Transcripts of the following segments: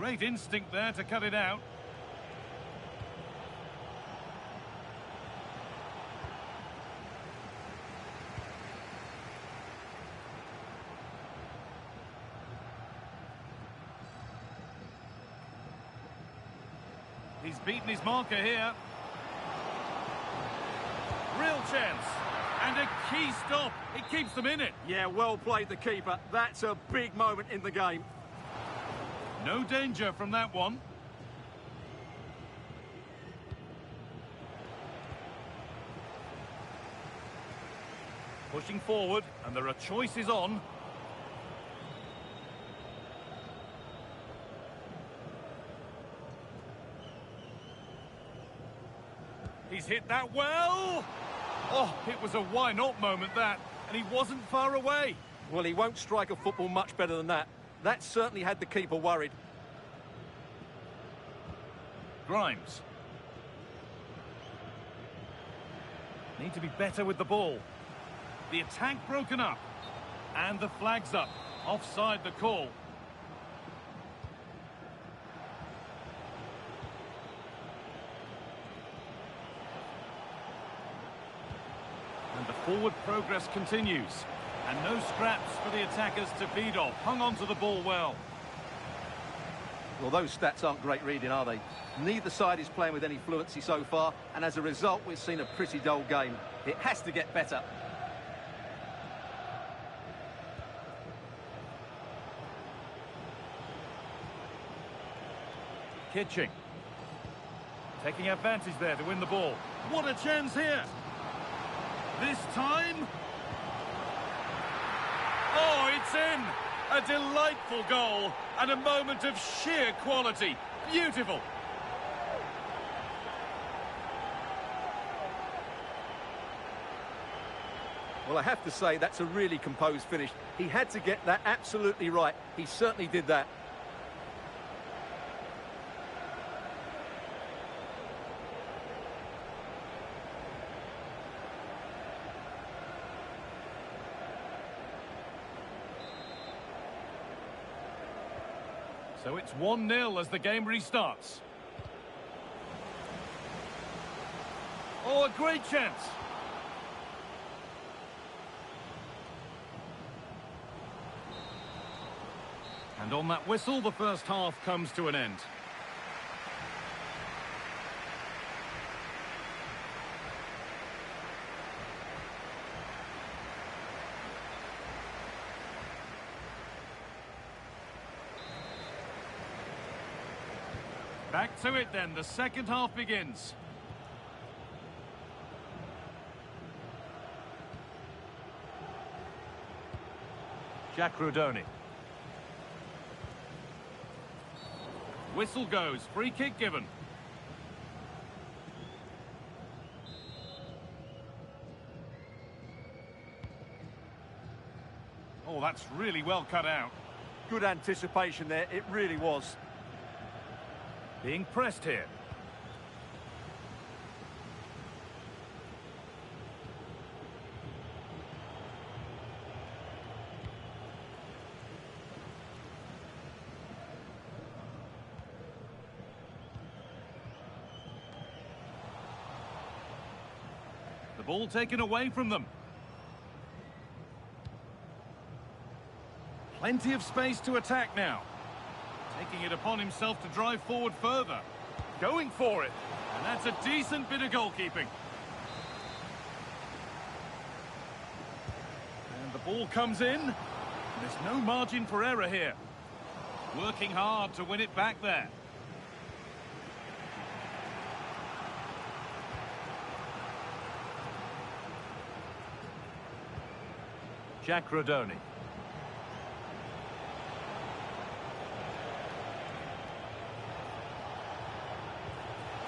Great instinct there to cut it out. He's beaten his marker here. Real chance. And a key stop. It keeps them in it. Yeah, well played, the keeper. That's a big moment in the game. No danger from that one. Pushing forward, and there are choices on. He's hit that well. Oh, it was a why not moment, that, and he wasn't far away. Well, he won't strike a football much better than that. That certainly had the keeper worried. Grimes. Need to be better with the ball. The attack broken up. And the flag's up. Offside the call. And the forward progress continues. And no scraps for the attackers to feed off. Hung on to the ball well. Well, those stats aren't great reading, are they? Neither side is playing with any fluency so far, and as a result, we've seen a pretty dull game. It has to get better. Kitching. Taking advantage there to win the ball. What a chance here! This time... Oh, it's in! A delightful goal and a moment of sheer quality. Beautiful! Well, I have to say, that's a really composed finish. He had to get that absolutely right. He certainly did that. So it's 1-0 as the game restarts. Oh, a great chance. And on that whistle, the first half comes to an end. Back to it then, the second half begins. Jack Rudoni. Whistle goes, free kick given. Oh, that's really well cut out. Good anticipation there, it really was. Being pressed here. The ball taken away from them. Plenty of space to attack now. Taking it upon himself to drive forward further. Going for it. And that's a decent bit of goalkeeping. And the ball comes in. There's no margin for error here. Working hard to win it back there. Jack Rudoni.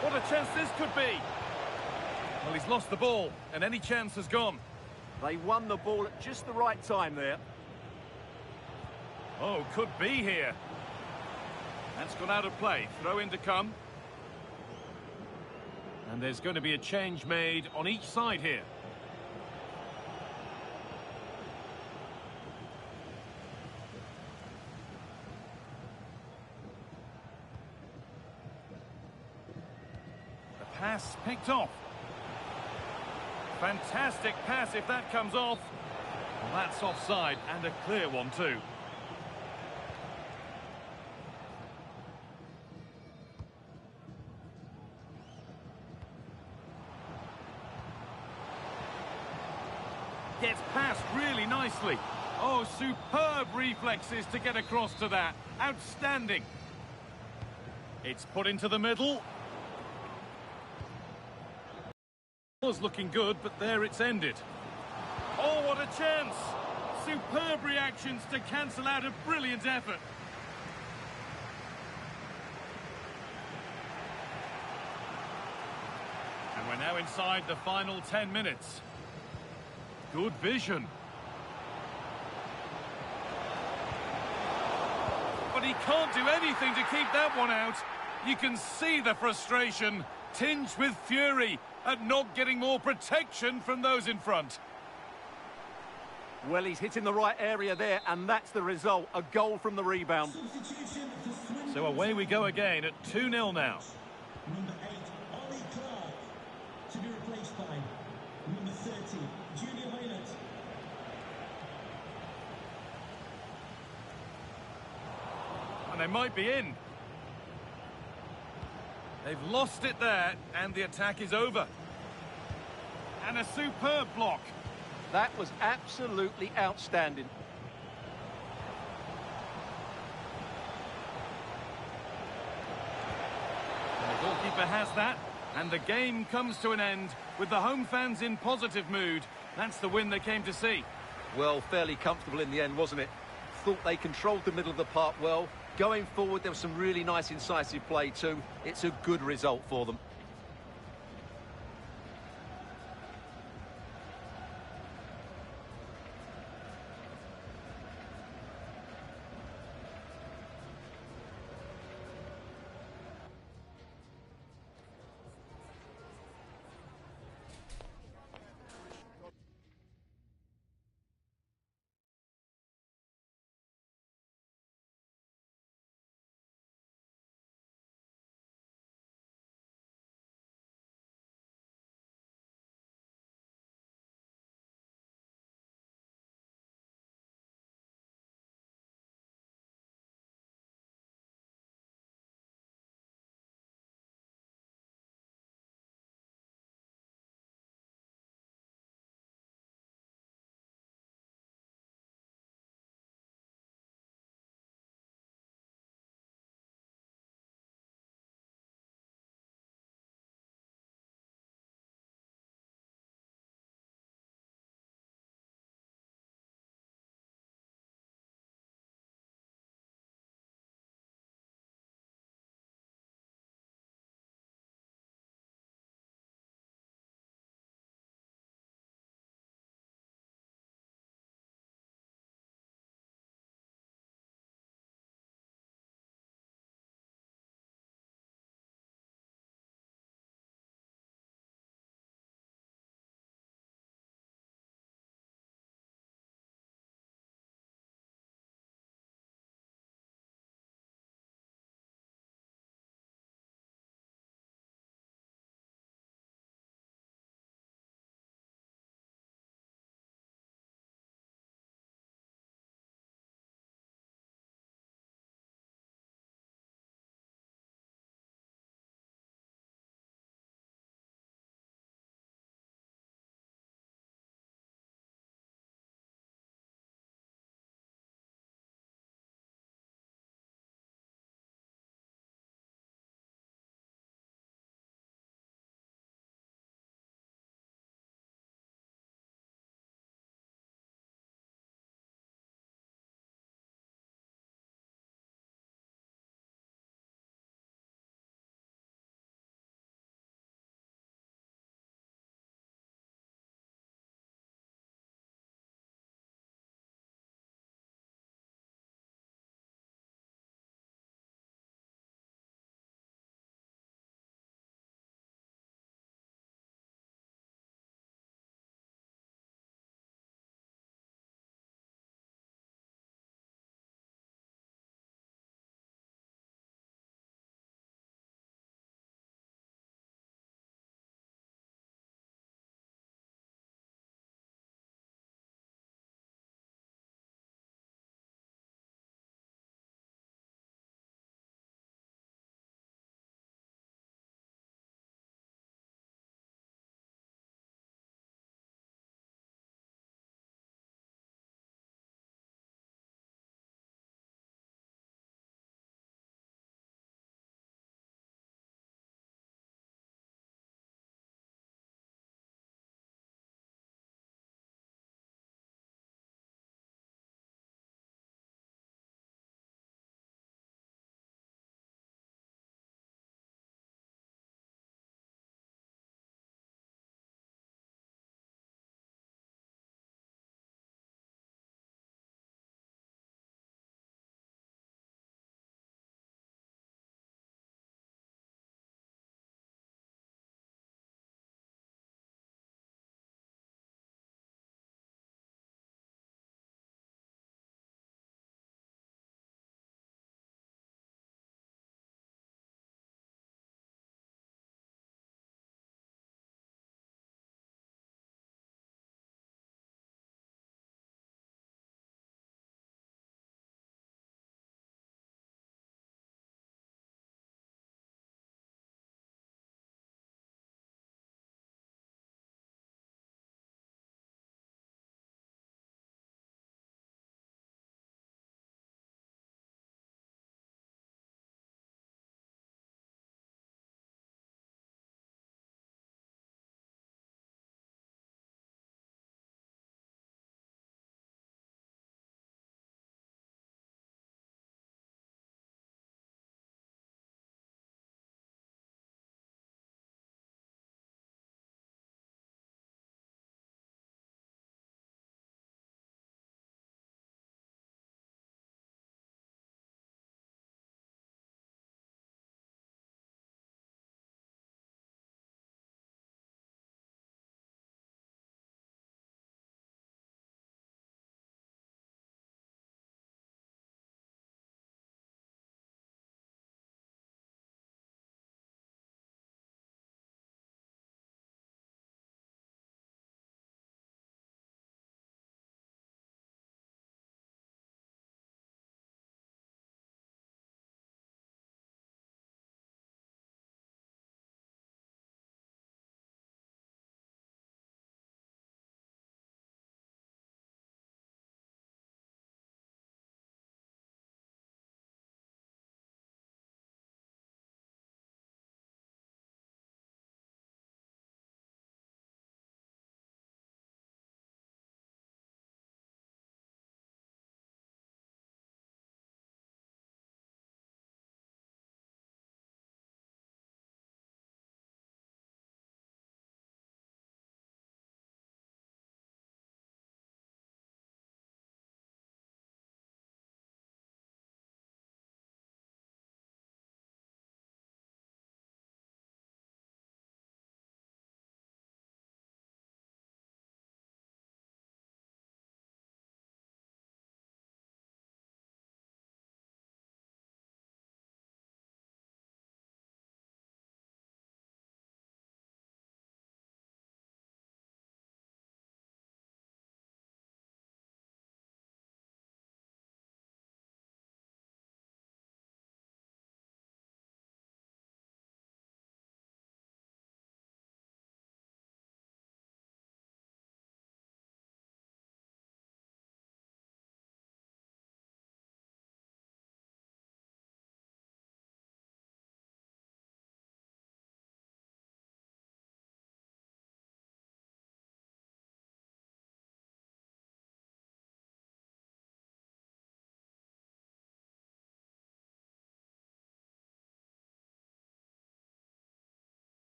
What a chance this could be. Well, he's lost the ball, and any chance has gone. They won the ball at just the right time there. Oh, could be here. That's gone out of play. Throw in to come. And there's going to be a change made on each side here. pass picked off. Fantastic pass if that comes off. Well, that's offside, and a clear one too. Gets past really nicely. Oh, superb reflexes to get across to that. Outstanding. It's put into the middle. Was looking good, but there it's ended. Oh, what a chance! Superb reactions to cancel out a brilliant effort. And we're now inside the final 10 minutes. Good vision. But he can't do anything to keep that one out. You can see the frustration, tinged with fury, at not getting more protection from those in front. Well, he's hitting the right area there, and that's the result. A goal from the rebound. So away we go again at 2-0 now. Number 8, Ollie Clark, to be replaced by number 30, Julian Maynard. And they might be in. They've lost it there, and the attack is over. And a superb block. That was absolutely outstanding. And the goalkeeper has that, and the game comes to an end with the home fans in positive mood. That's the win they came to see. Well, fairly comfortable in the end, wasn't it? Thought they controlled the middle of the park well. Going forward, there was some really nice incisive play too. It's a good result for them.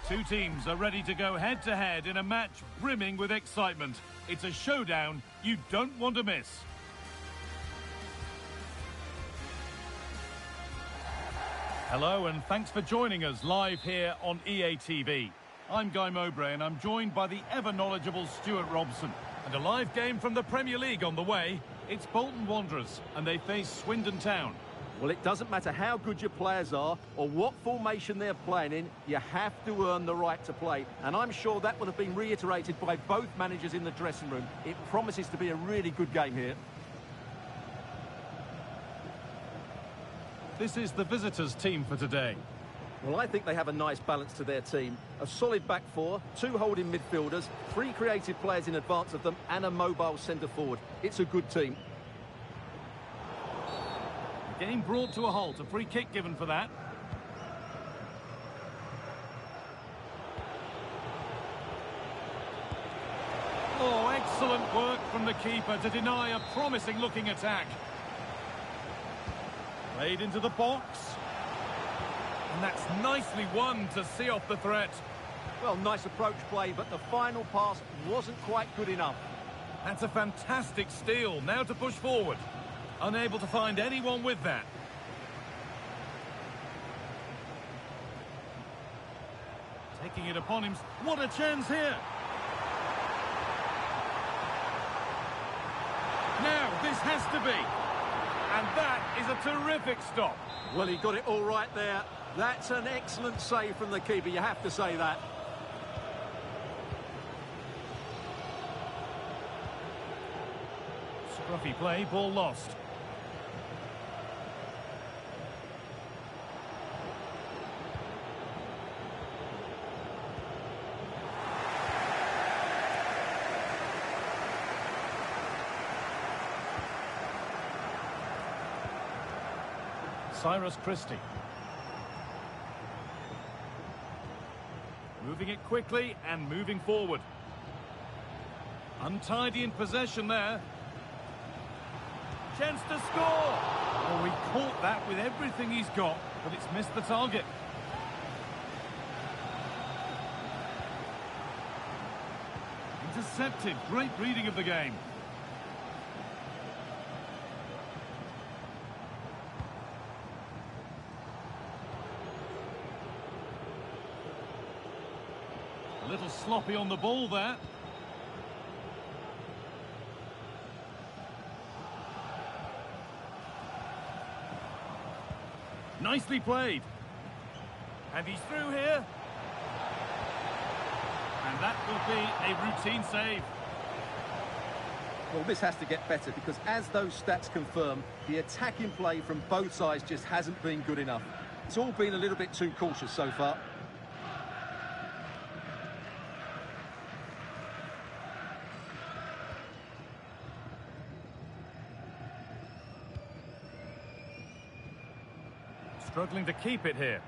Two teams are ready to go head-to-head in a match brimming with excitement. It's a showdown you don't want to miss. Hello and thanks for joining us live here on EA TV. I'm Guy Mowbray and I'm joined by the ever-knowledgeable Stuart Robson. And a live game from the Premier League on the way. It's Bolton Wanderers and they face Swindon Town. Well, it doesn't matter how good your players are or what formation they're playing in, you have to earn the right to play. And I'm sure that will have been reiterated by both managers in the dressing room. It promises to be a really good game here. This is the visitors' team for today. Well, I think they have a nice balance to their team. A solid back four, two holding midfielders, three creative players in advance of them, and a mobile centre-forward. It's a good team. Game brought to a halt, a free kick given for that. Oh, excellent work from the keeper to deny a promising looking attack. Played into the box. And that's nicely won to see off the threat. Well, nice approach play, but the final pass wasn't quite good enough. That's a fantastic steal. Now to push forward. Unable to find anyone with that. Taking it upon him. What a chance here. Now, this has to be. And that is a terrific stop. Well, he got it all right there. That's an excellent save from the keeper, you have to say that. Scruffy play, ball lost. Cyrus Christie. Moving it quickly and moving forward. Untidy in possession there. Chance to score! Oh, he caught that with everything he's got, but it's missed the target. Intercepted. Great reading of the game. A little sloppy on the ball there. Nicely played. And he's through here. And that will be a routine save. Well, this has to get better because as those stats confirm, the attacking play from both sides just hasn't been good enough. It's all been a little bit too cautious so far. Struggling to keep it here.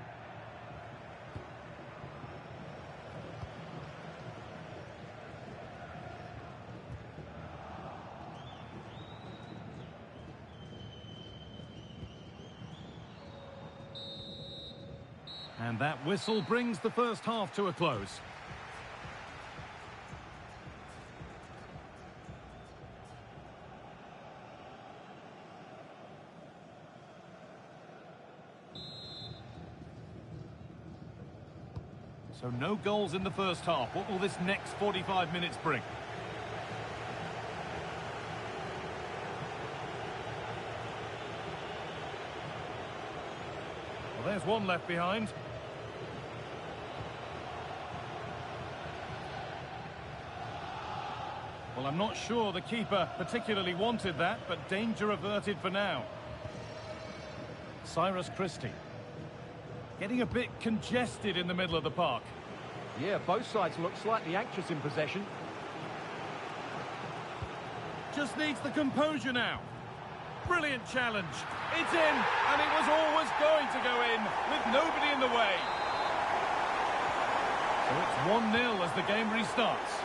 And that whistle brings the first half to a close. So no goals in the first half. What will this next 45 minutes bring? Well, there's one left behind. Well, I'm not sure the keeper particularly wanted that, but danger averted for now. Cyrus Christie. Getting a bit congested in the middle of the park. Yeah, both sides look slightly anxious in possession. Just needs the composure now. Brilliant challenge. It's in, and it was always going to go in, with nobody in the way. So it's 1-0 as the game restarts.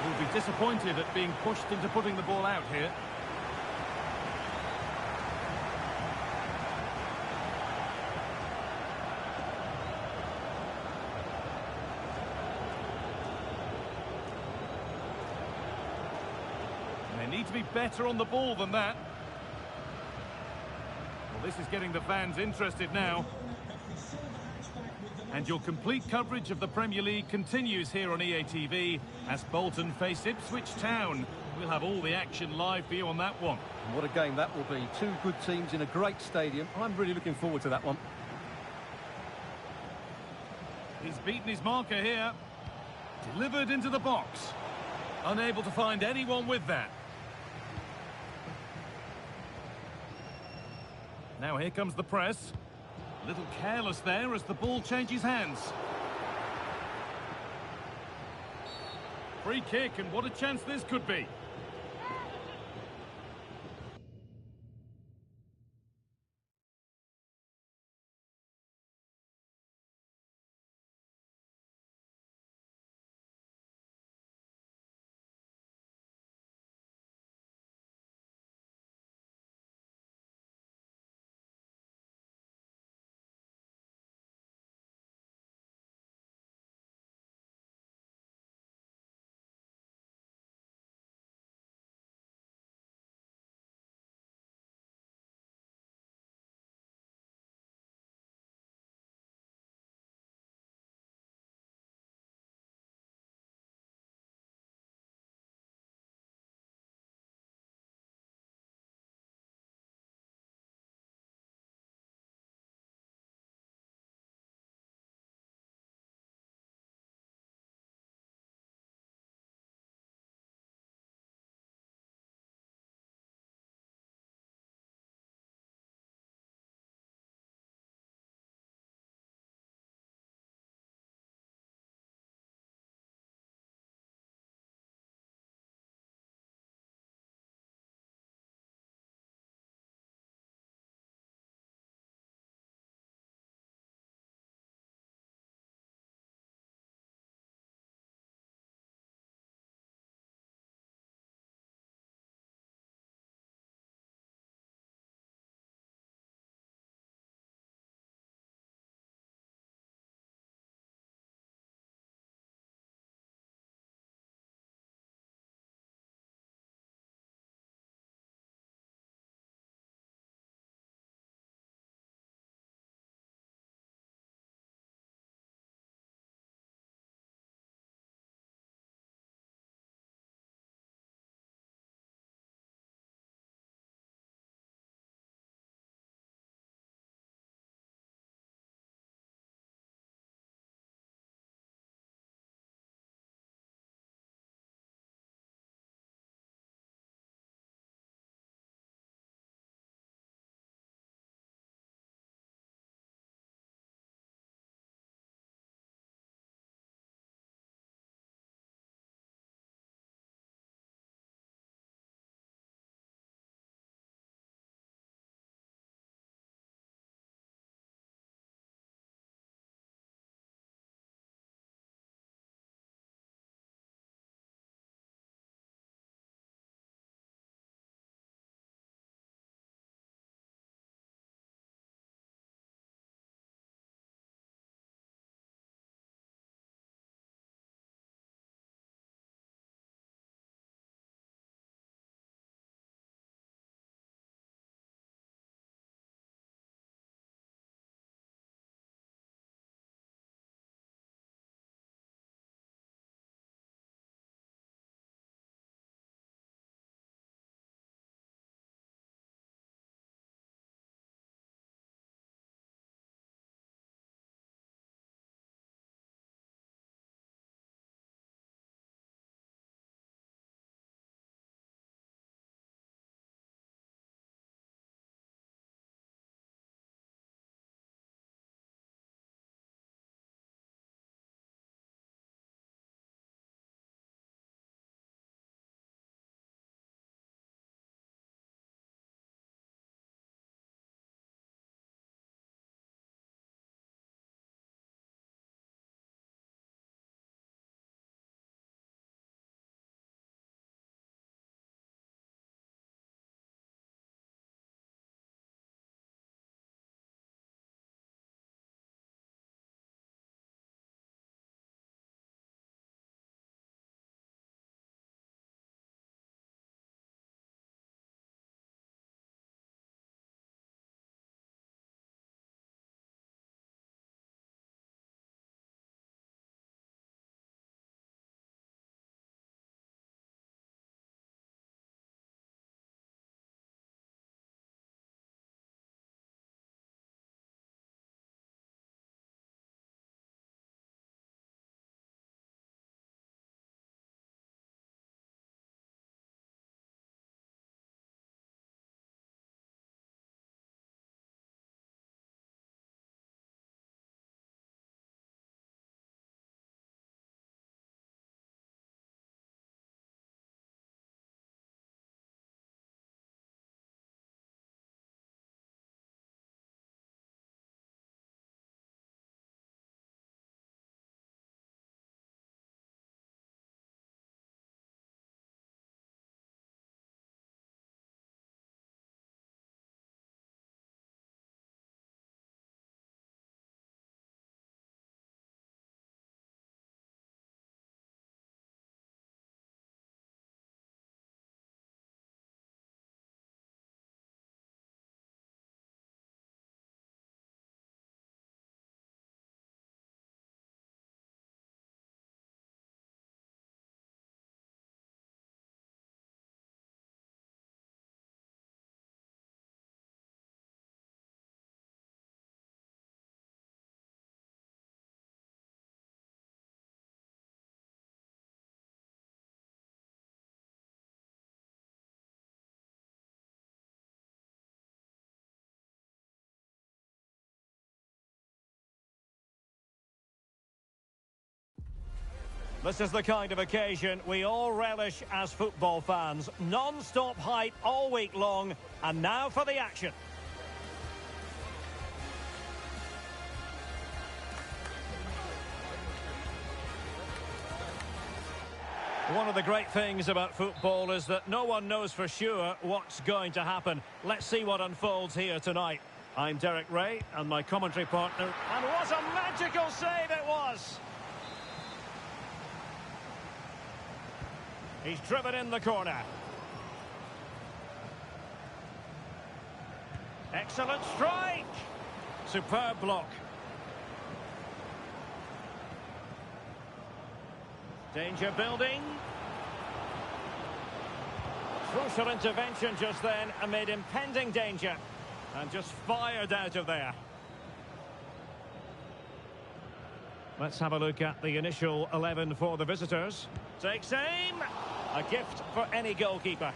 He'll be disappointed at being pushed into putting the ball out here. Need to be better on the ball than that. Well, this is getting the fans interested now. And your complete coverage of the Premier League continues here on EA TV as Bolton face Ipswich Town. We'll have all the action live for you on that one. And what a game that will be. Two good teams in a great stadium. I'm really looking forward to that one. He's beaten his marker here. Delivered into the box. Unable to find anyone with that. Now here comes the press. A little careless there as the ball changes hands. Free kick, and what a chance this could be. This is the kind of occasion we all relish as football fans. Non-stop hype all week long, and now for the action. One of the great things about football is that no one knows for sure what's going to happen. Let's see what unfolds here tonight. I'm Derek Ray, and my commentary partner... And what a magical save it was! He's driven in the corner. Excellent strike! Superb block. Danger building. Crucial intervention just then amid impending danger. And just fired out of there. Let's have a look at the initial 11 for the visitors. Takes aim. A gift for any goalkeeper.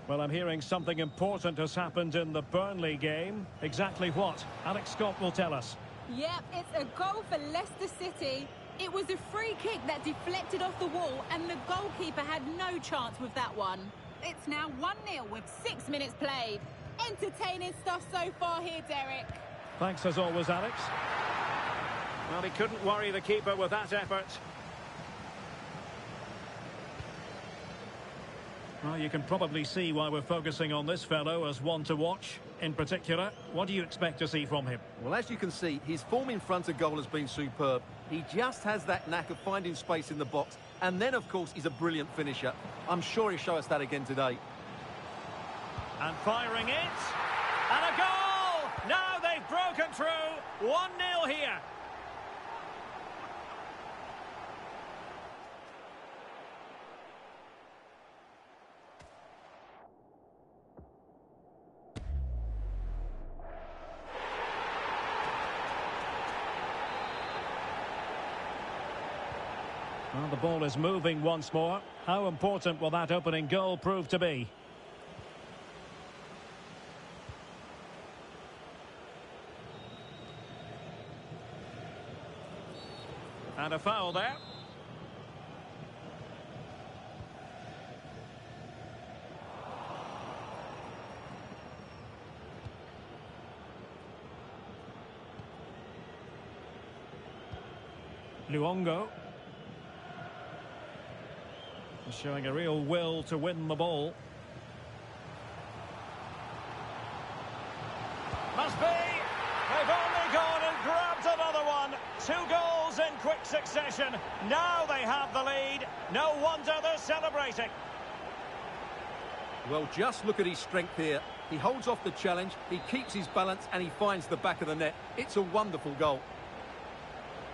Well, I'm hearing something important has happened in the Burnley game. Exactly what? Alex Scott will tell us. Yep, it's a goal for Leicester City. It was a free kick that deflected off the wall, and the goalkeeper had no chance with that one. It's now 1-0 with 6 minutes played. Entertaining stuff so far here, Derek. Thanks as always, Alex. Well, he couldn't worry the keeper with that effort. Well, you can probably see why we're focusing on this fellow as one to watch. In particular, what do you expect to see from him? Well, as you can see, his form in front of goal has been superb. He just has that knack of finding space in the box. And then, of course, he's a brilliant finisher. I'm sure he'll show us that again today. And firing it. And a goal! Now they've broken through. 1-0 here. Well, the ball is moving once more. How important will that opening goal prove to be? And a foul there. Luongo. Showing a real will to win the ball. Must be! They've only gone and grabbed another one. 2 goals in quick succession. Now they have the lead. No wonder they're celebrating. Well, just look at his strength here. He holds off the challenge, he keeps his balance, and he finds the back of the net. It's a wonderful goal.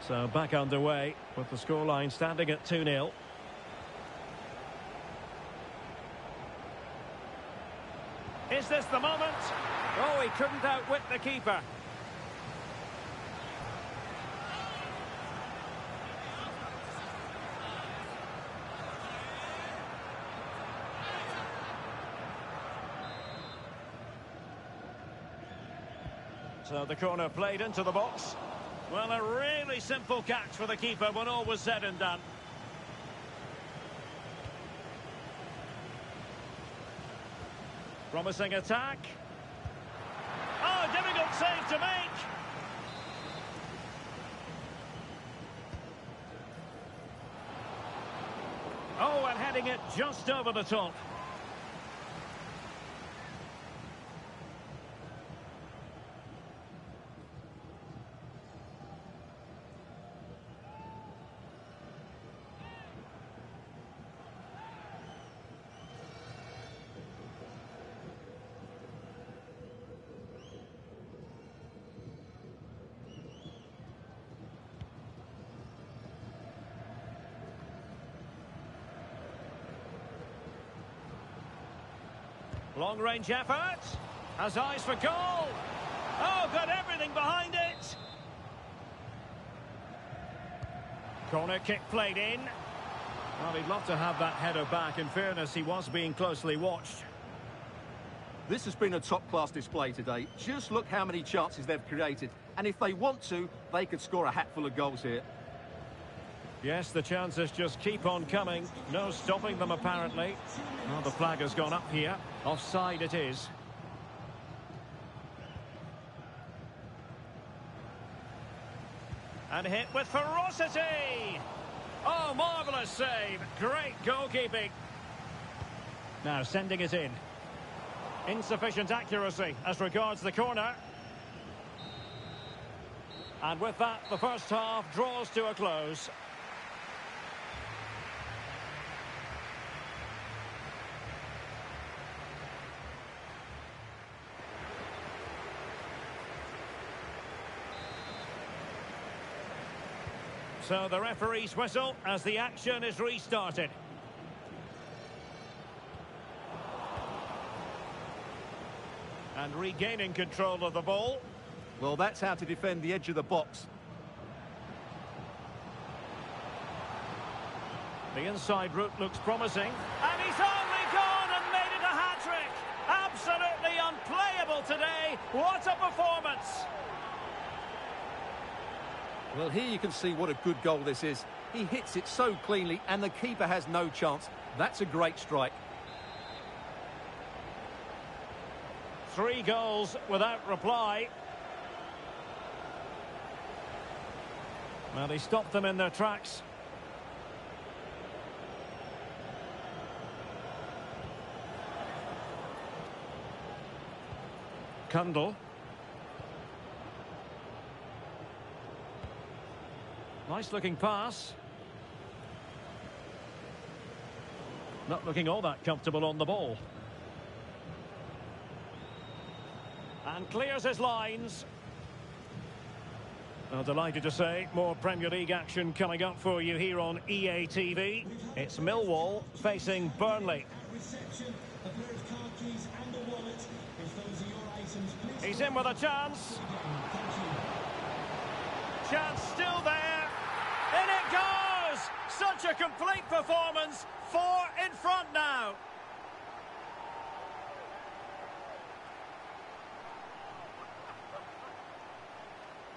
So back underway with the scoreline standing at 2-0. Is this the moment? Oh, he couldn't outwit the keeper. So the corner played into the box. Well, a really simple catch for the keeper when all was said and done. Promising attack. Oh, difficult save to make. Oh, and heading it just over the top. Long-range effort. Has eyes for goal. Oh, got everything behind it. Corner kick played in. Well, he'd love to have that header back. In fairness, he was being closely watched. This has been a top-class display today. Just look how many chances they've created. And if they want to, they could score a hatful of goals here. Yes, the chances just keep on coming. No stopping them, apparently. Well, the flag has gone up here. Offside it is. And hit with ferocity! Oh, marvellous save. Great goalkeeping. Now sending it in. Insufficient accuracy as regards the corner. And with that, the first half draws to a close. So the referee's whistle as the action is restarted. And regaining control of the ball. Well, that's how to defend the edge of the box. The inside route looks promising. And he's only gone and made it a hat-trick. Absolutely unplayable today. What a performance. Well, here you can see what a good goal this is. He hits it so cleanly and the keeper has no chance. That's a great strike. 3 goals without reply. Well, he stopped them in their tracks. Kundl. Nice looking pass. Not looking all that comfortable on the ball. And clears his lines. Well, delighted to say, more Premier League action coming up for you here on EA TV. It's Millwall facing Burnley. Reception, a pair of car keys and a wallet. If those are your items, please. He's in with a chance. Thank you. Chance still there. In it goes! Such a complete performance. 4 in front now.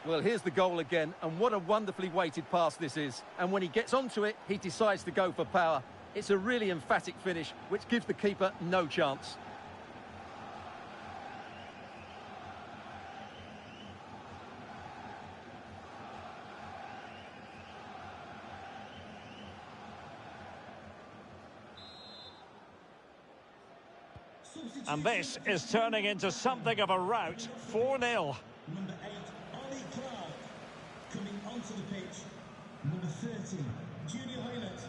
Well, here's the goal again, and what a wonderfully weighted pass this is. And when he gets onto it, he decides to go for power. It's a really emphatic finish, which gives the keeper no chance. And this is turning into something of a rout. 4-0. Number 8, Ollie Clark. Coming onto the pitch, number 30, Junior Hoylett.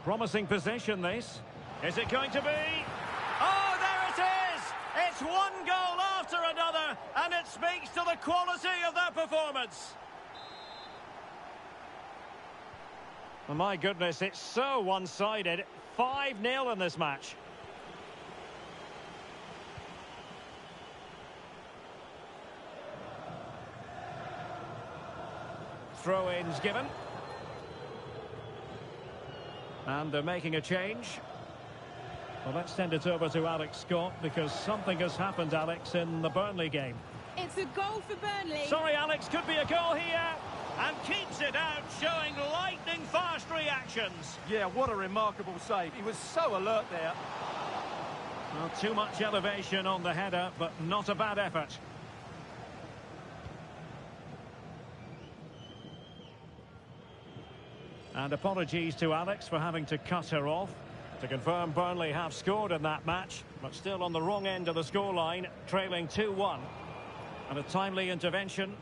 Promising position, this. Is it going to be? Oh, there it is! It's one goal after another, and it speaks to the quality of their performance. Oh, my goodness, it's so one-sided. 5-0 in this match. Throw-ins given. And they're making a change. Well, let's send it over to Alex Scott, because something has happened, Alex, in the Burnley game. It's a goal for Burnley. Sorry, Alex, could be a goal here. And keeps it out, showing lightning-fast reactions. Yeah, what a remarkable save. He was so alert there. Well, too much elevation on the header, but not a bad effort. And apologies to Alex for having to cut her off. To confirm, Burnley have scored in that match, but still on the wrong end of the scoreline, trailing 2-1. And a timely intervention.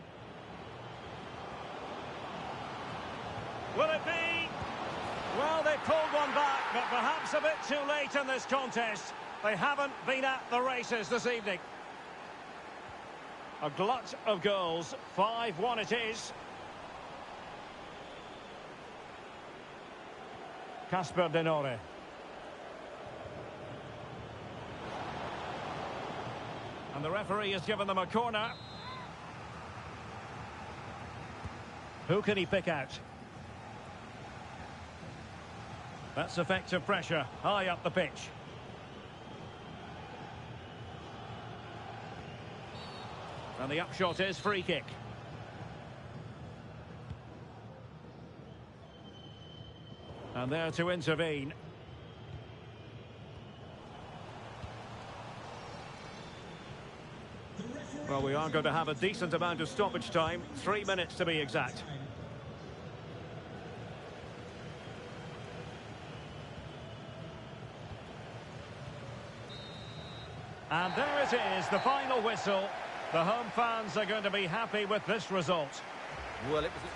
Will it be? Well, they pulled one back, but perhaps a bit too late in this contest. They haven't been at the races this evening. A glut of goals. 5-1 it is. Casper Denore. And the referee has given them a corner. Who can he pick out? That's effective pressure, high up the pitch. And the upshot is free kick. And there to intervene. Well, we are going to have a decent amount of stoppage time. 3 minutes to be exact. And there it is, the final whistle. The home fans are going to be happy with this result. Well, it was...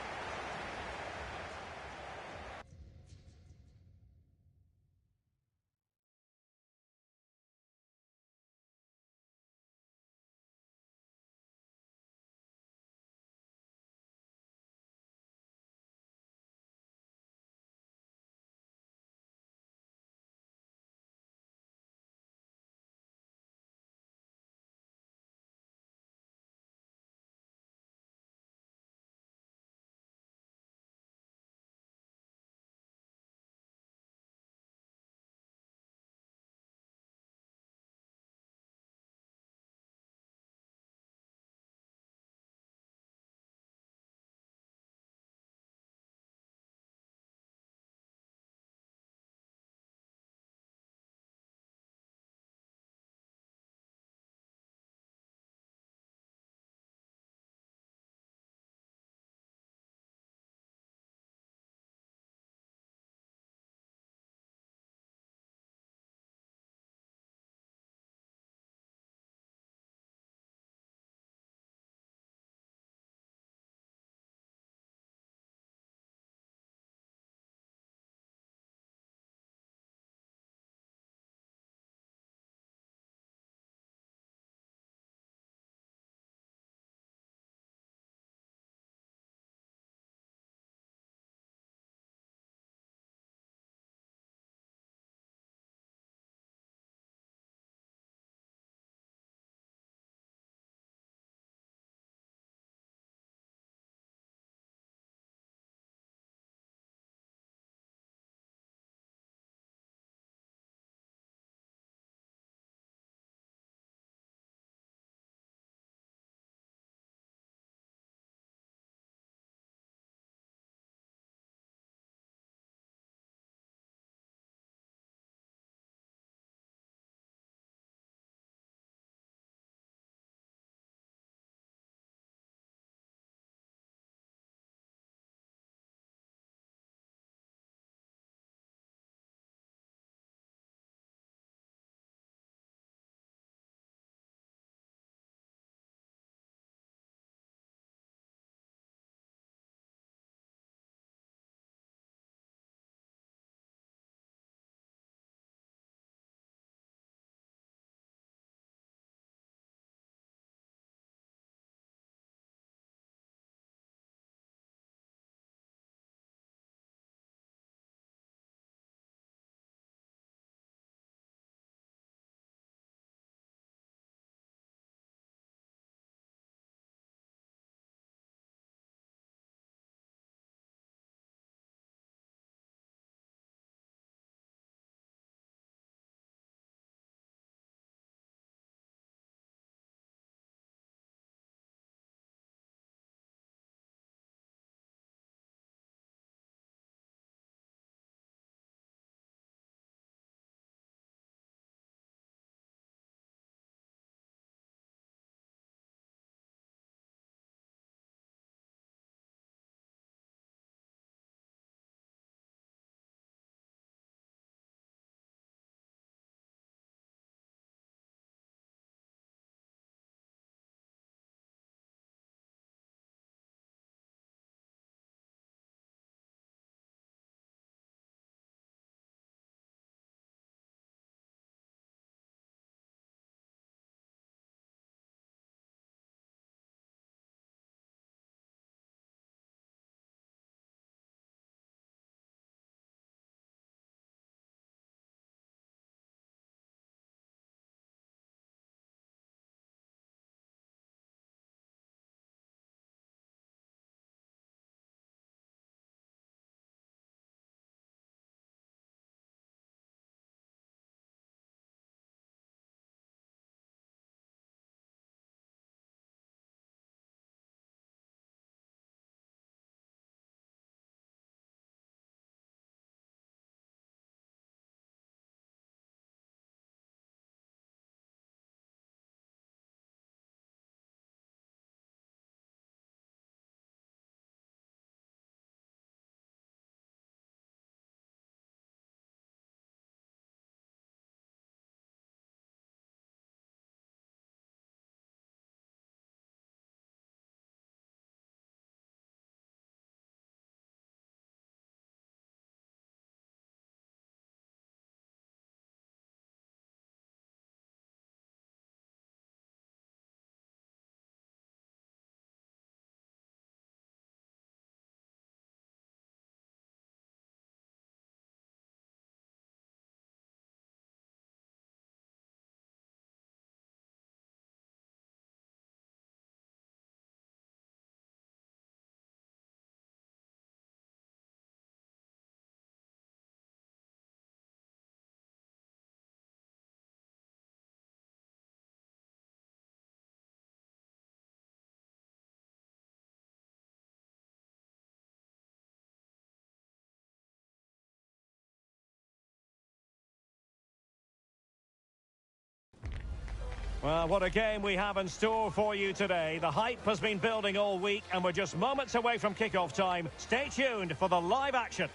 Well, what a game we have in store for you today. The hype has been building all week, and we're just moments away from kickoff time. Stay tuned for the live action.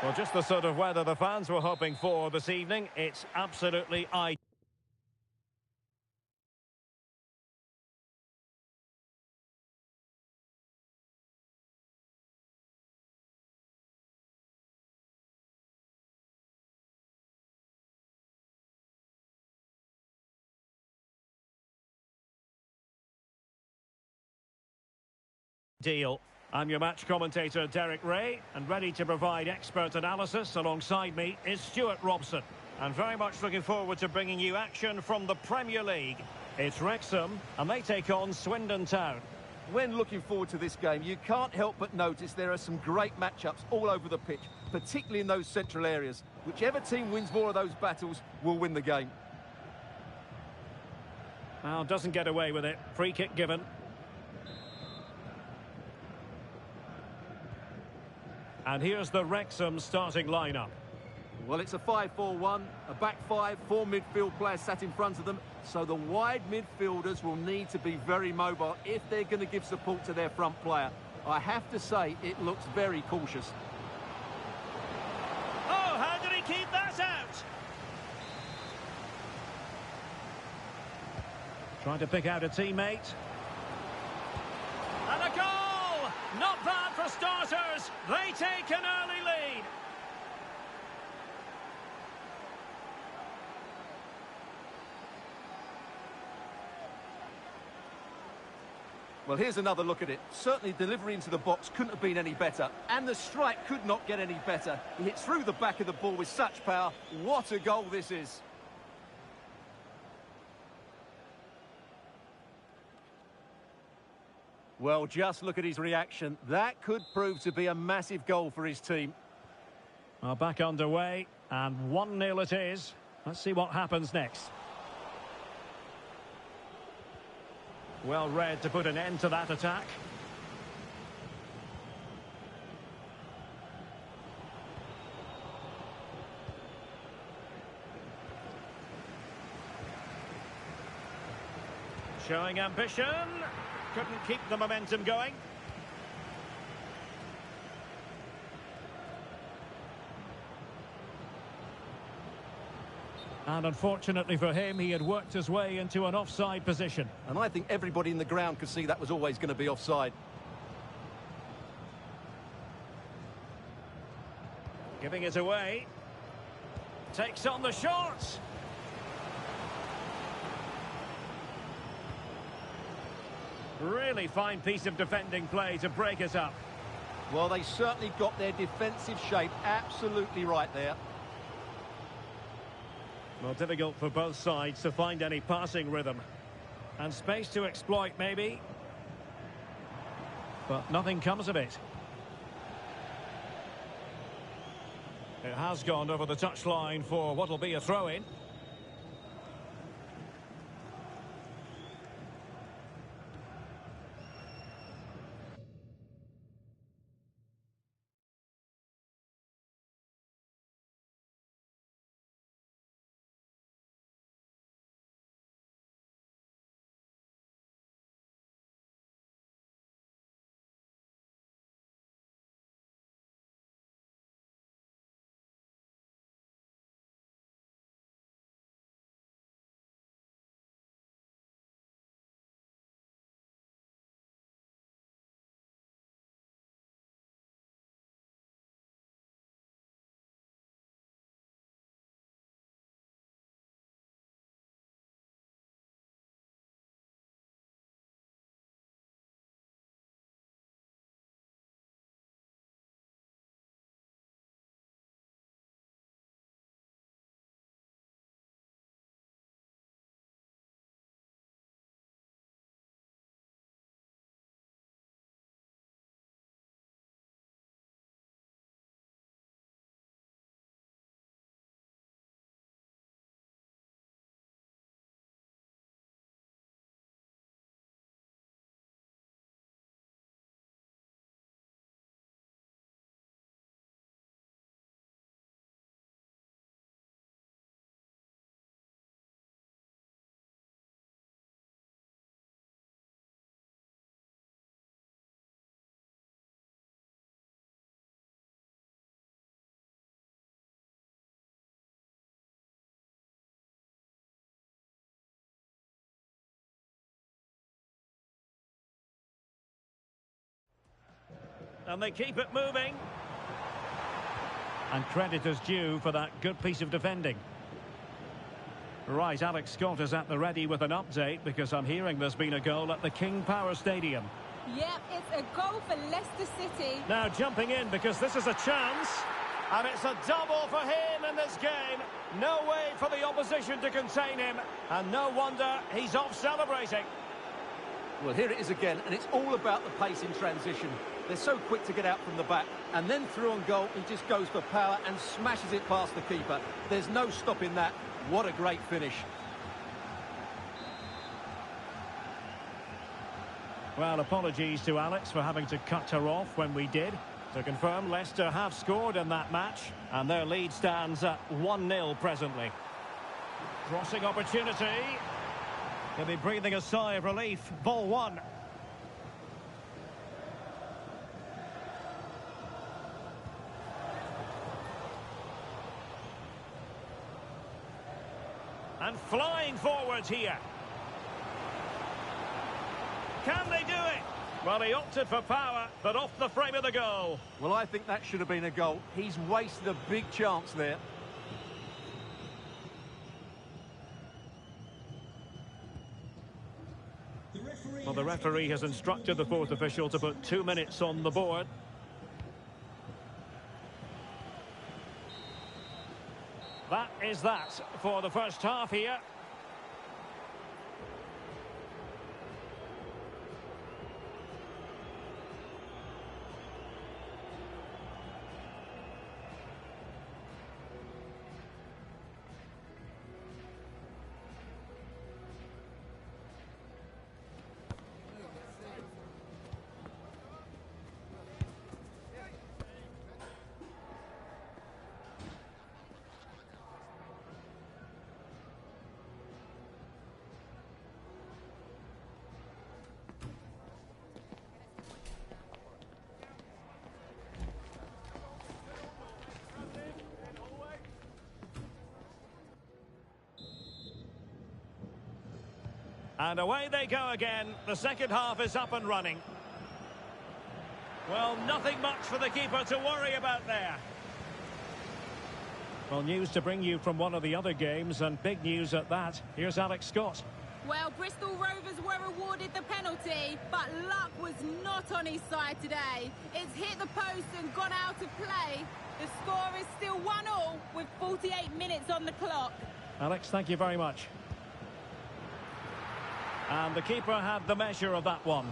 Well, just the sort of weather the fans were hoping for this evening. It's absolutely ideal. I'm your match commentator, Derek Ray, and ready to provide expert analysis. Alongside me is Stuart Robson. And very much looking forward to bringing you action from the Premier League. It's Wrexham, and they take on Swindon Town. When looking forward to this game, you can't help but notice there are some great matchups all over the pitch, particularly in those central areas. Whichever team wins more of those battles will win the game. Now, doesn't get away with it. Free kick given. And here's the Wrexham starting lineup. Well, it's a 5-4-1, a back five, 4 midfield players sat in front of them, so the wide midfielders will need to be very mobile if they're going to give support to their front player. I have to say, it looks very cautious. Oh, how did he keep that out? Trying to pick out a teammate. And a goal! Not bad for starters. They take an early lead. Well, here's another look at it. Certainly delivery into the box couldn't have been any better. And the strike could not get any better. He hit through the back of the ball with such power. What a goal this is. Well, just look at his reaction. That could prove to be a massive goal for his team. Well, back underway, and 1-0 it is. Let's see what happens next. Well read to put an end to that attack. Showing ambition. Couldn't keep the momentum going. And unfortunately for him, he had worked his way into an offside position. And I think everybody in the ground could see that was always going to be offside. Giving it away. Takes on the shot. Really fine piece of defending play to break it up. Well, they certainly got their defensive shape absolutely right there. Well, difficult for both sides to find any passing rhythm. And space to exploit, maybe. But nothing comes of it. It has gone over the touchline for what will be a throw-in. And they keep it moving. And credit is due for that good piece of defending. Right, Alex Scott is at the ready with an update because I'm hearing there's been a goal at the King Power Stadium. Yep, it's a goal for Leicester City. Now jumping in because this is a chance. And it's a double for him in this game. No way for the opposition to contain him. And no wonder he's off celebrating. Well, here it is again, and it's all about the pace in transition. They're so quick to get out from the back, and then through on goal, he just goes for power and smashes it past the keeper. There's no stopping that. What a great finish. Well, apologies to Alex for having to cut her off when we did. To confirm, Leicester have scored in that match, and their lead stands at 1-0 presently. Crossing opportunity. They'll be breathing a sigh of relief. Ball one. And flying forwards here. Can they do it? Well, he opted for power, but off the frame of the goal. Well, I think that should have been a goal. He's wasted a big chance there. Well, the referee has instructed the fourth official to put 2 minutes on the board. That is that for the first half here. And away they go again. The second half is up and running. Well, nothing much for the keeper to worry about there. Well, news to bring you from one of the other games, and big news at that. Here's Alex Scott. Well, Bristol Rovers were awarded the penalty, but luck was not on his side today. It's hit the post and gone out of play. The score is still 1-1 with 48 minutes on the clock. Alex, thank you very much. And the keeper had the measure of that one.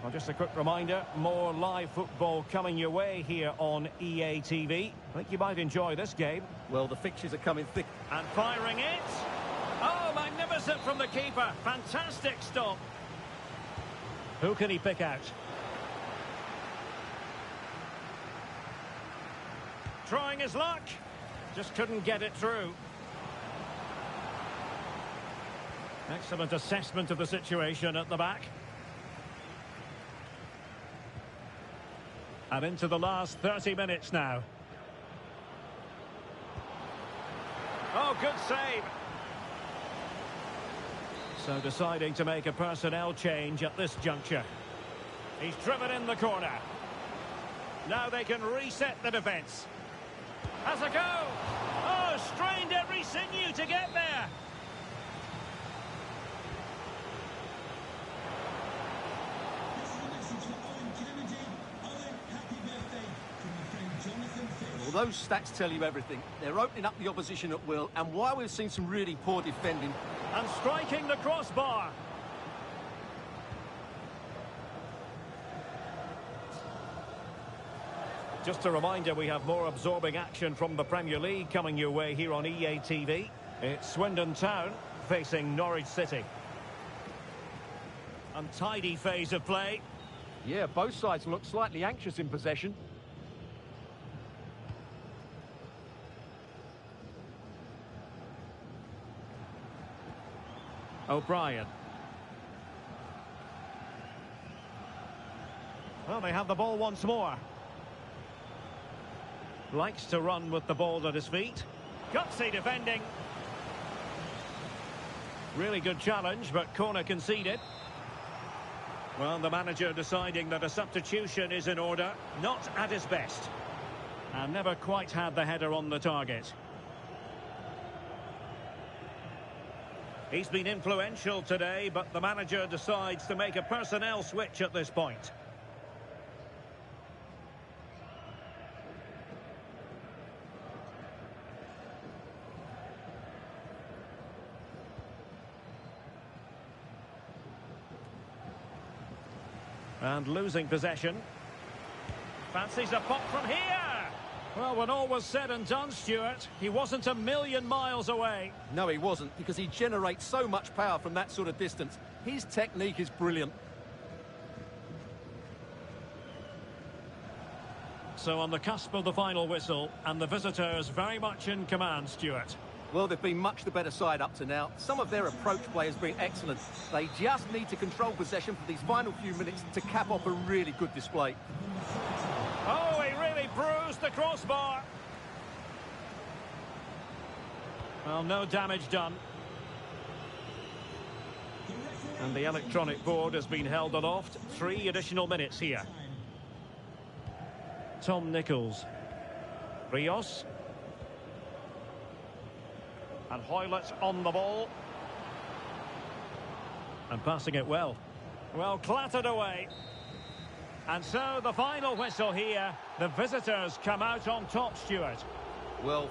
Well, just a quick reminder, more live football coming your way here on EA TV. I think you might enjoy this game. Well, the fixtures are coming thick. And firing it. Oh, magnificent from the keeper. Fantastic stop. Who can he pick out? Trying his luck. Just couldn't get it through. Excellent assessment of the situation at the back. And into the last 30 minutes now. Oh, good save. So deciding to make a personnel change at this juncture. He's driven in the corner. Now they can reset the defence. Has a go. Oh, strained every sinew to get there. Well, those stats tell you everything. They're opening up the opposition at will, and while we've seen some really poor defending... And striking the crossbar. Just a reminder, we have more absorbing action from the Premier League coming your way here on EA TV. It's Swindon Town facing Norwich City. Untidy phase of play. Yeah, both sides look slightly anxious in possession. O'Brien. Well, they have the ball once more. Likes to run with the ball at his feet. Gutsy defending. Really good challenge, but corner conceded. Well, the manager deciding that a substitution is in order, not at his best. And never quite had the header on the target. He's been influential today, but the manager decides to make a personnel switch at this point. And losing possession. Fancies a pop from here. Well, when all was said and done, Stuart, he wasn't a million miles away. No, he wasn't, because he generates so much power from that sort of distance. His technique is brilliant. So on the cusp of the final whistle, and the visitors very much in command, Stuart. Well, they've been much the better side up to now. Some of their approach play has been excellent. They just need to control possession for these final few minutes to cap off a really good display. Oh, he really bruised the crossbar. Well, no damage done. And the electronic board has been held aloft. 3 additional minutes here. Tom Nichols. Rios. And Hoylett on the ball. And passing it well. Well, clattered away. And so the final whistle here. The visitors come out on top, Stuart. Well...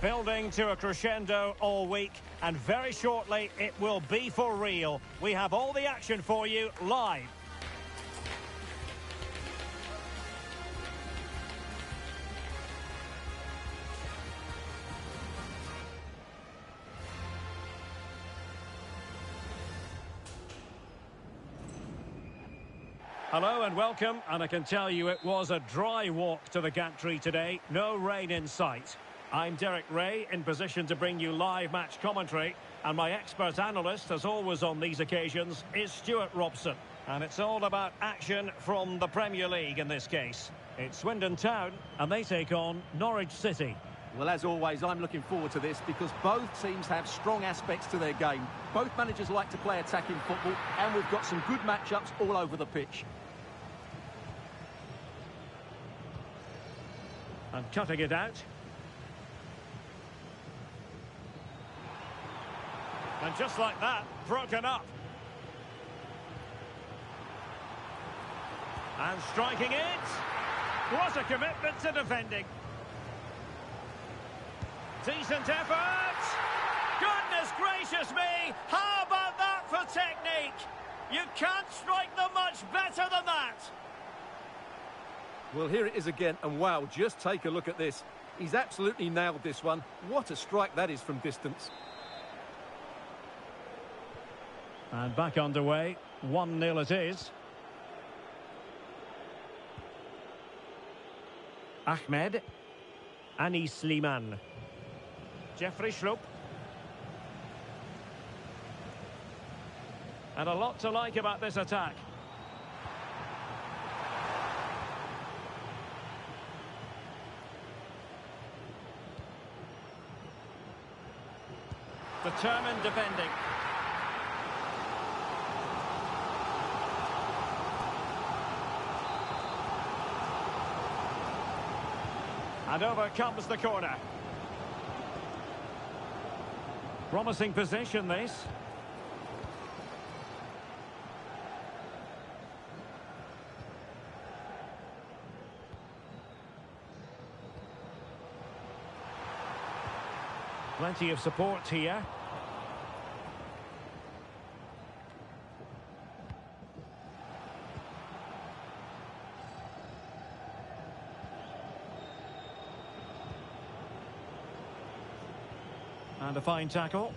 Building to a crescendo all week, and very shortly it will be for real. We have all the action for you live. Hello and welcome, and I can tell you it was a dry walk to the gantry today. No rain in sight. I'm Derek Ray, in position to bring you live match commentary, and my expert analyst, as always on these occasions, is Stuart Robson. And it's all about action from the Premier League in this case. It's Swindon Town, and they take on Norwich City. Well, as always, I'm looking forward to this because both teams have strong aspects to their game. Both managers like to play attacking football, and we've got some good matchups all over the pitch. And cutting it out. And just like that, broken up. And striking it. What a commitment to defending. Decent effort. Goodness gracious me. How about that for technique? You can't strike them much better than that. Well, here it is again, and wow, just take a look at this. He's absolutely nailed this one. What a strike that is from distance. And back underway, 1-0 it is. Ahmed. Anis Slimane. Jeffrey Schlupp. And a lot to like about this attack. Determined defending. And over comes the corner. Promising position, this. Plenty of support here. And a fine tackle.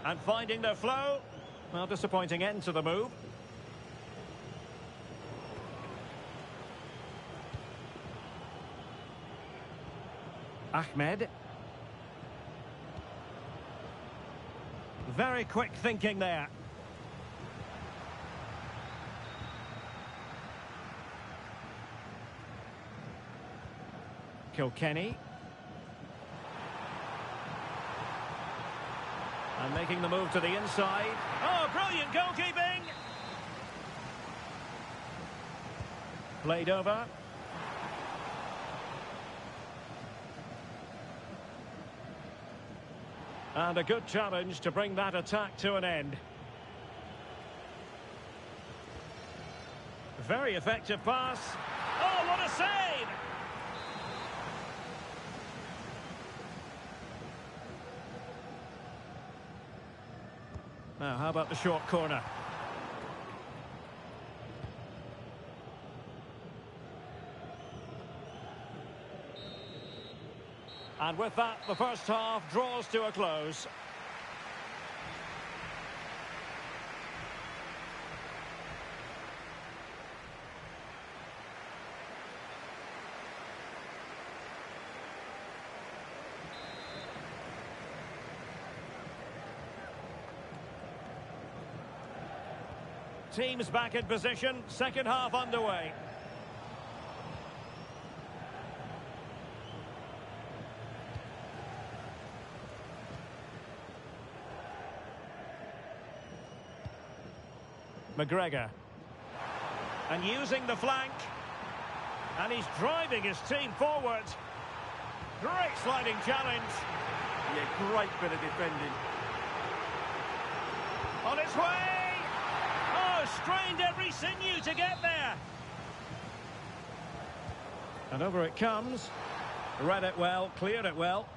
And finding their flow. Well, disappointing end to the move. Ahmed. Very quick thinking there. Kilkenny. And making the move to the inside. Oh, brilliant goalkeeping! Played over. And a good challenge to bring that attack to an end. Very effective pass. Oh, what a save! Now, how about the short corner? And with that, the first half draws to a close. Teams back in position, second half underway. McGregor. And using the flank. And he's driving his team forward. Great sliding challenge. Yeah, great bit of defending. On its way! Oh, strained every sinew to get there. And over it comes. Read it well, cleared it well.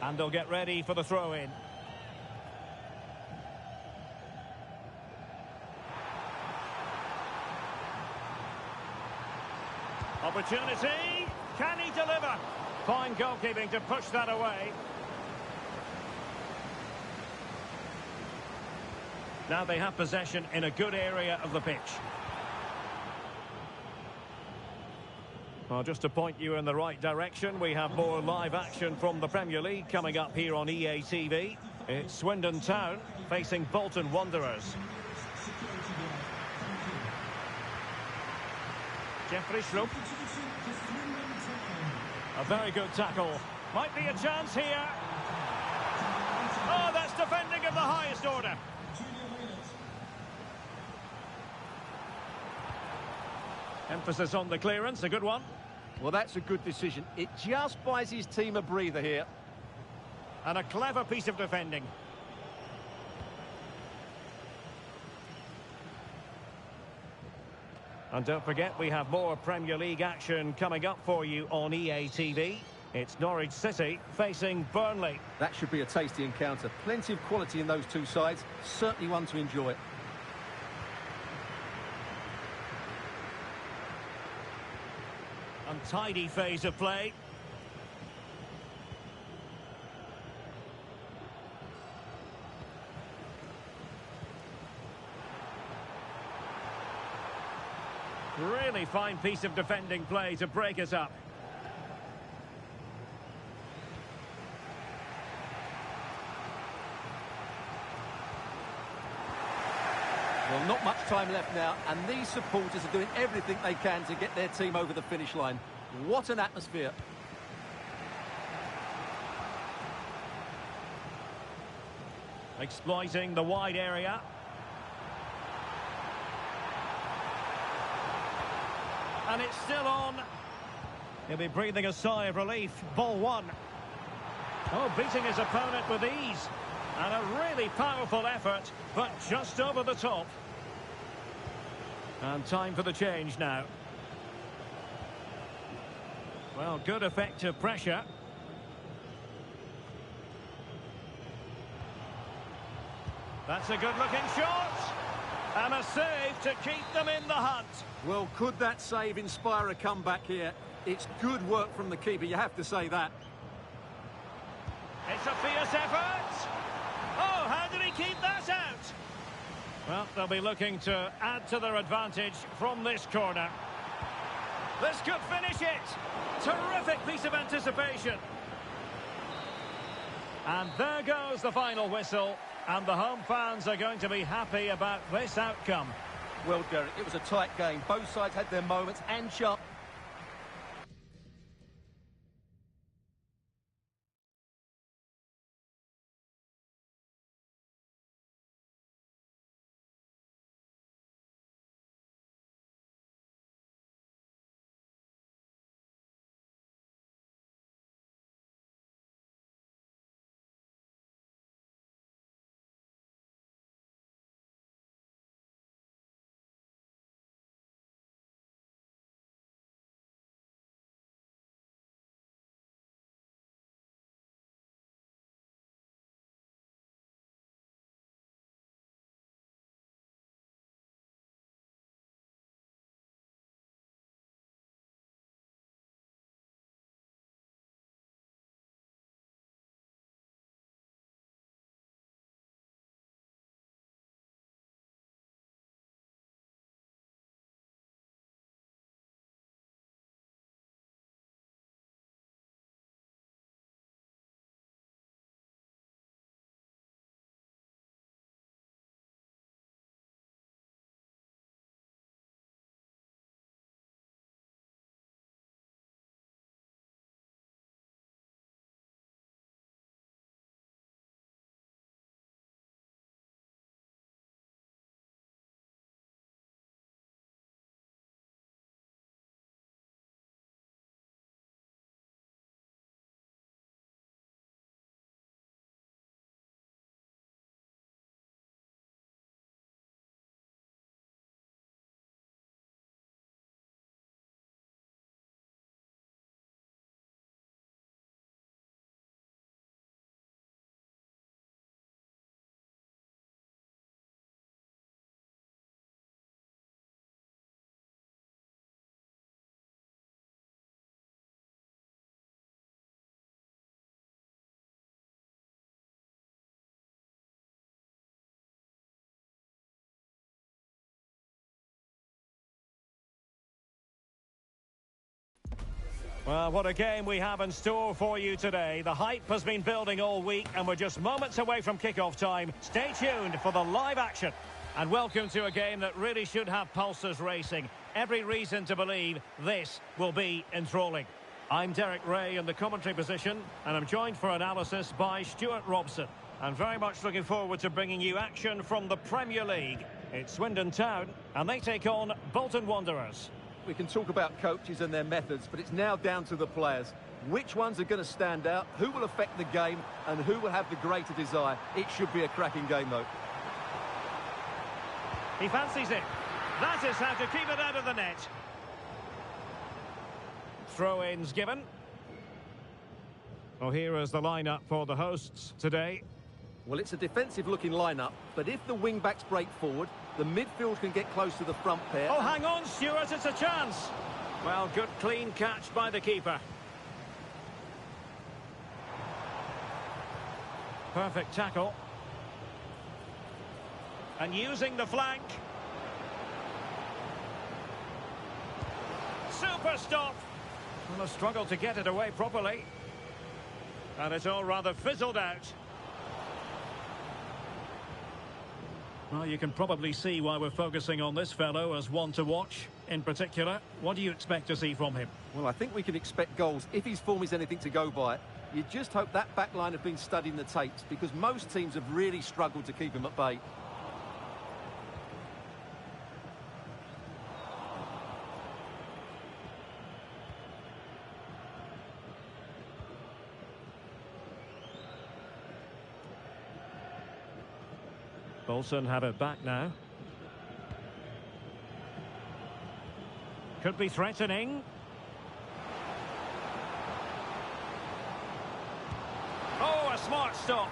And they'll get ready for the throw-in. Opportunity. Can he deliver? Fine goalkeeping to push that away. Now they have possession in a good area of the pitch. Well, just to point you in the right direction, we have more live action from the Premier League coming up here on EA TV. It's Swindon Town facing Bolton Wanderers. Jeffrey Schlupp. A very good tackle. Might be a chance here. Oh, that's defending of the highest order. Emphasis on the clearance, a good one. Well, that's a good decision. It just buys his team a breather here. And a clever piece of defending. And don't forget, we have more Premier League action coming up for you on EA TV. It's Norwich City facing Burnley. That should be a tasty encounter. Plenty of quality in those two sides. Certainly one to enjoy. Untidy phase of play. Really fine piece of defending play to break us up. Well, not much time left now, and these supporters are doing everything they can to get their team over the finish line. What an atmosphere. Exploiting the wide area. And it's still on. He'll be breathing a sigh of relief. Ball one. Oh, beating his opponent with ease. And a really powerful effort, but just over the top. And time for the change now. Well, good effective pressure. That's a good-looking shot. And a save to keep them in the hunt. Well, could that save inspire a comeback here? It's good work from the keeper, you have to say that. It's a fierce effort. Oh, how did he keep that out? Well, they'll be looking to add to their advantage from this corner. This could finish it. Terrific piece of anticipation. And there goes the final whistle. And the home fans are going to be happy about this outcome. Well, Derek, it was a tight game. Both sides had their moments and sharp. Well, what a game we have in store for you today. The hype has been building all week and we're just moments away from kick-off time. Stay tuned for the live action. And welcome to a game that really should have pulses racing. Every reason to believe this will be enthralling. I'm Derek Ray in the commentary position and I'm joined for analysis by Stuart Robson. I'm very much looking forward to bringing you action from the Premier League. It's Swindon Town and they take on Bolton Wanderers. We can talk about coaches and their methods, but it's now down to the players. Which ones are going to stand out, who will affect the game, and who will have the greater desire? It should be a cracking game, though. He fancies it. That is how to keep it out of the net. Throw-ins given. Well, here is the lineup for the hosts today. Well, it's a defensive-looking lineup, but if the wing-backs break forward, the midfield can get close to the front pair. Oh, hang on, Stuart, it's a chance. Well, good clean catch by the keeper. Perfect tackle. And using the flank. super stop. Well, a struggle to get it away properly. And it's all rather fizzled out. Well, you can probably see why we're focusing on this fellow as one to watch. In particular, what do you expect to see from him? Well, I think we can expect goals if his form is anything to go by. You just hope that back line have been studying the tapes, because most teams have really struggled to keep him at bay. Bolton have it back now. Could be threatening. Oh, a smart stop.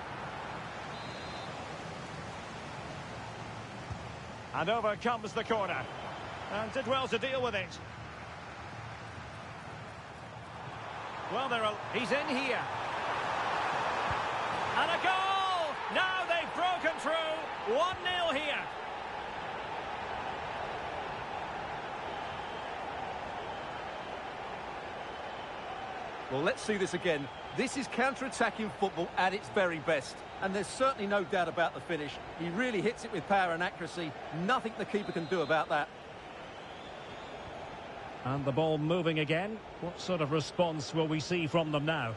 And over comes the corner. And did well to deal with it. Well, he's in here. And a goal! Now they've broken through. 1-0 here. Well, let's see this again. This is counter-attacking football at its very best. And there's certainly no doubt about the finish. He really hits it with power and accuracy. Nothing the keeper can do about that. And the ball moving again. What sort of response will we see from them now?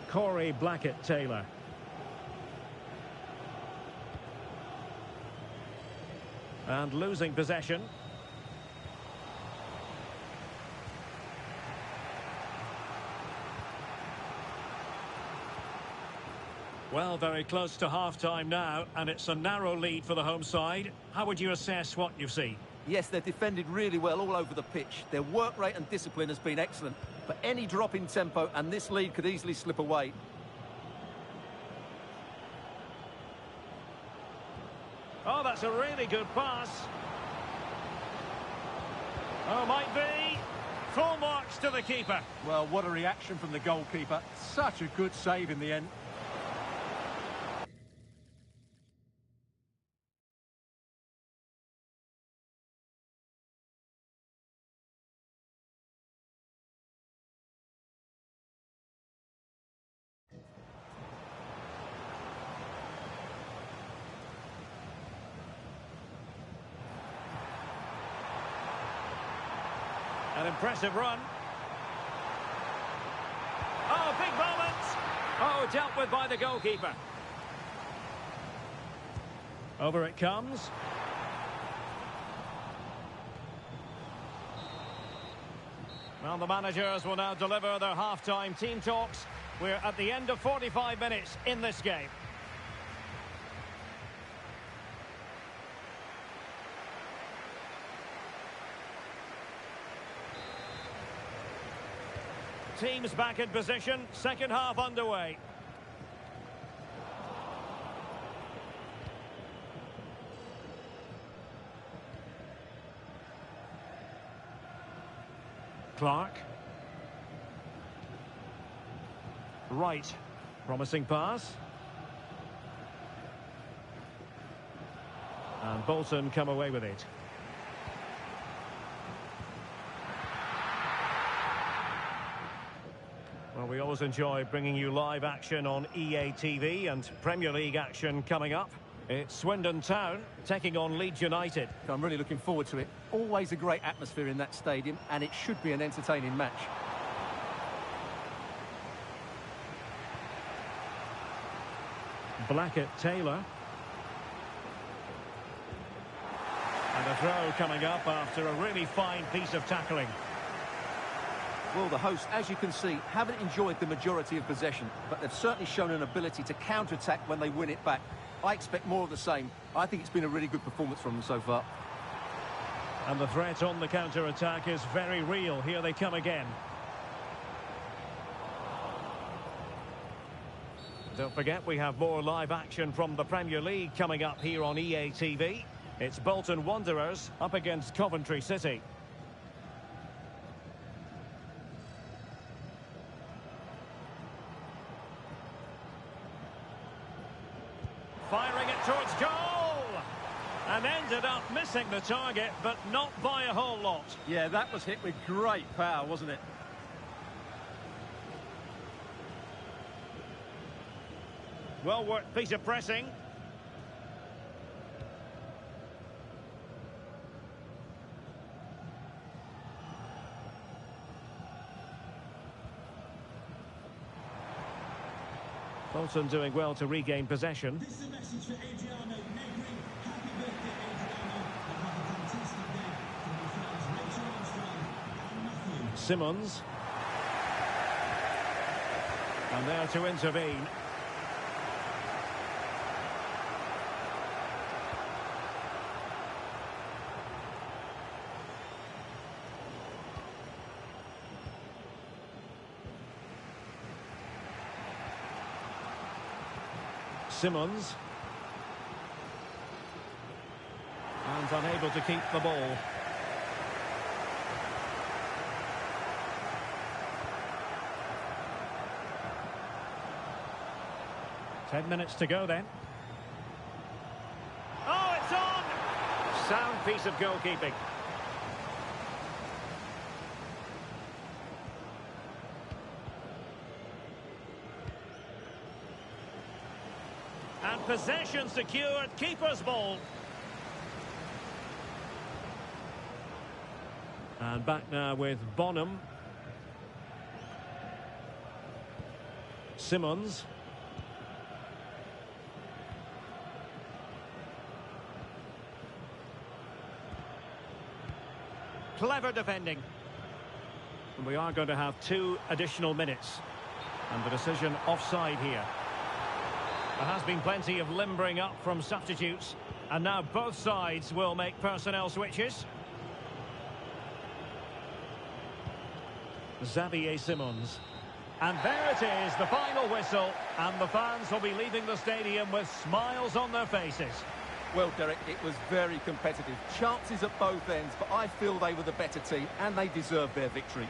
Corey Blackett-Taylor. And losing possession. Well, very close to half-time now, and it's a narrow lead for the home side. How would you assess what you've seen? Yes, they've defended really well all over the pitch. Their work rate and discipline has been excellent. But any drop in tempo and this lead could easily slip away. Oh, that's a really good pass. Oh, might be. Full marks to the keeper. Well, what a reaction from the goalkeeper. Such a good save in the end. An impressive run. Oh, big moment. Oh, dealt with by the goalkeeper. Over it comes. Well, the managers will now deliver their half-time team talks. We're at the end of 45 minutes in this game. Teams back in position, second half underway. Clark. Right. Promising pass. And Bolton come away with it. Well, we always enjoy bringing you live action on EA TV, and Premier League action coming up. It's Swindon Town taking on Leeds United. I'm really looking forward to it. Always a great atmosphere in that stadium, and it should be an entertaining match. Blackett-Taylor. And a throw coming up after a really fine piece of tackling. Well, the hosts, as you can see, haven't enjoyed the majority of possession, but they've certainly shown an ability to counter-attack when they win it back. I expect more of the same. I think it's been a really good performance from them so far. And the threat on the counter-attack is very real. Here they come again. Don't forget, we have more live action from the Premier League coming up here on EA TV. It's Bolton Wanderers up against Coventry City. Firing it towards goal! And ended up missing the target, but not by a whole lot. Yeah, that was hit with great power, wasn't it? Well worked piece of pressing. Bolton doing well to regain possession. This is a message for Adriano Negri. Happy birthday, Adriano. And have a fantastic day from your friends Rachel Armstrong and Matthew. Simmons. And there to intervene. Simmons. And unable to keep the ball. Ten minutes to go then. Oh, it's on! Sound piece of goalkeeping. And possession secured, keeper's ball. And back now with Bonham. Simmons. Clever defending. And we are going to have 2 additional minutes. And the decision offside here. There has been plenty of limbering up from substitutes, and now both sides will make personnel switches. Xavier Simmons. And there it is, the final whistle, and the fans will be leaving the stadium with smiles on their faces. Well, Derek, it was very competitive. Chances at both ends, but I feel they were the better team, and they deserved their victory.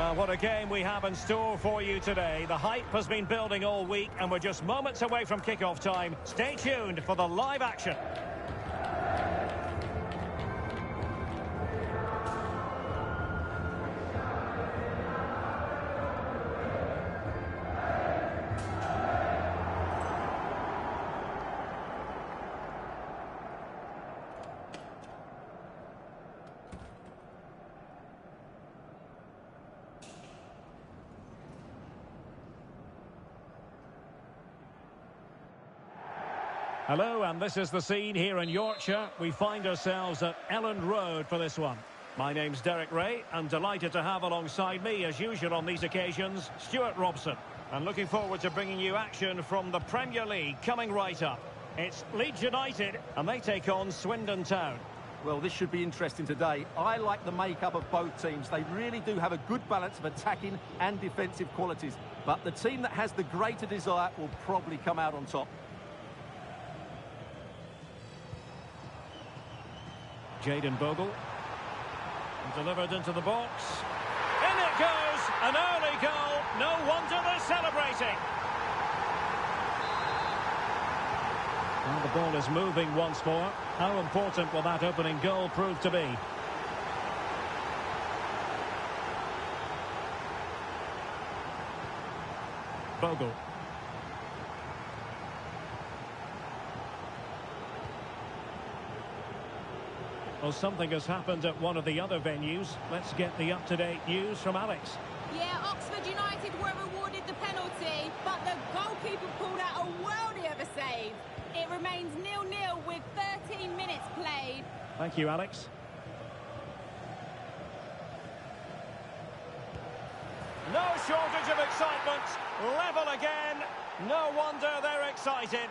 Well, what a game we have in store for you today. The hype has been building all week, and we're just moments away from kickoff time. Stay tuned for the live action. Hello, and this is the scene here in Yorkshire. We find ourselves at Elland Road for this one. My name's Derek Ray. I'm delighted to have alongside me, as usual on these occasions, Stuart Robson. And looking forward to bringing you action from the Premier League coming right up. It's Leeds United, and they take on Swindon Town. Well, this should be interesting today. I like the makeup of both teams. They really do have a good balance of attacking and defensive qualities. But the team that has the greater desire will probably come out on top. Jayden Bogle. Delivered into the box. In it goes! An early goal. No wonder they're celebrating. Well, the ball is moving once more. How important will that opening goal prove to be? Bogle. Well, something has happened at one of the other venues. Let's get the up-to-date news from Alex. Yeah, Oxford United were rewarded the penalty, but the goalkeeper pulled out a worldie of a save. It remains 0-0 with 13 minutes played. Thank you, Alex. No shortage of excitement. Level again. No wonder they're excited.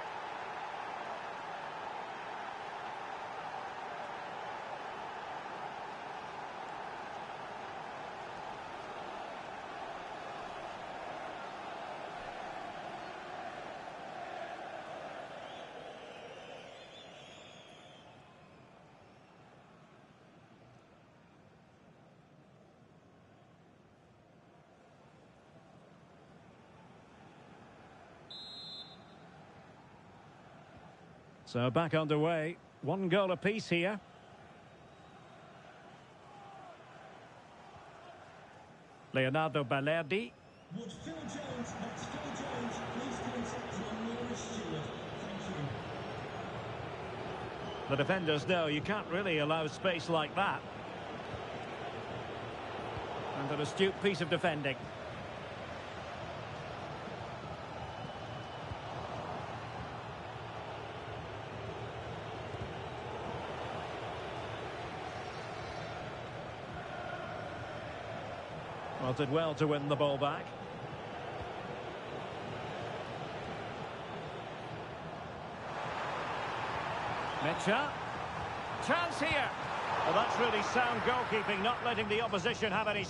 So back underway. One goal apiece here. Leonardo Balerdi. Would Phil Jones, that's Phil Jones, please contact your nearest steward. Thank you. The defenders know you can't really allow space like that. And an astute piece of defending. Well, did well to win the ball back. Mecha. Chance here. Well, that's really sound goalkeeping, not letting the opposition have any...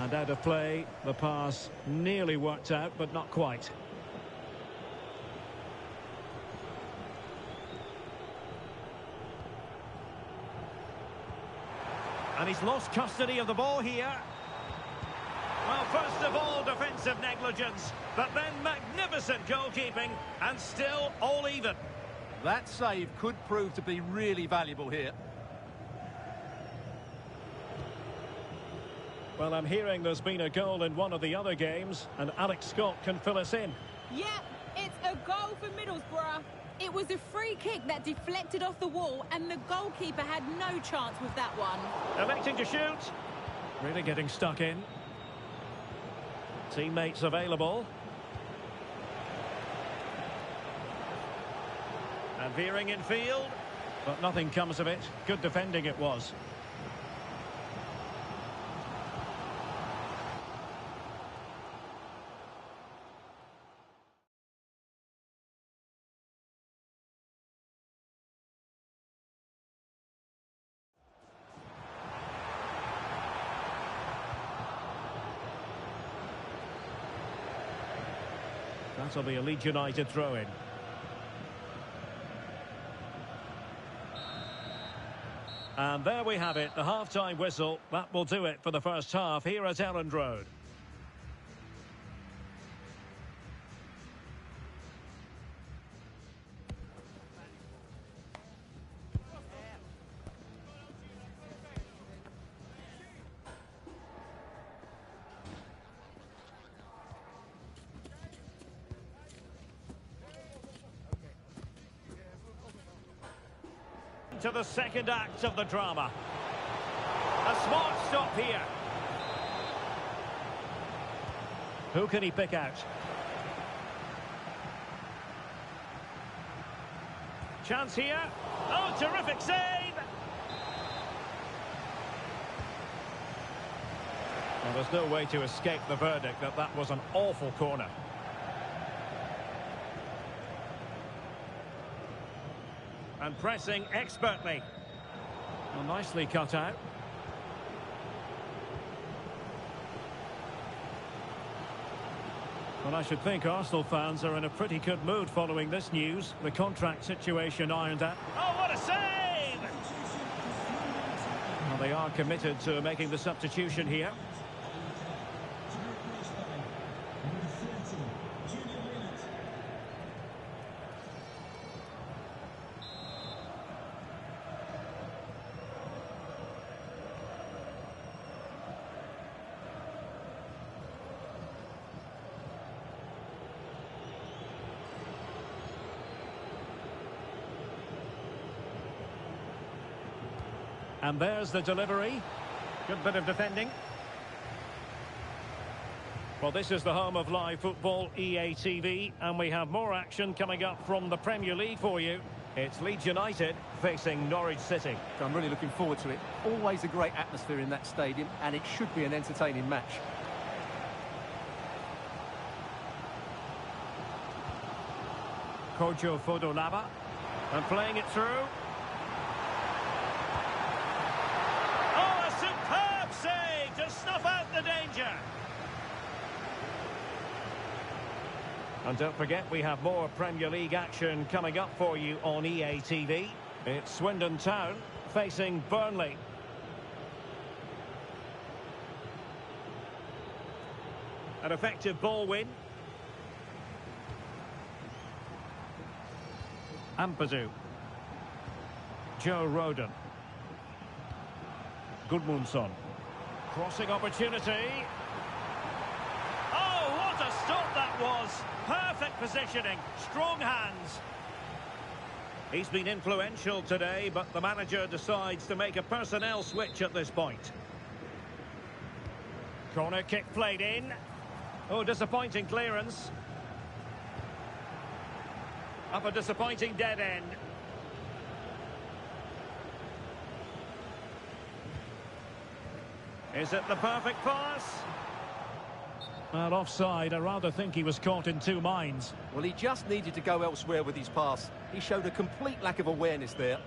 And out of play, the pass nearly worked out, but not quite. And he's lost custody of the ball here. Well, first of all, defensive negligence, but then magnificent goalkeeping, and still all even. That save could prove to be really valuable here. Well, I'm hearing there's been a goal in one of the other games, and Alex Scott can fill us in. Yep, it's a goal for Middlesbrough. It was a free kick that deflected off the wall, and the goalkeeper had no chance with that one. Electing to shoot. Really getting stuck in. Teammates available. And veering in field. But nothing comes of it. Good defending it was. That'll be a Leeds United throw-in. And there we have it, the half-time whistle. That will do it for the first half here at Elland Road. To the second act of the drama. A smart stop here. Who can he pick out? Chance here. Oh, terrific save! Well, there's no way to escape the verdict that that was an awful corner. And pressing expertly. Well, nicely cut out. Well, I should think Arsenal fans are in a pretty good mood following this news. The contract situation ironed out. Oh, what a save! Well, they are committed to making the substitution here. And there's the delivery. Good bit of defending. Well, this is the home of live football, EA TV, and we have more action coming up from the Premier League for you. It's Leeds United facing Norwich City. I'm really looking forward to it. Always a great atmosphere in that stadium, and it should be an entertaining match. Kojo Fodolava, and playing it through. To snuff out the danger. And don't forget, we have more Premier League action coming up for you on EA TV. It's Swindon Town facing Burnley. An effective ball win. Ampadu. Joe Rodon. Gudmundsson. Crossing opportunity. Oh, what a stop that was. Perfect positioning. Strong hands. He's been influential today, but the manager decides to make a personnel switch at this point. Corner kick played in. Oh, disappointing clearance. Up a disappointing dead end. Is it the perfect pass? Well, offside. I rather think he was caught in two minds. Well, he just needed to go elsewhere with his pass. He showed a complete lack of awareness there.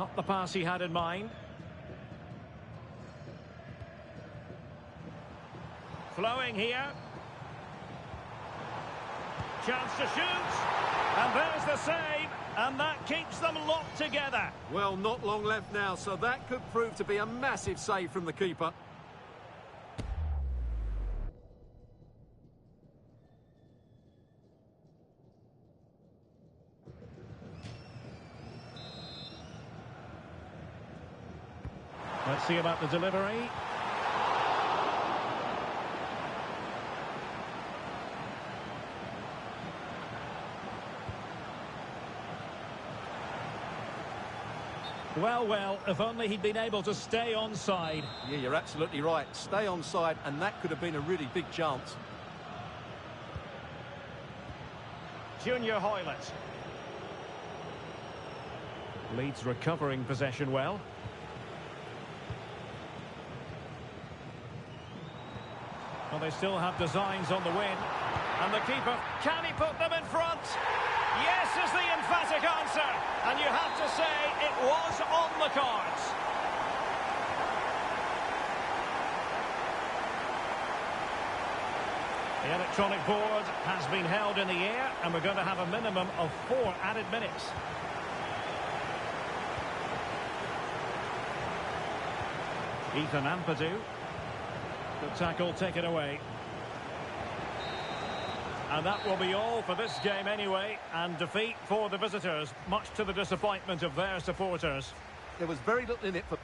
Not the pass he had in mind. Flowing here. Chance to shoot. And there's the save. And that keeps them locked together. Well, not long left now, so that could prove to be a massive save from the keeper. Let's see about the delivery. Well, if only he'd been able to stay onside. Yeah, you're absolutely right. Stay onside, and that could have been a really big chance. Junior Hoylett. Leeds recovering possession well. Well, they still have designs on the win. And the keeper, can he put them in front? Yes is the emphatic answer. And you have to say it was on the cards. The electronic board has been held in the air, and we're going to have a minimum of 4 added minutes. Ethan Ampadu. The tackle taken away. And that will be all for this game anyway, and defeat for the visitors, much to the disappointment of their supporters. There was very little in it for...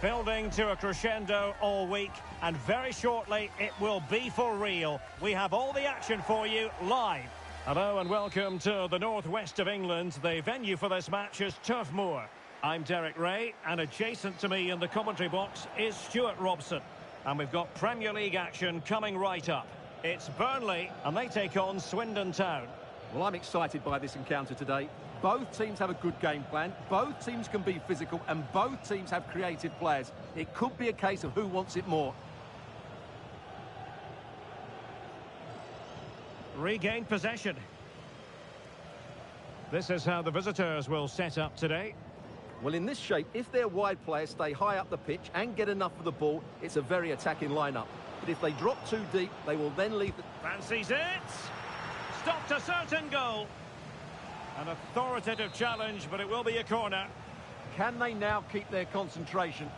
Building to a crescendo all week, and very shortly it will be for real. We have all the action for you live. Hello and welcome to the northwest of England. The venue for this match is Turf Moor. I'm Derek Ray, and adjacent to me in the commentary box is Stuart Robson. And we've got Premier League action coming right up. It's Burnley, and they take on Swindon Town. Well, I'm excited by this encounter today. Both teams have a good game plan, both teams can be physical, and both teams have creative players. It could be a case of who wants it more. Regained possession. This is how the visitors will set up today. Well, in this shape, if their wide players stay high up the pitch and get enough of the ball, it's a very attacking lineup. But if they drop too deep, they will then leave the... Fancies it. Stopped a certain goal. An authoritative challenge, but it will be a corner. Can they now keep their concentration?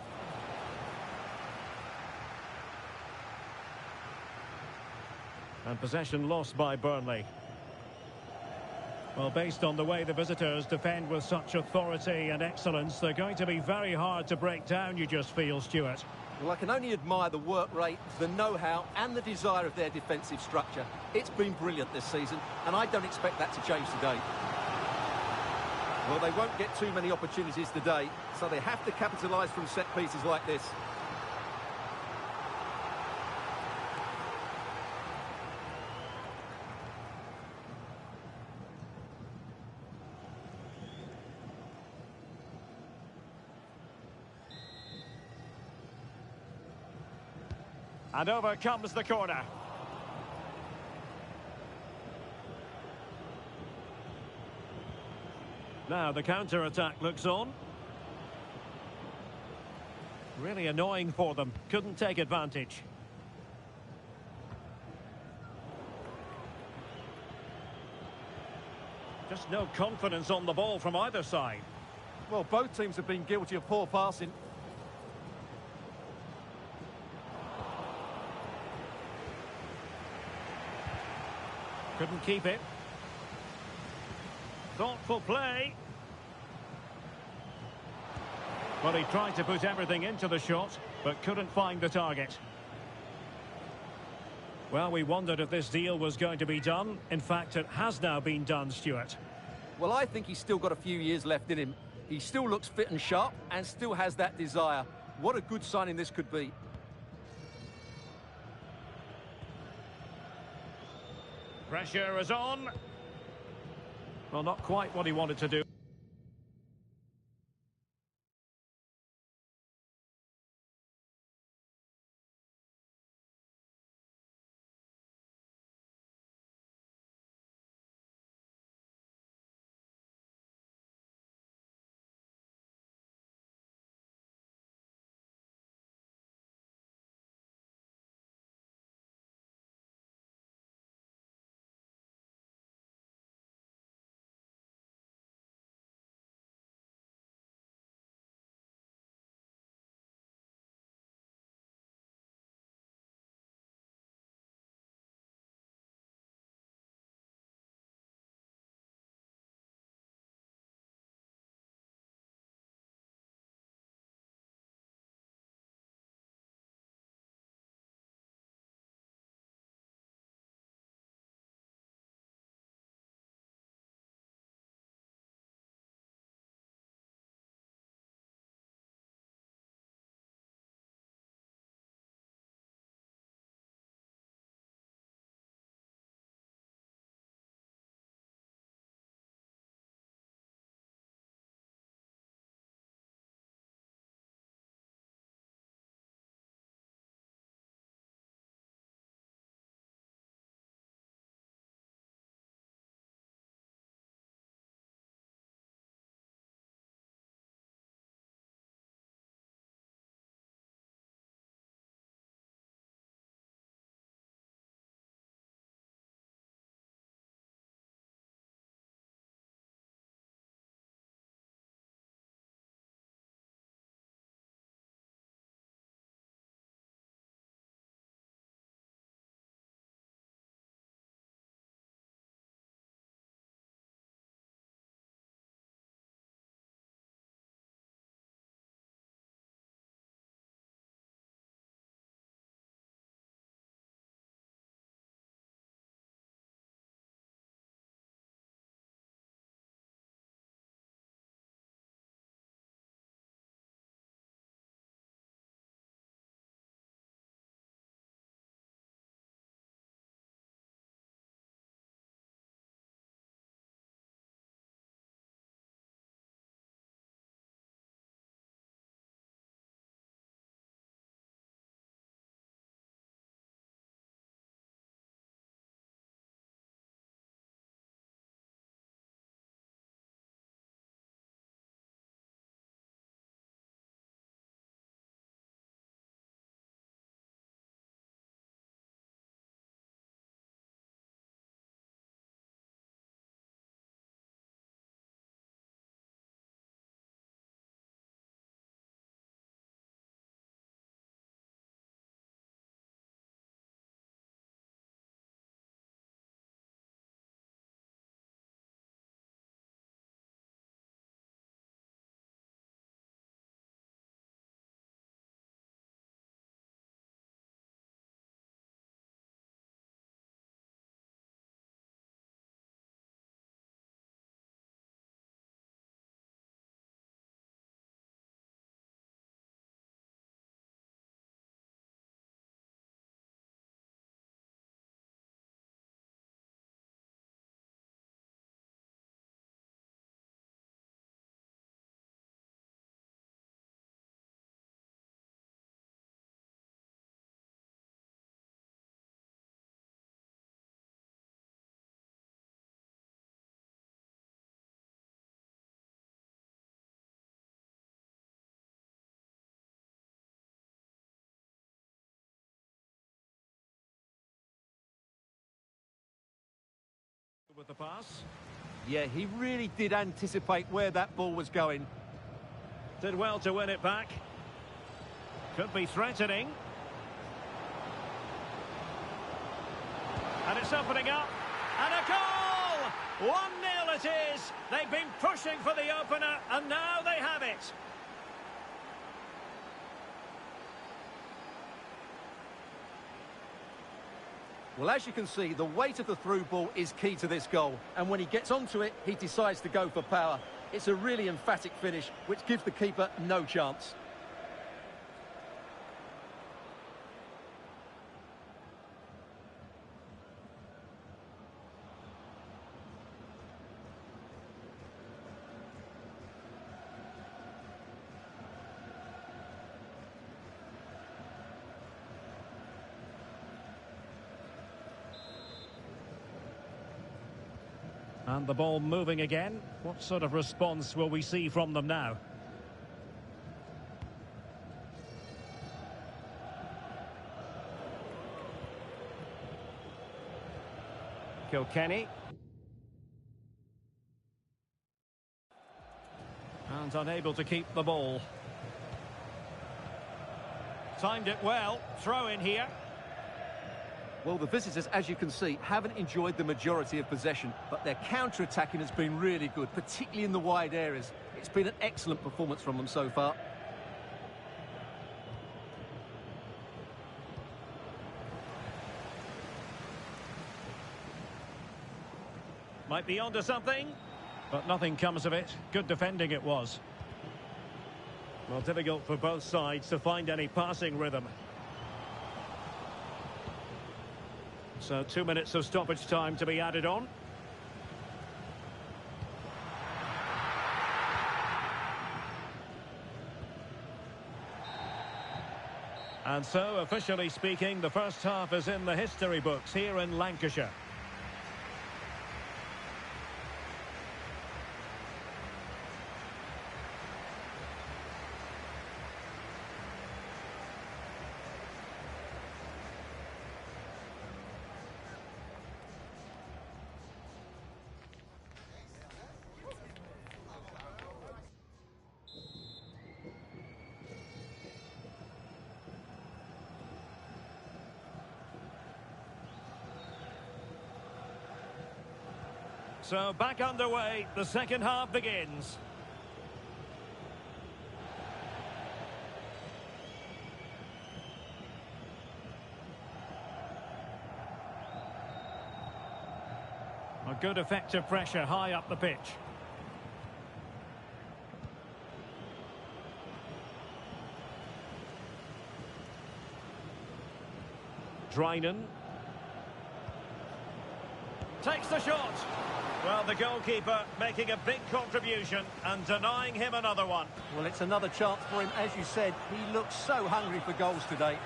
And possession lost by Burnley. Well, based on the way the visitors defend with such authority and excellence, they're going to be very hard to break down, you just feel, Stuart. Well, I can only admire the work rate, the know-how and the desire of their defensive structure. It's been brilliant this season, and I don't expect that to change today. Well, they won't get too many opportunities today, so they have to capitalise from set pieces like this. And over comes the corner. Now the counter-attack looks on. Really annoying for them. Couldn't take advantage. Just no confidence on the ball from either side. Well, both teams have been guilty of poor passing. Couldn't keep it. Thoughtful play. Well, he tried to put everything into the shot, but couldn't find the target. Well, we wondered if this deal was going to be done. In fact, it has now been done, Stuart. Well, I think he's still got a few years left in him. He still looks fit and sharp and still has that desire. What a good signing this could be. Pressure is on. Well, not quite what he wanted to do. with the pass. Yeah, he really did anticipate where that ball was going. Did well to win it back. Could be threatening. And it's opening up. And a goal! 1-0 it is. They've been pushing for the opener, and now they have it. Well, as you can see, the weight of the through ball is key to this goal. And when he gets onto it, he decides to go for power. It's a really emphatic finish, which gives the keeper no chance. And the ball moving again. What sort of response will we see from them now? Kilkenny. And unable to keep the ball. Timed it well. Throw in here. Well, the visitors, as you can see, haven't enjoyed the majority of possession, but their counter-attacking has been really good, particularly in the wide areas. It's been an excellent performance from them so far. Might be onto something, but nothing comes of it. Good defending it was. Well, difficult for both sides to find any passing rhythm. So 2 minutes of stoppage time to be added on. And so, officially speaking, the first half is in the history books here in Lancashire. So back underway, the second half begins. A good effective pressure high up the pitch. Drinan. Takes the shot. Well, the goalkeeper making a big contribution and denying him another one. Well, it's another chance for him. As you said, he looks so hungry for goals today.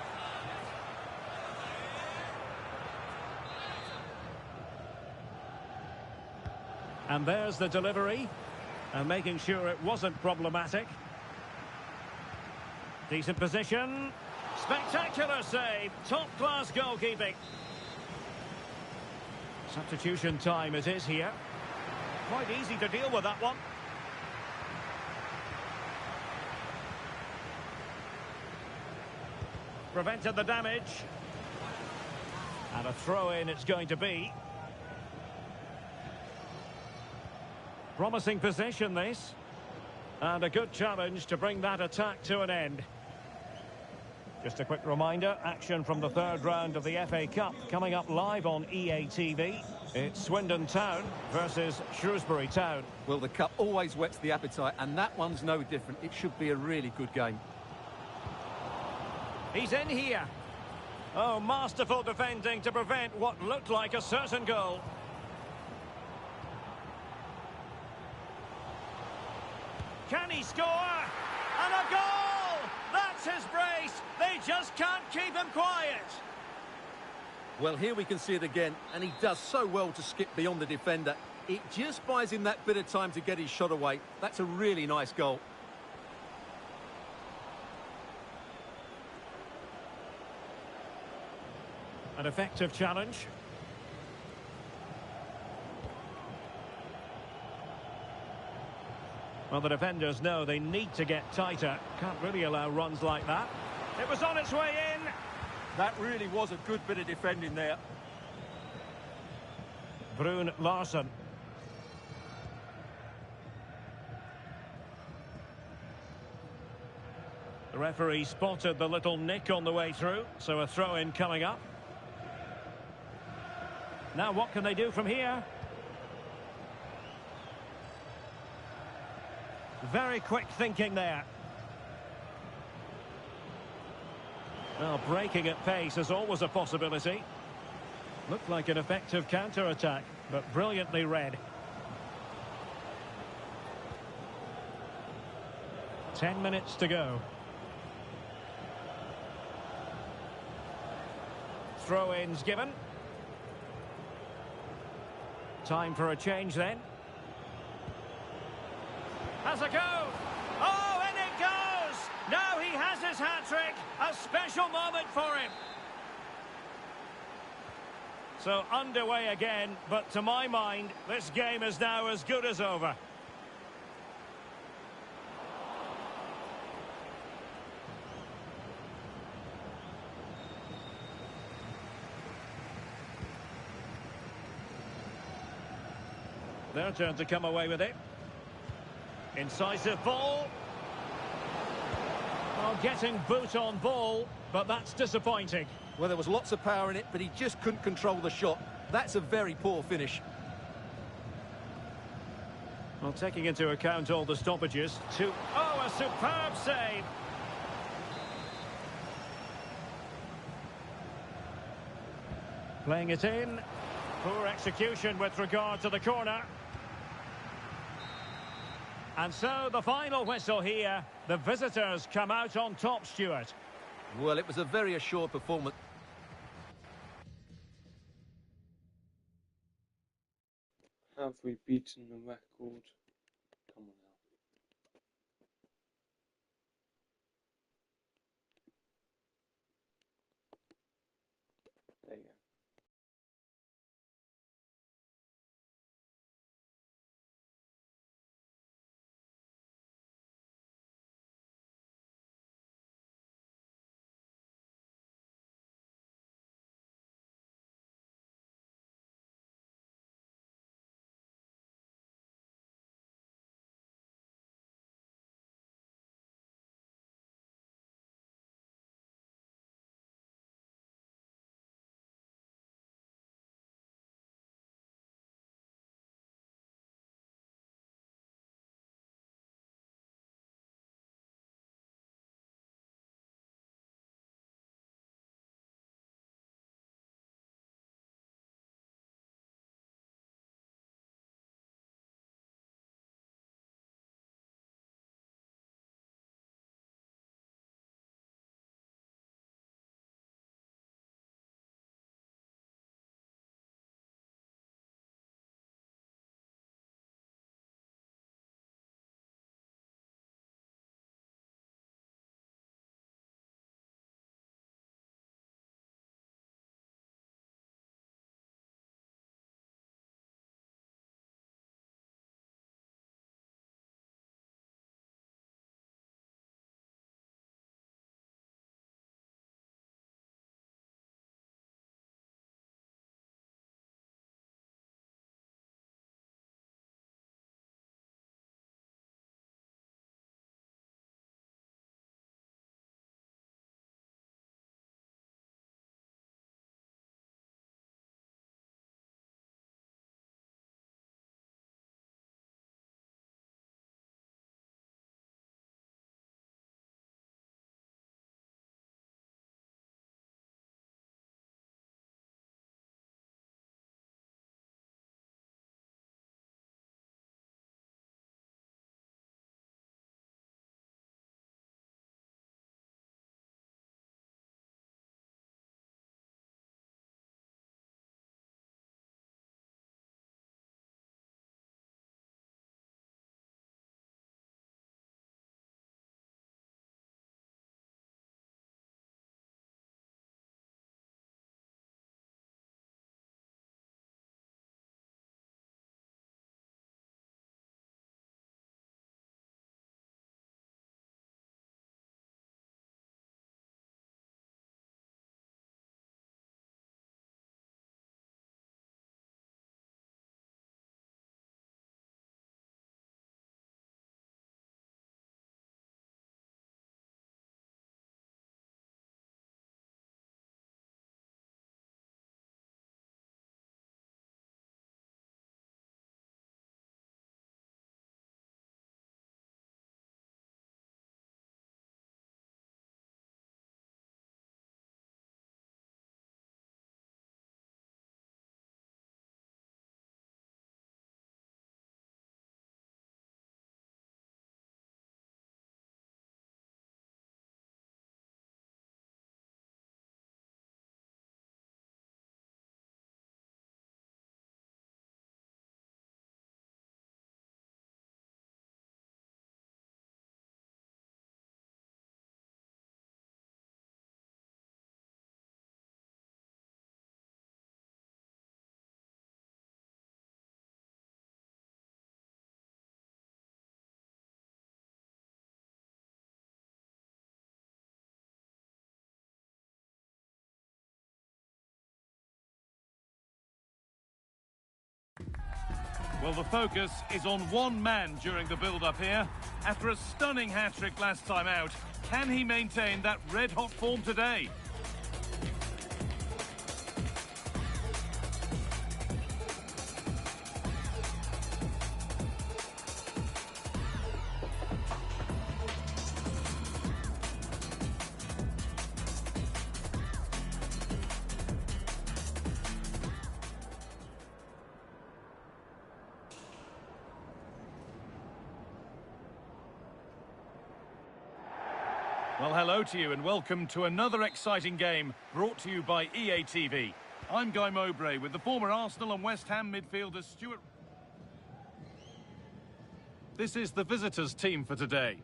And there's the delivery. And making sure it wasn't problematic. Decent position. Spectacular save. Top-class goalkeeping. Substitution time it is here. Quite easy to deal with that one. Prevented the damage. And a throw-in it's going to be. Promising possession this. And a good challenge to bring that attack to an end. Just a quick reminder, action from the third round of the FA Cup coming up live on EA TV. It's Swindon Town versus Shrewsbury Town. Well, the cup always whets the appetite, and that one's no different. It should be a really good game. He's in here. Oh, masterful defending to prevent what looked like a certain goal. Can he score? And a goal! That's his brace. They just can't keep him quiet. Well, here we can see it again, and he does so well to skip beyond the defender. It just buys him that bit of time to get his shot away. That's a really nice goal. An effective challenge. Well, the defenders know they need to get tighter. Can't really allow runs like that. It was on its way in. That really was a good bit of defending there. Brun Larsen. The referee spotted the little nick on the way through, so a throw-in coming up. Now what can they do from here? Very quick thinking there. Well, breaking at pace is always a possibility. Looked like an effective counter-attack, but brilliantly read. 10 minutes to go. Throw-ins given. Time for a change then. Has a go. Oh, and it goes! Now he has his hat-trick. A special moment for him. So underway again, but to my mind, this game is now as good as over. Their turn to come away with it. Incisive ball. Well, getting boot on ball, but that's disappointing. Well, there was lots of power in it, but he just couldn't control the shot. That's a very poor finish. Well, taking into account all the stoppages, a superb save. Playing it in. Poor execution with regard to the corner. And so the final whistle here. The visitors come out on top, Stuart. Well, it was a very assured performance. Have we beaten the record? Come on. There you go. Well, the focus is on one man during the build-up here. After a stunning hat-trick last time out, can he maintain that red-hot form today? Well, hello to you and welcome to another exciting game brought to you by EA TV. I'm Guy Mowbray with the former Arsenal and West Ham midfielder Stuart. This is the visitors' team for today.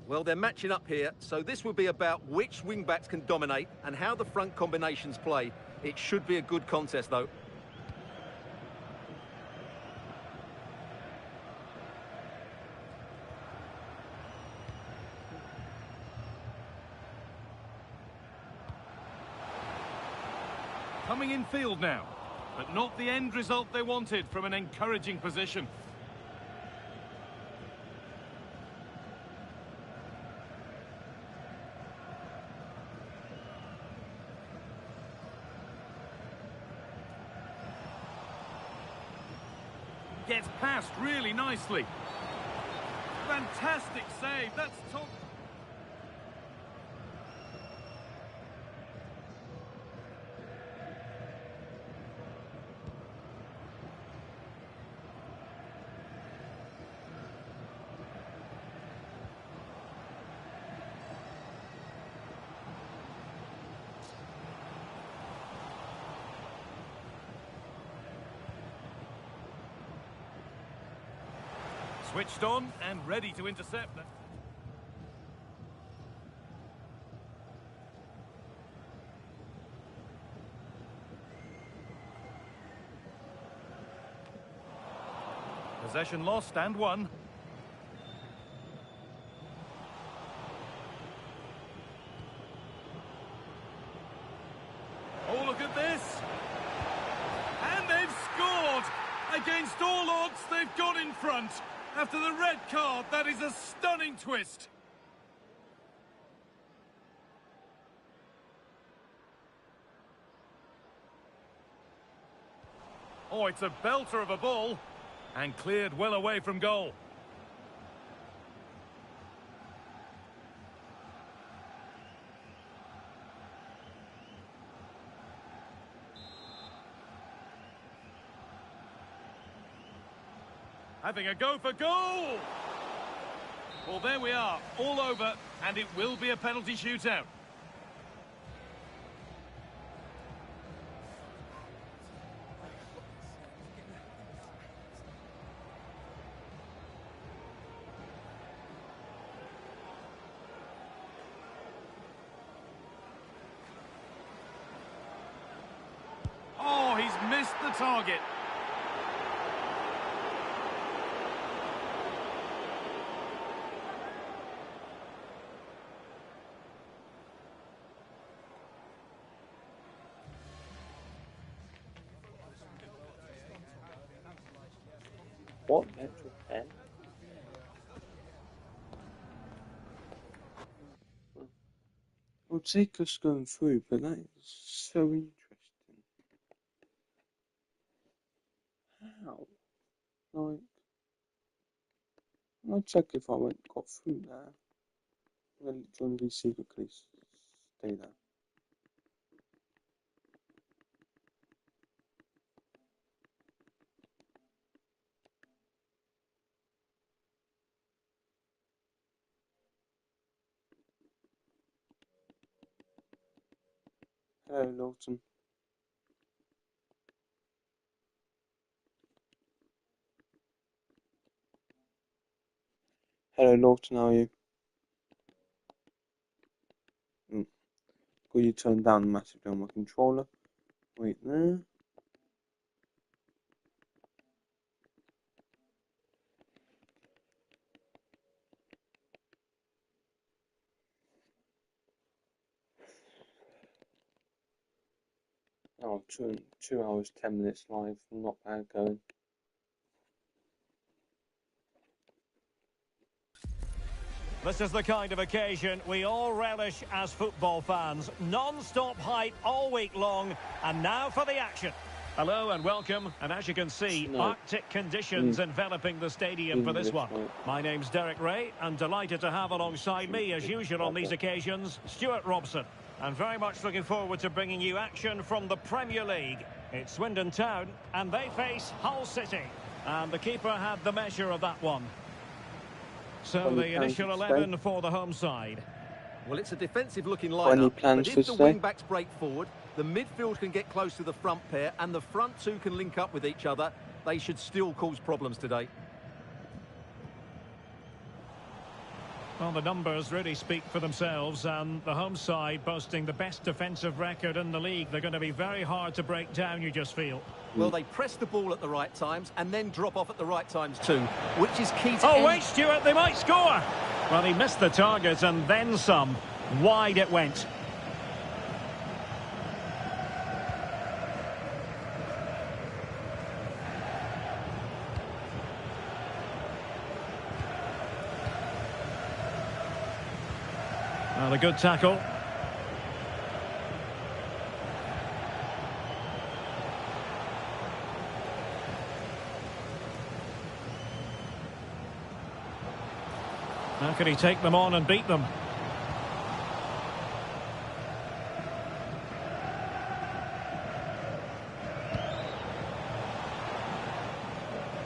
Well, they're matching up here, so this will be about which wing-backs can dominate and how the front combinations play. It should be a good contest, though. Coming in field now, but not the end result they wanted from an encouraging position. Gets past really nicely. Fantastic save, that's top. Switched on and ready to intercept that. Possession lost and won. Oh, look at this. And they've scored. Against all odds, they've got in front. After the red card, that is a stunning twist. Oh, it's a belter of a ball. And cleared well away from goal. Having a go for goal! Well, there we are, all over, and it will be a penalty shootout. Oh, he's missed the target. What metal pen? It'll take us going through, but that is so interesting. How? Like, I'd check if I got through there. I'm going to be secretly stay there. Hello, Lawton. Hello, Lawton, how are you? Got you turned down massively on my controller. Wait there. Oh, 2 hours, 10 minutes live. Not bad going. This is the kind of occasion we all relish as football fans. Non-stop hype all week long, and now for the action. Hello and welcome, and as you can see, Arctic conditions enveloping the stadium for this one. My name's Derek Ray, and delighted to have alongside me, as usual on these occasions, Stuart Robson. And very much looking forward to bringing you action from the Premier League. It's Swindon Town, and they face Hull City. And the keeper had the measure of that one. So the initial 11 for the home side. Well, it's a defensive-looking lineup, but if the wing-backs break forward, the midfield can get close to the front pair, and the front two can link up with each other, they should still cause problems today. Well, the numbers really speak for themselves, and the home side boasting the best defensive record in the league. They're going to be very hard to break down, you just feel. Well, they press the ball at the right times and then drop off at the right times too, which is key to... Oh, wait, Stuart, they might score! Well, he missed the target and then some. Wide it went. Well, a good tackle. How can he take them on and beat them?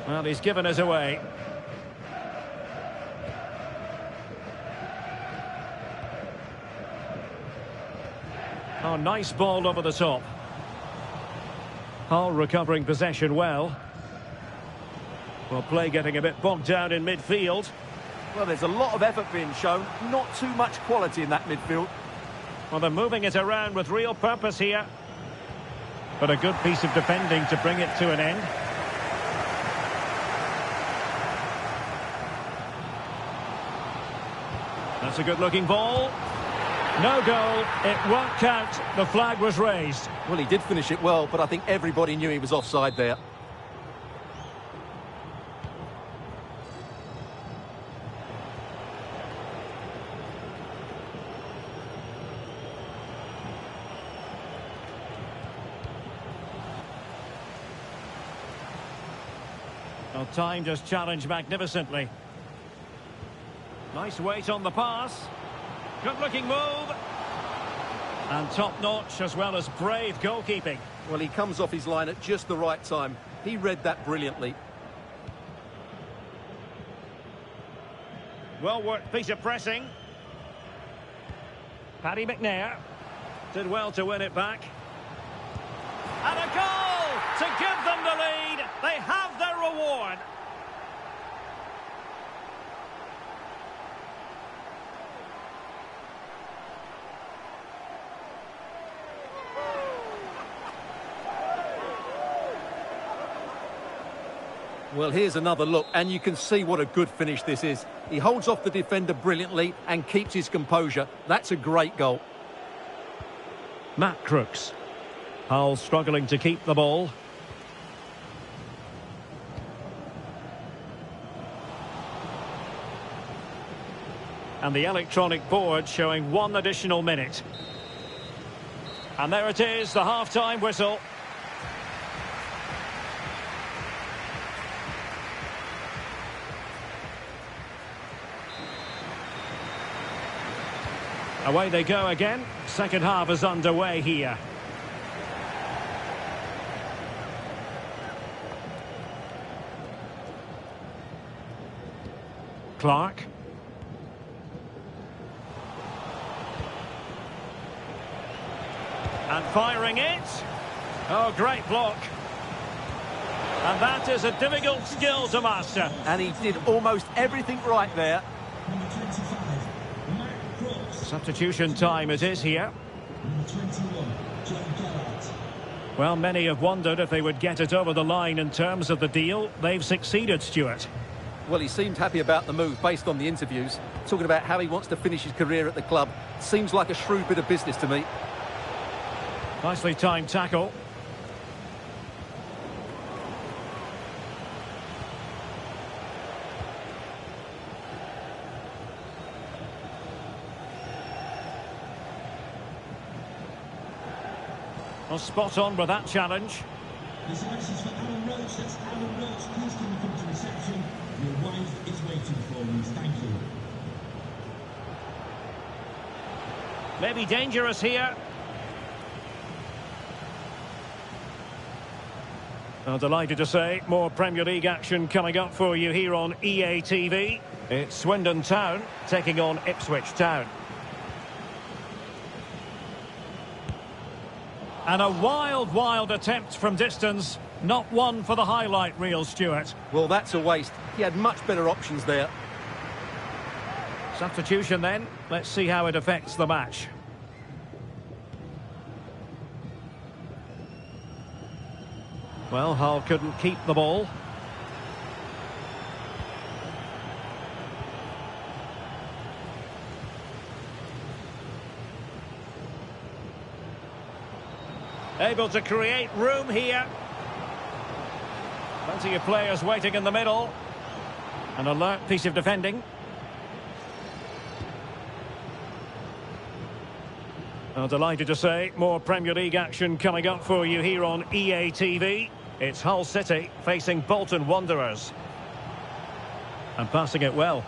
Well, he's given us away. Oh, nice ball over the top. Hull recovering possession well. Well, play getting a bit bogged down in midfield. Well, there's a lot of effort being shown, not too much quality in that midfield. Well, they're moving it around with real purpose here. But a good piece of defending to bring it to an end. That's a good-looking ball. No goal. It won't count. The flag was raised. Well, he did finish it well, but I think everybody knew he was offside there. Well, time just challenged magnificently. Nice weight on the pass. Good-looking move. And top-notch as well as brave goalkeeping. Well, he comes off his line at just the right time. He read that brilliantly. Well-worked piece of pressing. Paddy McNair did well to win it back. And a goal to give them the lead. They have their reward. Well, here's another look, and you can see what a good finish this is. He holds off the defender brilliantly and keeps his composure. That's a great goal. Matt Crooks. Hull struggling to keep the ball. And the electronic board showing 1 additional minute. And there it is, the half-time whistle. Away they go again. Second half is underway here. Clark. And firing it. Oh, great block. And that is a difficult skill to master. And he did almost everything right there. Number 25, Matt Crooks. Substitution time it is here. Number 21, Joe Gallagher. Well, many have wondered if they would get it over the line in terms of the deal. They've succeeded, Stuart. Well, he seemed happy about the move based on the interviews. Talking about how he wants to finish his career at the club. Seems like a shrewd bit of business to me. Nicely timed tackle. Well, spot on with that challenge. This ice is for Alan Roach. That's Alan Roach. Please can you come to reception? Your wife is waiting for you. Thank you. Maybe dangerous here. I'm delighted to say more Premier League action coming up for you here on EA TV. It's Swindon Town taking on Ipswich Town. And a wild attempt from distance. Not one for the highlight reel, Stuart. Well, that's a waste. He had much better options there. Substitution then. Let's see how it affects the match. Well, Hull couldn't keep the ball. Able to create room here. Plenty of players waiting in the middle. An alert piece of defending. I'm delighted to say more Premier League action coming up for you here on EA TV. It's Hull City facing Bolton Wanderers. And passing it well.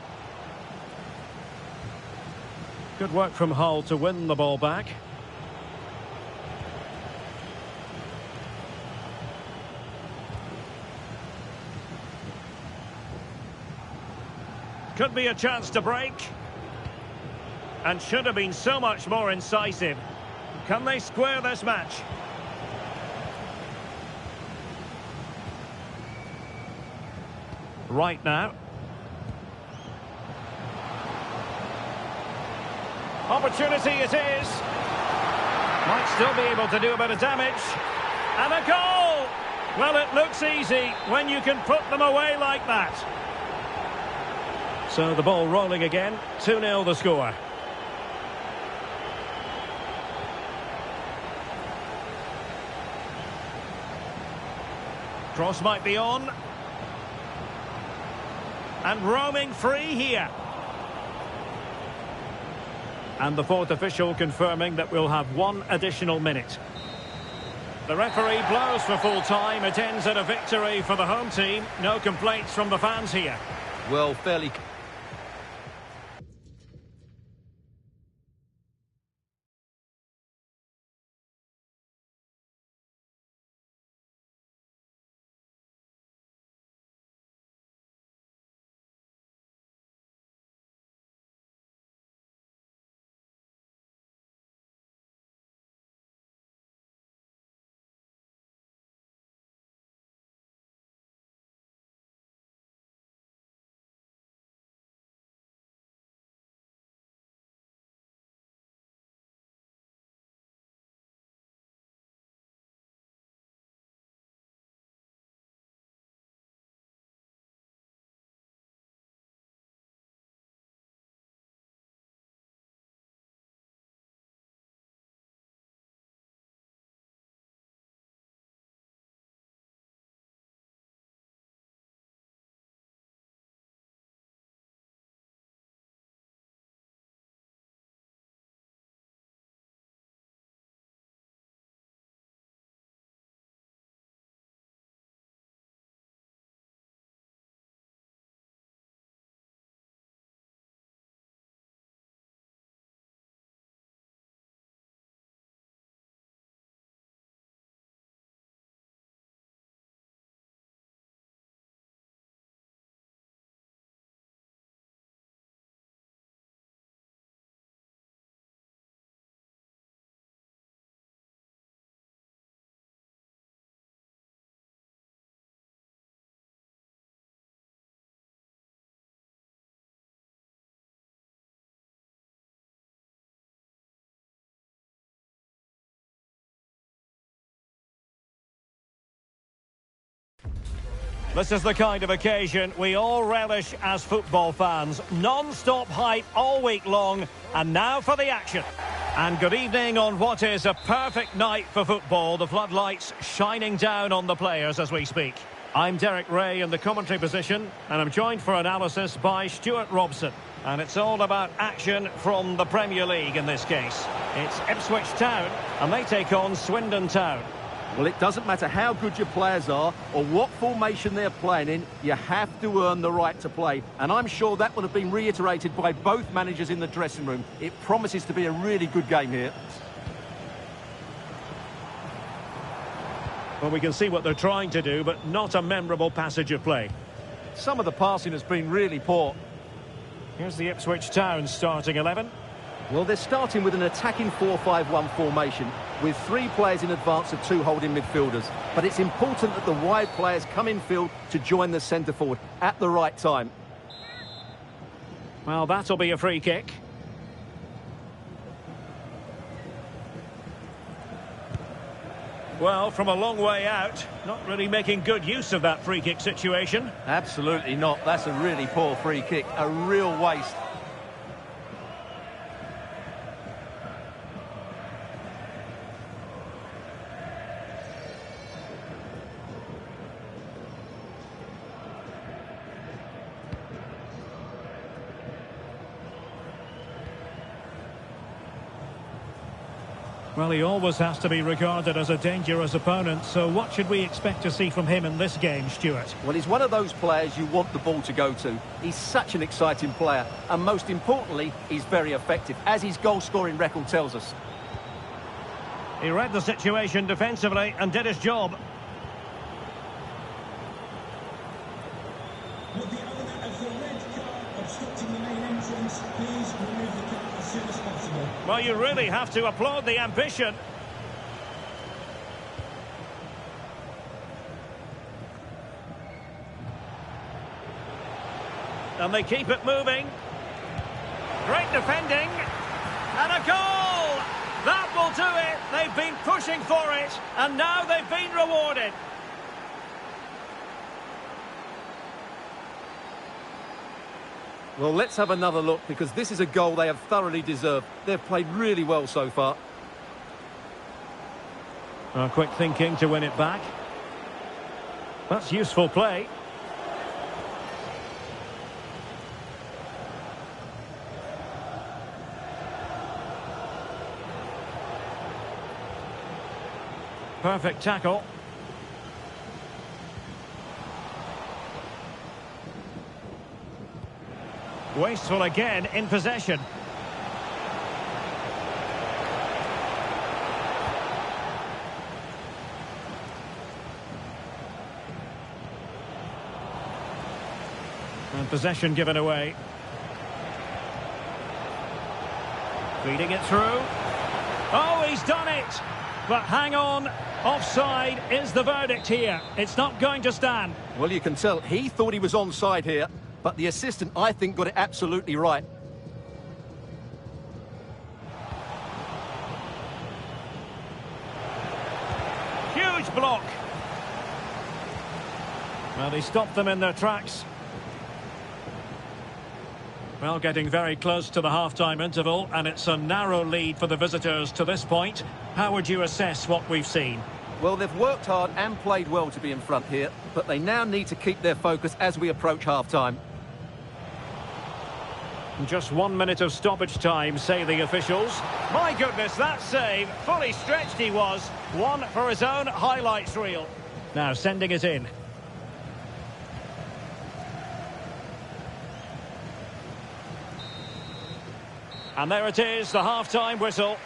Good work from Hull to win the ball back. Could be a chance to break. And should have been so much more incisive. Can they square this match? Right now. Opportunity it is. Might still be able to do a bit of damage. And a goal! Well, it looks easy when you can put them away like that. So the ball rolling again. 2-0 the score. Cross might be on. And roaming free here. And the fourth official confirming that we'll have one additional minute. The referee blows for full time. It ends at a victory for the home team. No complaints from the fans here. Well, fairly... This is the kind of occasion we all relish as football fans. Non-stop hype all week long, and now for the action. And good evening on what is a perfect night for football. The floodlights shining down on the players as we speak. I'm Derek Ray in the commentary position, and I'm joined for analysis by Stuart Robson. And it's all about action from the Premier League in this case. It's Ipswich Town, and they take on Swindon Town. Well, it doesn't matter how good your players are or what formation they're playing in, you have to earn the right to play. And I'm sure that will have been reiterated by both managers in the dressing room. It promises to be a really good game here. Well, we can see what they're trying to do, but not a memorable passage of play. Some of the passing has been really poor. Here's the Ipswich Town starting 11. Well, they're starting with an attacking 4-5-1 formation with 3 players in advance of 2 holding midfielders. But it's important that the wide players come in field to join the centre forward at the right time. Well, that'll be a free kick. Well, from a long way out, not really making good use of that free kick situation. Absolutely not. That's a really poor free kick. A real waste. Well, he always has to be regarded as a dangerous opponent, so what should we expect to see from him in this game, Stuart? Well, he's one of those players you want the ball to go to. He's such an exciting player, and most importantly, he's very effective, as his goal-scoring record tells us. He read the situation defensively and did his job. Would the owner of the red car obstructing the main entrance please remove the car as soon as possible? Well, you really have to applaud the ambition. And they keep it moving. Great defending. And a goal! That will do it. They've been pushing for it, and now they've been rewarded. Well, let's have another look, because this is a goal they have thoroughly deserved. They've played really well so far. Quick thinking to win it back. That's useful play. Perfect tackle. Wasteful again in possession. And possession given away. Feeding it through. Oh, he's done it! But hang on, offside is the verdict here. It's not going to stand. Well, you can tell he thought he was onside here, but the assistant, I think, got it absolutely right. Huge block. Well, he stopped them in their tracks. Well, getting very close to the half-time interval, and it's a narrow lead for the visitors to this point. How would you assess what we've seen? Well, they've worked hard and played well to be in front here, but they now need to keep their focus as we approach half-time. Just 1 minute of stoppage time, say the officials. My goodness, that save, fully stretched he was. One for his own highlights reel. Now sending it in. And there it is, the half-time whistle.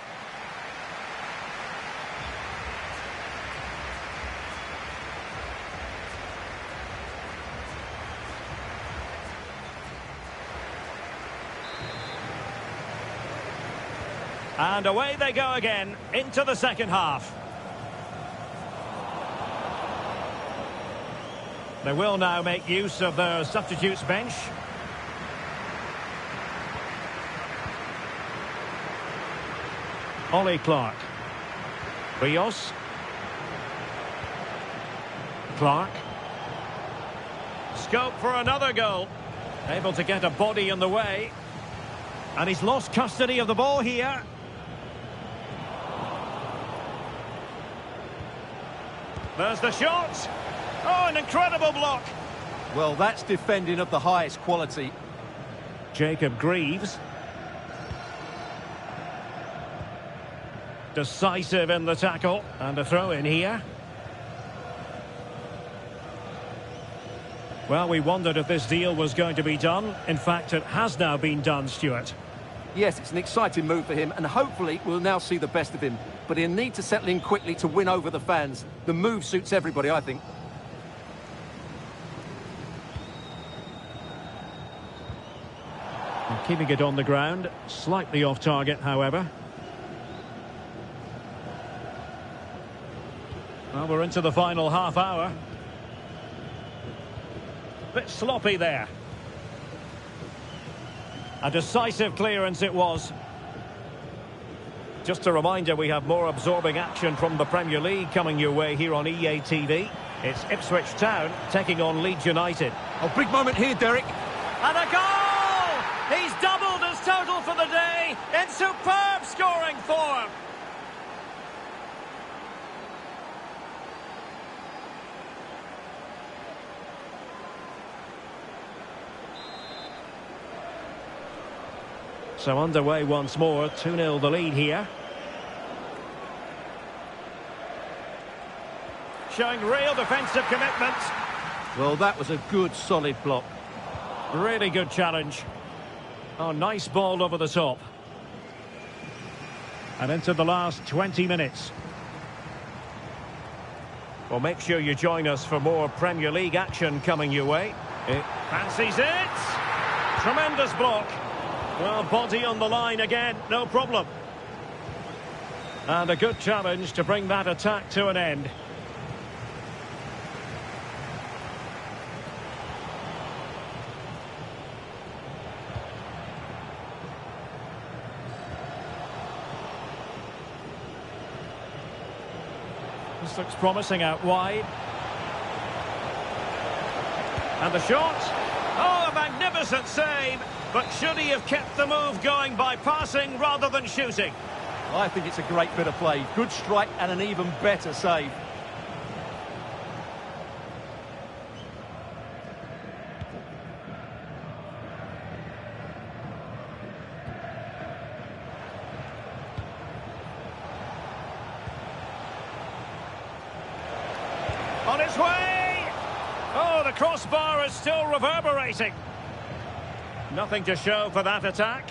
And away they go again, into the second half. They will now make use of their substitutes bench. Ollie Clark. Rios. Clark. Scope for another goal. Able to get a body in the way. And he's lost custody of the ball here. There's the shot. Oh, an incredible block. Well, that's defending of the highest quality. Jacob Greaves. Decisive in the tackle. And a throw in here. Well, we wondered if this deal was going to be done. In fact, it has now been done, Stuart. Yes, it's an exciting move for him, and hopefully we'll now see the best of him. But he'll need to settle in quickly to win over the fans. The move suits everybody, I think. And keeping it on the ground, slightly off target, however. Well, we're into the final half hour. Bit sloppy there. A decisive clearance it was. Just a reminder, we have more absorbing action from the Premier League coming your way here on EA TV. It's Ipswich Town taking on Leeds United. Oh, big moment here, Derek. And a goal! He's doubled his total for the day in superb scoring form. So underway once more, 2-0 the lead here. Showing real defensive commitment. Well, that was a good, solid block. Really good challenge. Oh, nice ball over the top. And into the last 20 minutes. Well, make sure you join us for more Premier League action coming your way. It fancies it. Tremendous block. Well, body on the line again, no problem. And a good challenge to bring that attack to an end. This looks promising out wide. And the shot. Oh, a magnificent save. But should he have kept the move going by passing rather than shooting? I think it's a great bit of play. Good strike and an even better save. On its way! Oh, the crossbar is still reverberating. Nothing to show for that attack.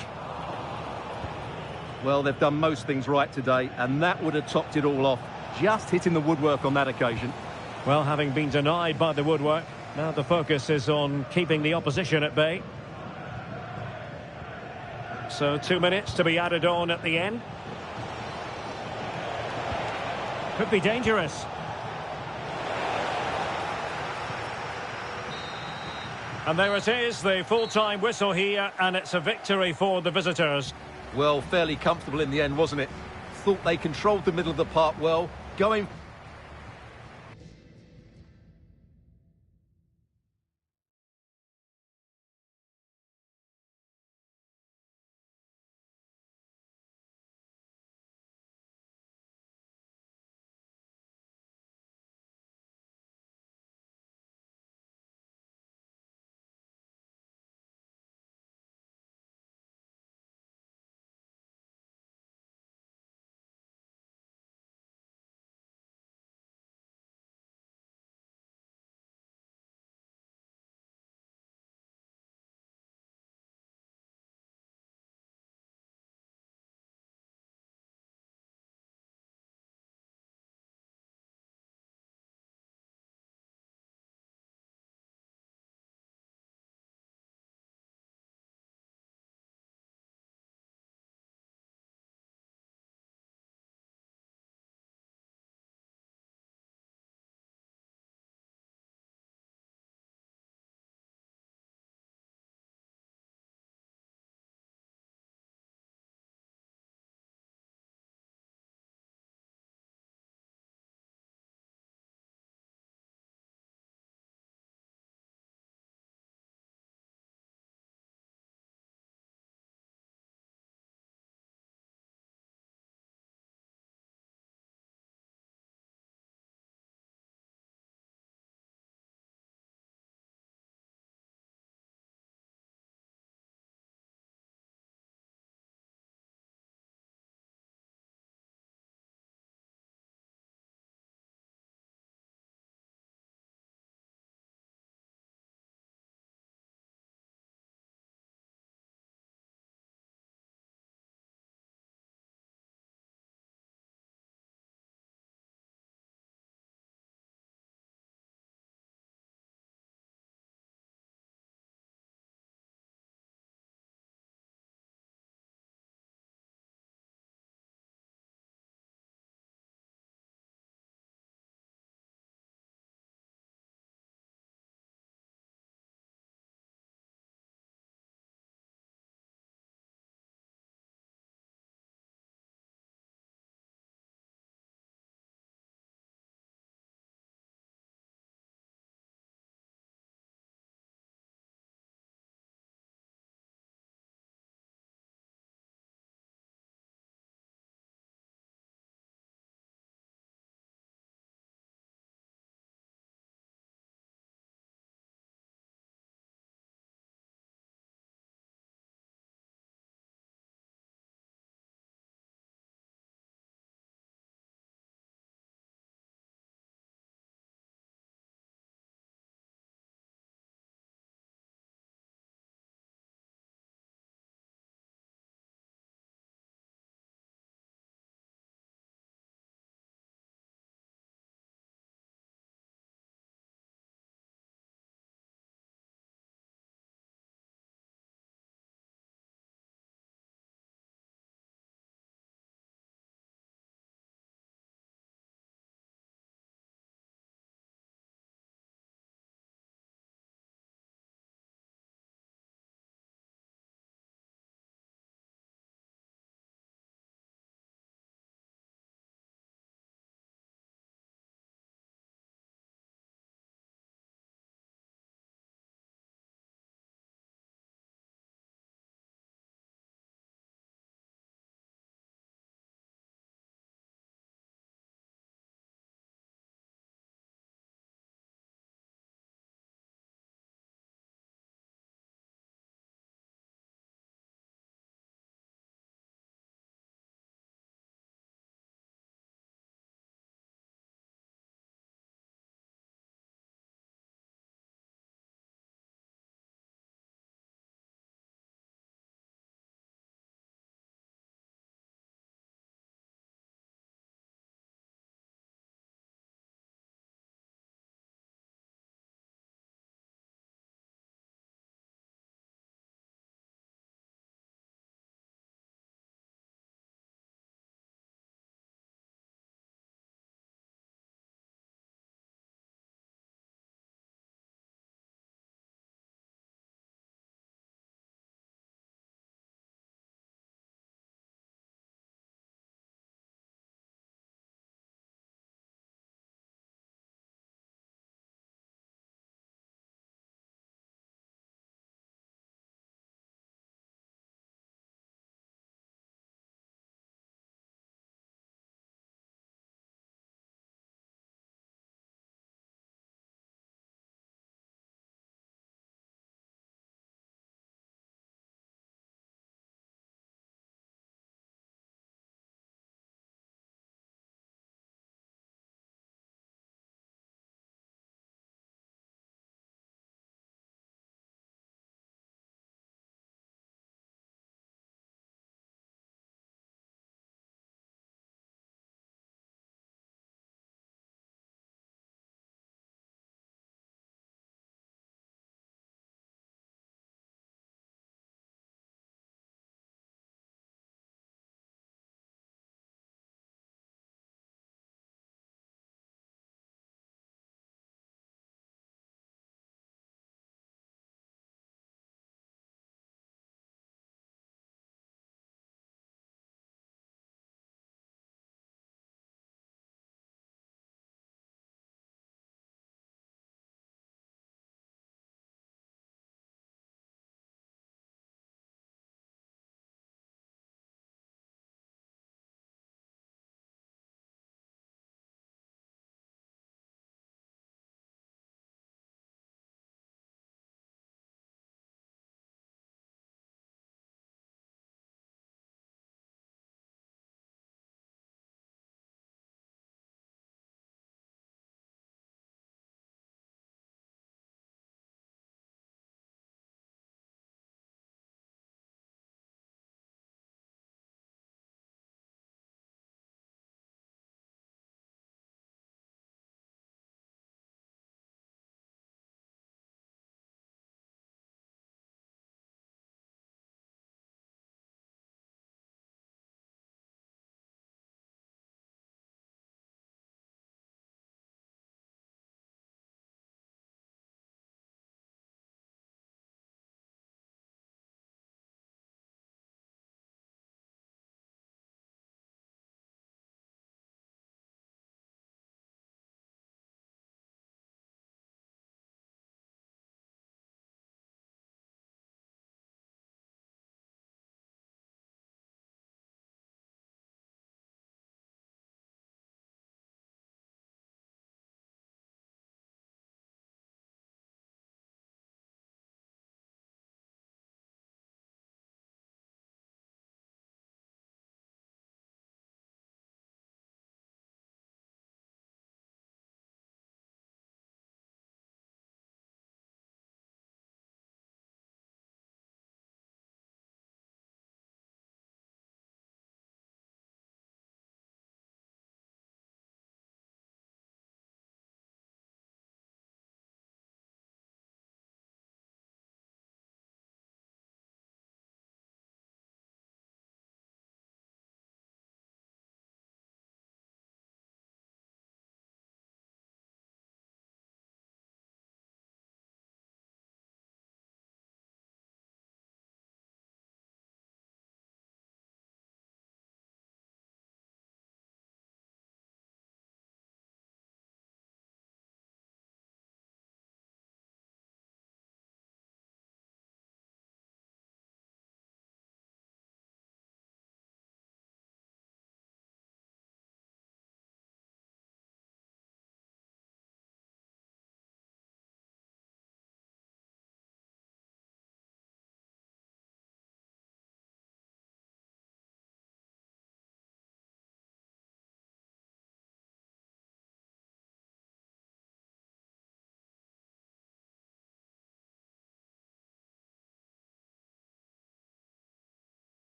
Well, they've done most things right today, and that would have topped it all off. Just hitting the woodwork on that occasion. Well, having been denied by the woodwork, now the focus is on keeping the opposition at bay. So 2 minutes to be added on at the end. Could be dangerous. And there it is, the full-time whistle here, and it's a victory for the visitors. Well, fairly comfortable in the end, wasn't it? Thought they controlled the middle of the park well, going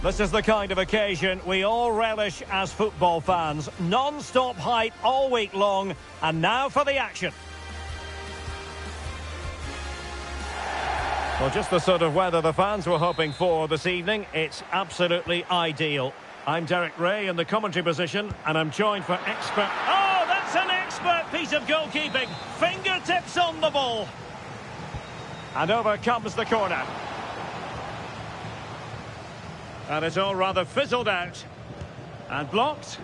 This is the kind of occasion we all relish as football fans. Non-stop hype all week long, and now for the action. Well, just the sort of weather the fans were hoping for this evening. It's absolutely ideal. I'm Derek Ray in the commentary position, and I'm joined for expert... Oh, that's an expert piece of goalkeeping. Fingertips on the ball. And over comes the corner. And it's all rather fizzled out. And blocked.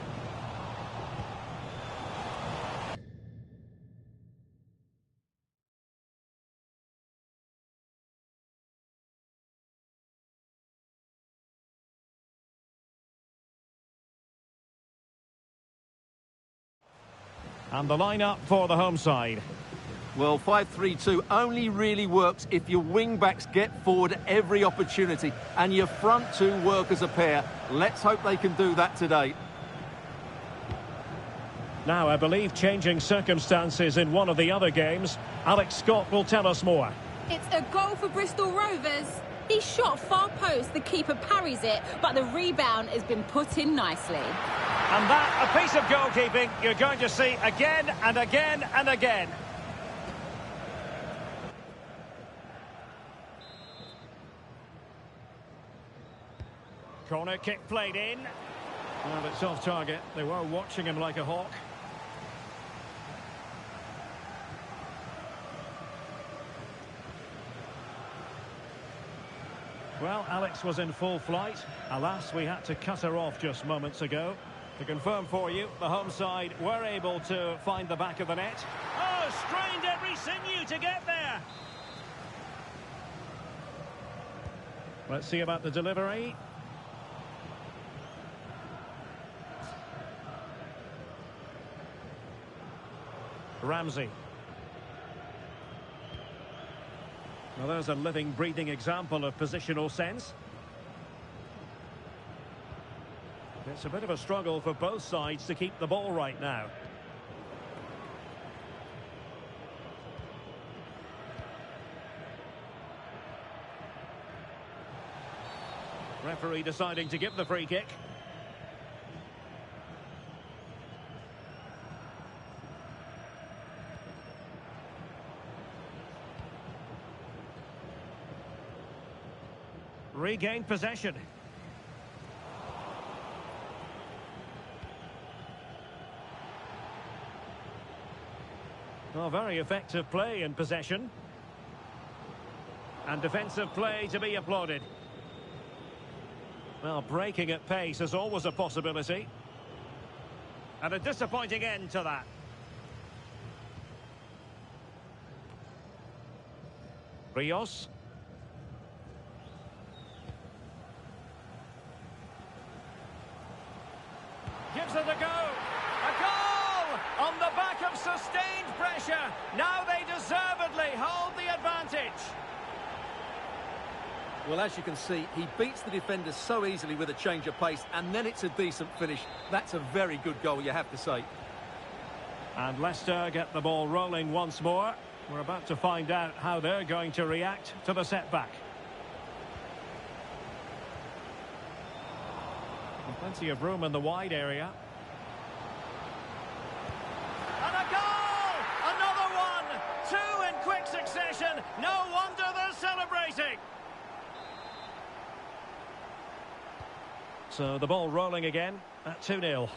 And the lineup for the home side. Well, 5-3-2 only really works if your wing-backs get forward at every opportunity and your front two work as a pair. Let's hope they can do that today. Now, I believe changing circumstances in one of the other games. Alex Scott will tell us more. It's a goal for Bristol Rovers. He shot far post, the keeper parries it, but the rebound has been put in nicely. And that, a piece of goalkeeping you're going to see again and again and again. Corner kick played in. Well, it's off target. They were watching him like a hawk. Well, Alex was in full flight. Alas, we had to cut her off just moments ago. To confirm for you, the home side were able to find the back of the net. Oh, strained every sinew to get there. Let's see about the delivery. Ramsey. Well, there's a living, breathing example of positional sense. It's a bit of a struggle for both sides to keep the ball right now. Referee deciding to give the free kick. Regained possession. Well, very effective play in possession. And defensive play to be applauded. Well, breaking at pace is always a possibility. And a disappointing end to that. Rios. Gives it a go. A goal! On the back of sustained pressure. Now they deservedly hold the advantage. Well, as you can see, he beats the defender so easily with a change of pace, and then it's a decent finish. That's a very good goal, you have to say. And Leicester get the ball rolling once more. We're about to find out how they're going to react to the setback. And plenty of room in the wide area. And a goal! Another one! Two in quick succession. No wonder they're celebrating. So the ball rolling again at 2-0.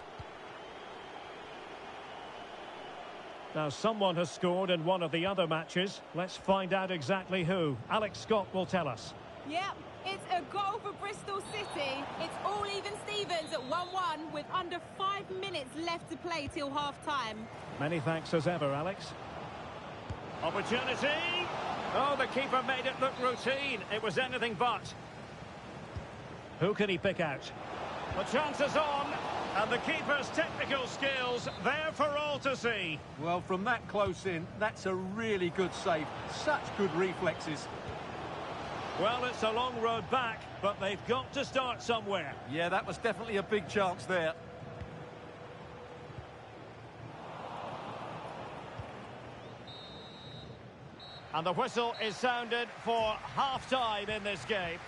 Now someone has scored in one of the other matches. Let's find out exactly who. Alex Scott will tell us. Yep, it's a goal for Bristol City. It's all even Stevens at 1-1 with under 5 minutes left to play till half-time. Many thanks as ever, Alex. Opportunity! Oh, the keeper made it look routine. It was anything but. Who can he pick out? The chance is on, and the keeper's technical skills there for all to see. Well, from that close in, that's a really good save. Such good reflexes. Well, it's a long road back, but they've got to start somewhere. Yeah, that was definitely a big chance there. And the whistle is sounded for half-time in this game.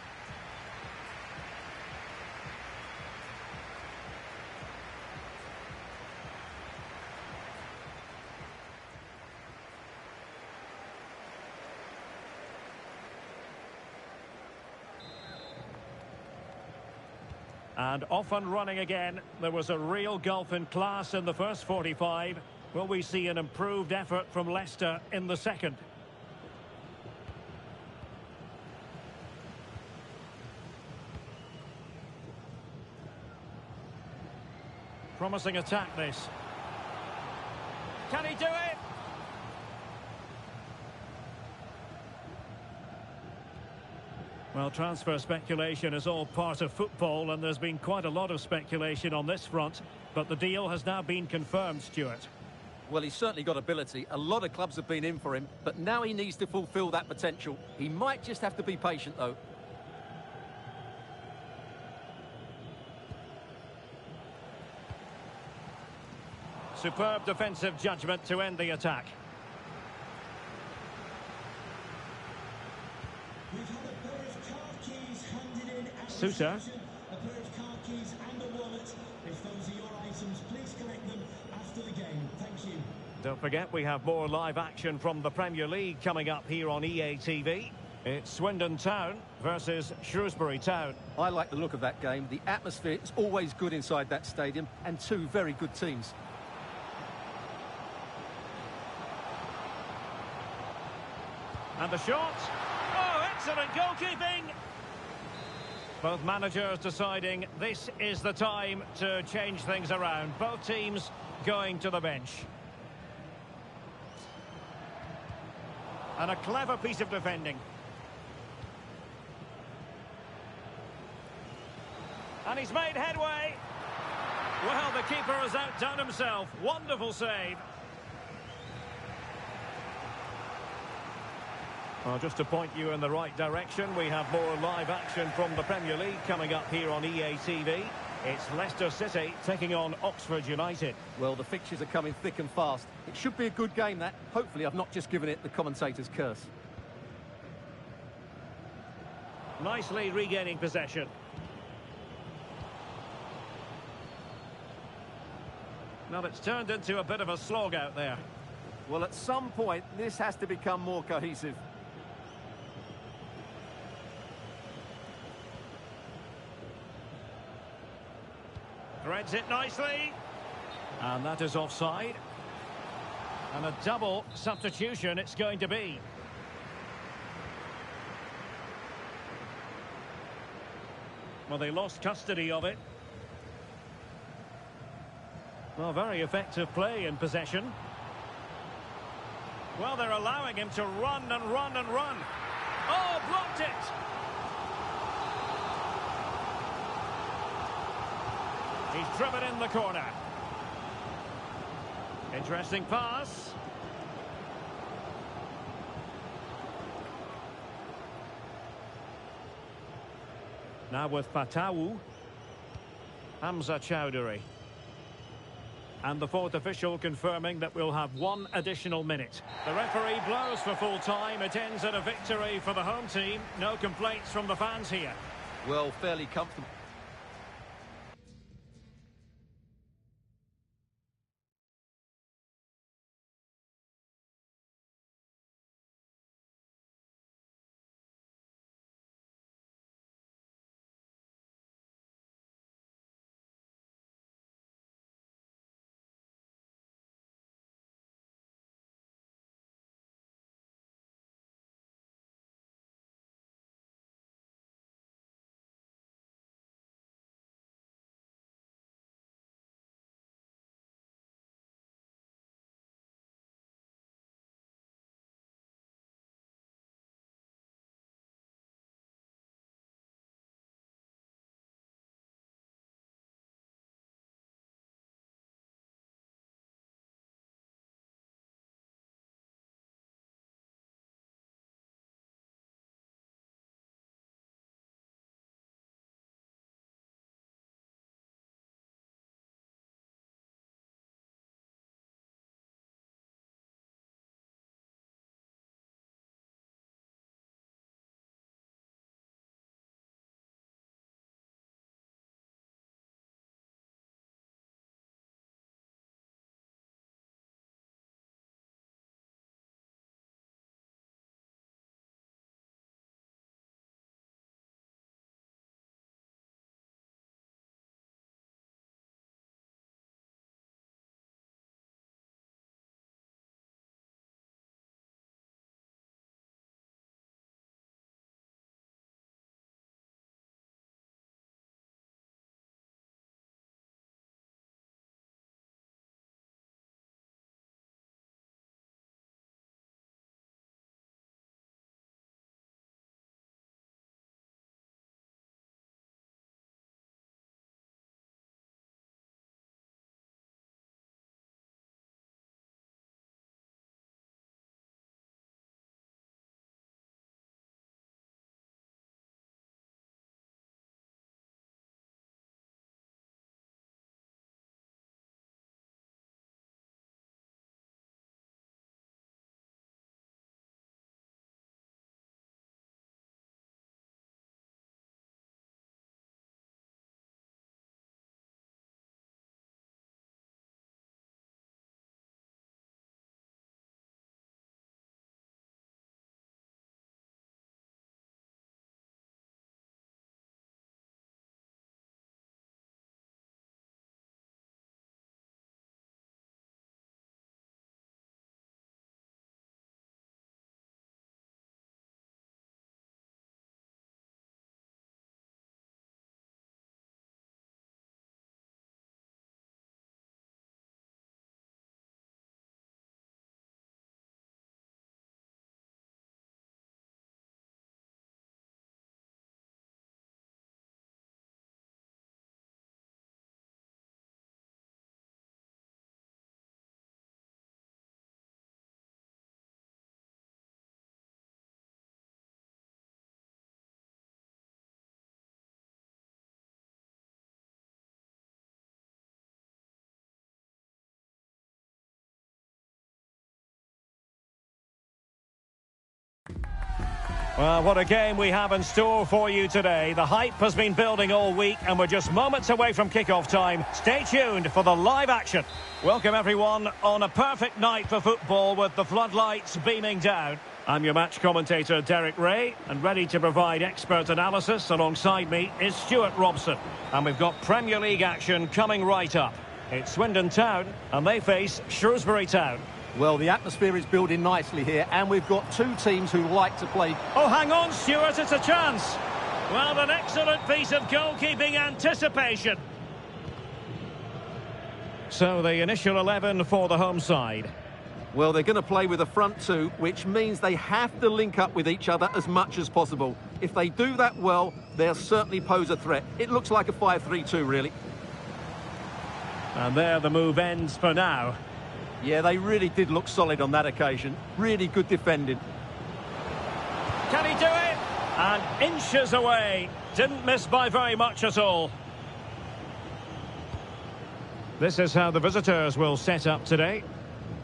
And off and running again. There was a real gulf in class in the first 45. Will we see an improved effort from Leicester in the second? Promising attack, this. Can he do it? Well, transfer speculation is all part of football, and there's been quite a lot of speculation on this front, but the deal has now been confirmed, Stuart. Well, he's certainly got ability. A lot of clubs have been in for him, but now he needs to fulfil that potential. He might just have to be patient, though. Superb defensive judgment to end the attack. We've had a pair of car keys handed in at Suter. reception. A pair of car keys and a wallet. If those are your items, please collect them after the game. Thank you. Don't forget, we have more live action from the Premier League coming up here on EA TV. It's Swindon Town versus Shrewsbury Town. I like the look of that game. The atmosphere is always good inside that stadium, and two very good teams. And the shot. Oh, excellent goalkeeping. Both managers deciding this is the time to change things around. Both teams going to the bench. And a clever piece of defending. And he's made headway. Well, the keeper has outdone himself. Wonderful save. Well, just to point you in the right direction, we have more live action from the Premier League coming up here on EA TV. It's Leicester City taking on Oxford United. Well, the fixtures are coming thick and fast. It should be a good game, that. Hopefully, I've not just given it the commentator's curse. Nicely regaining possession. Now it's turned into a bit of a slog out there. Well, at some point, this has to become more cohesive. Threads it nicely. And that is offside. And a double substitution it's going to be. Well, they lost custody of it. Well, very effective play in possession. Well, they're allowing him to run and run and run. Oh, blocked it! He's driven in the corner. Interesting pass. Now with Fatawu. Hamza Chowdhury. And the fourth official confirming that we'll have one additional minute. The referee blows for full time. It ends in a victory for the home team. No complaints from the fans here. Well, fairly comfortable. Well, what a game we have in store for you today. The hype has been building all week and we're just moments away from kick-off time. Stay tuned for the live action. Welcome everyone on a perfect night for football with the floodlights beaming down. I'm your match commentator Derek Ray, and ready to provide expert analysis alongside me is Stuart Robson. And we've got Premier League action coming right up. It's Swindon Town and they face Shrewsbury Town. Well, the atmosphere is building nicely here, and we've got two teams who like to play. Oh, hang on, Stuart, it's a chance. Well, an excellent piece of goalkeeping anticipation. So, the initial 11 for the home side. Well, they're going to play with a front two, which means they have to link up with each other as much as possible. If they do that well, they'll certainly pose a threat. It looks like a 5-3-2, really. And there the move ends for now. Yeah, they really did look solid on that occasion. Really good defending. Can he do it? And inches away. Didn't miss by very much at all. This is how the visitors will set up today.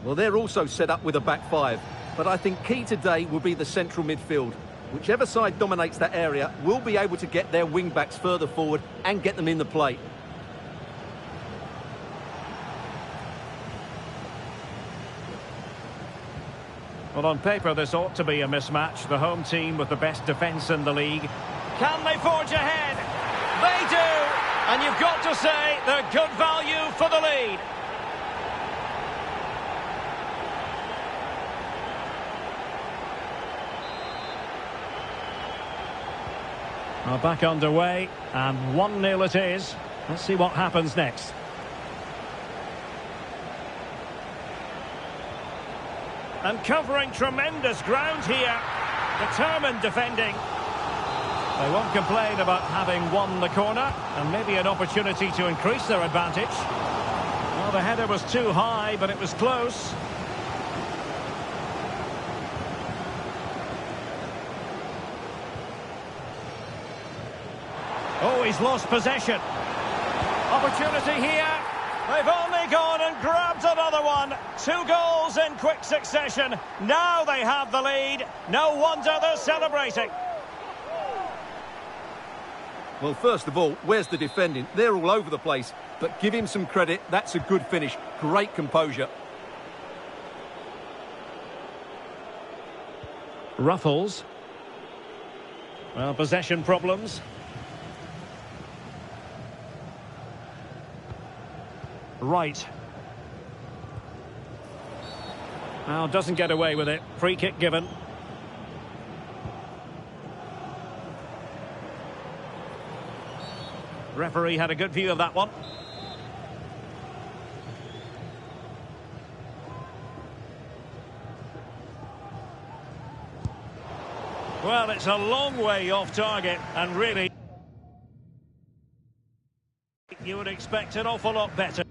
Well, they're also set up with a back five. But I think key today will be the central midfield. Whichever side dominates that area will be able to get their wing-backs further forward and get them in the play. Well, on paper, this ought to be a mismatch. The home team with the best defence in the league. Can they forge ahead? They do! And you've got to say, they're good value for the lead. Well, back underway, and 1-0 it is. Let's see what happens next. And covering tremendous ground here. Determined defending. They won't complain about having won the corner, and maybe an opportunity to increase their advantage. Well, the header was too high, but it was close. Oh, he's lost possession. Opportunity here. They've only gone and grabbed another one. 2 goals in quick succession. Now they have the lead. No wonder they're celebrating. Well, first of all, where's the defending? They're all over the place. But give him some credit. That's a good finish. Great composure. Ruffles. Well, possession problems. Right. Now doesn't get away with it. Free kick given. Referee had a good view of that one. Well, it's a long way off target, and really you would expect an awful lot better.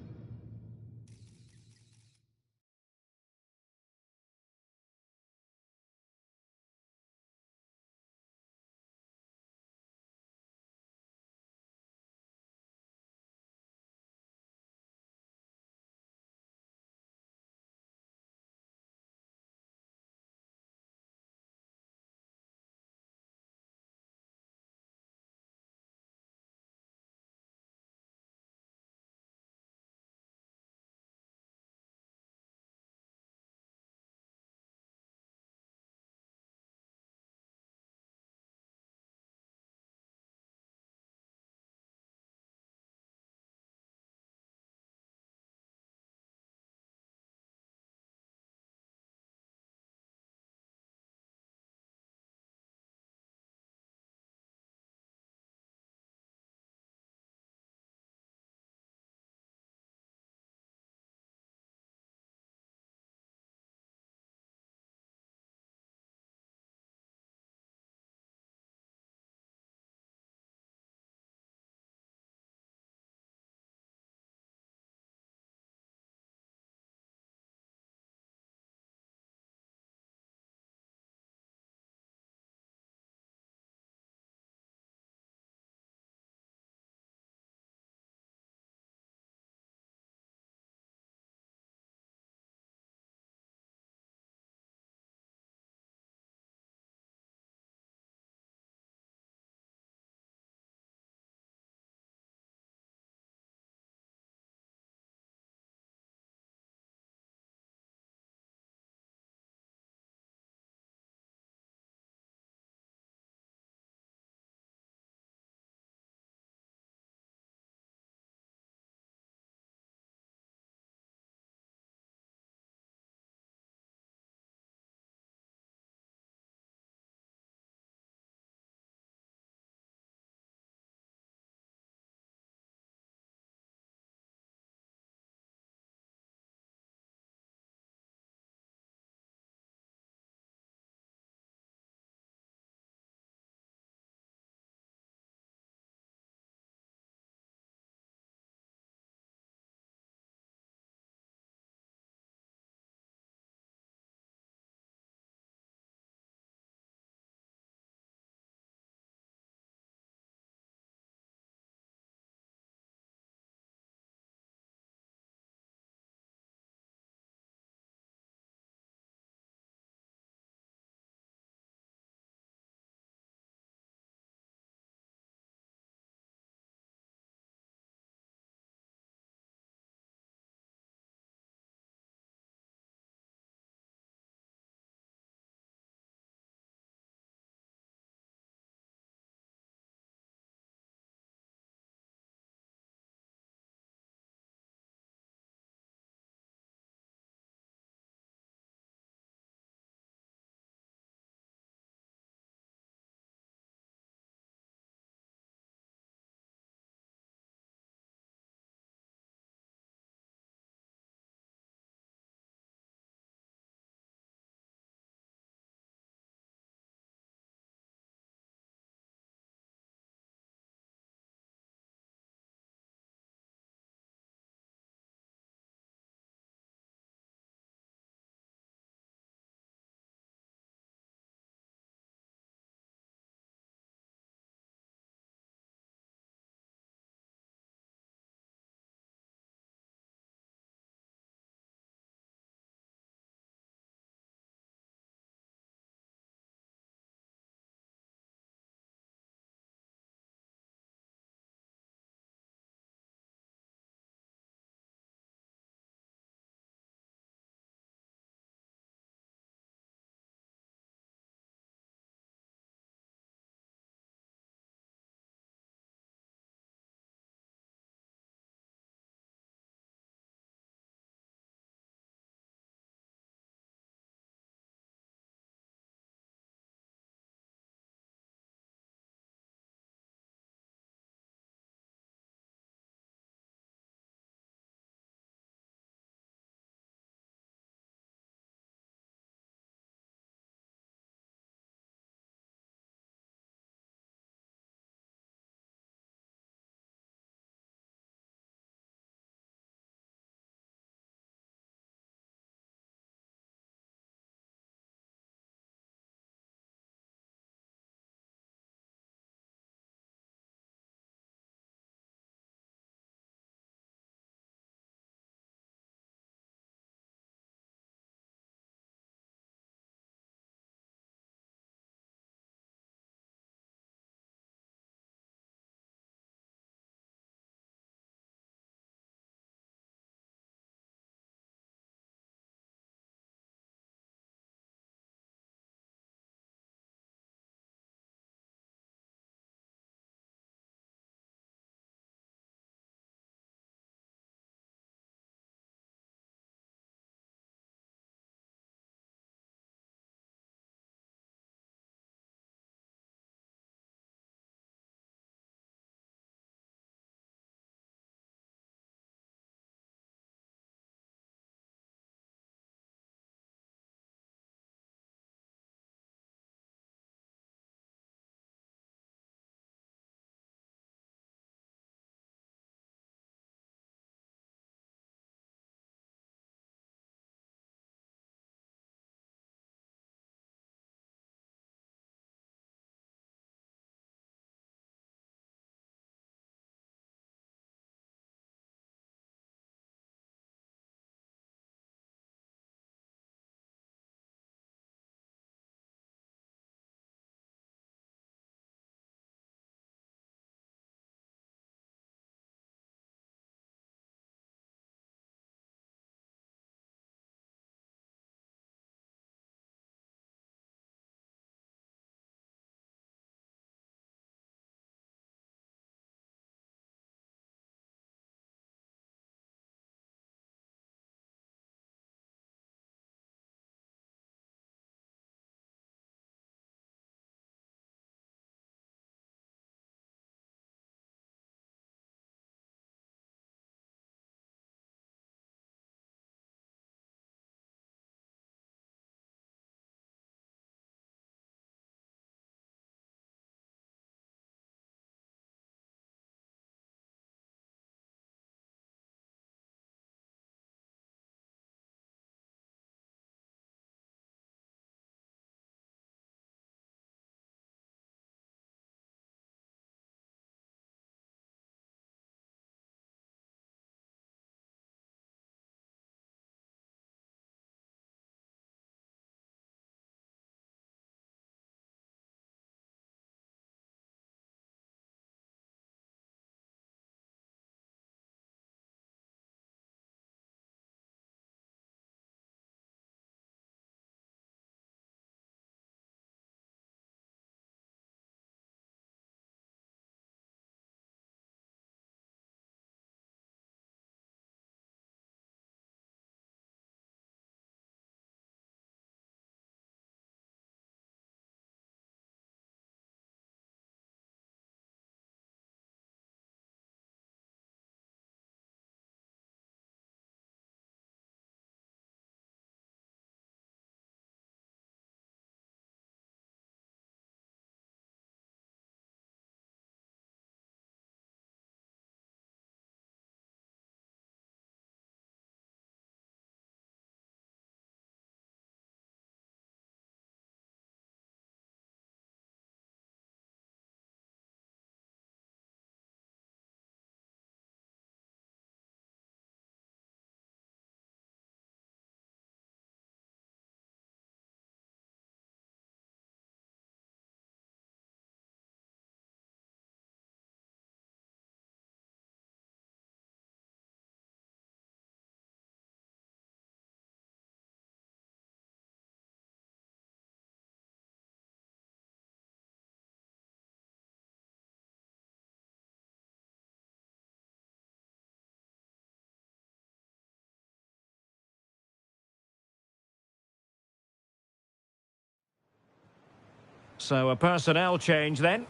So a personnel change then.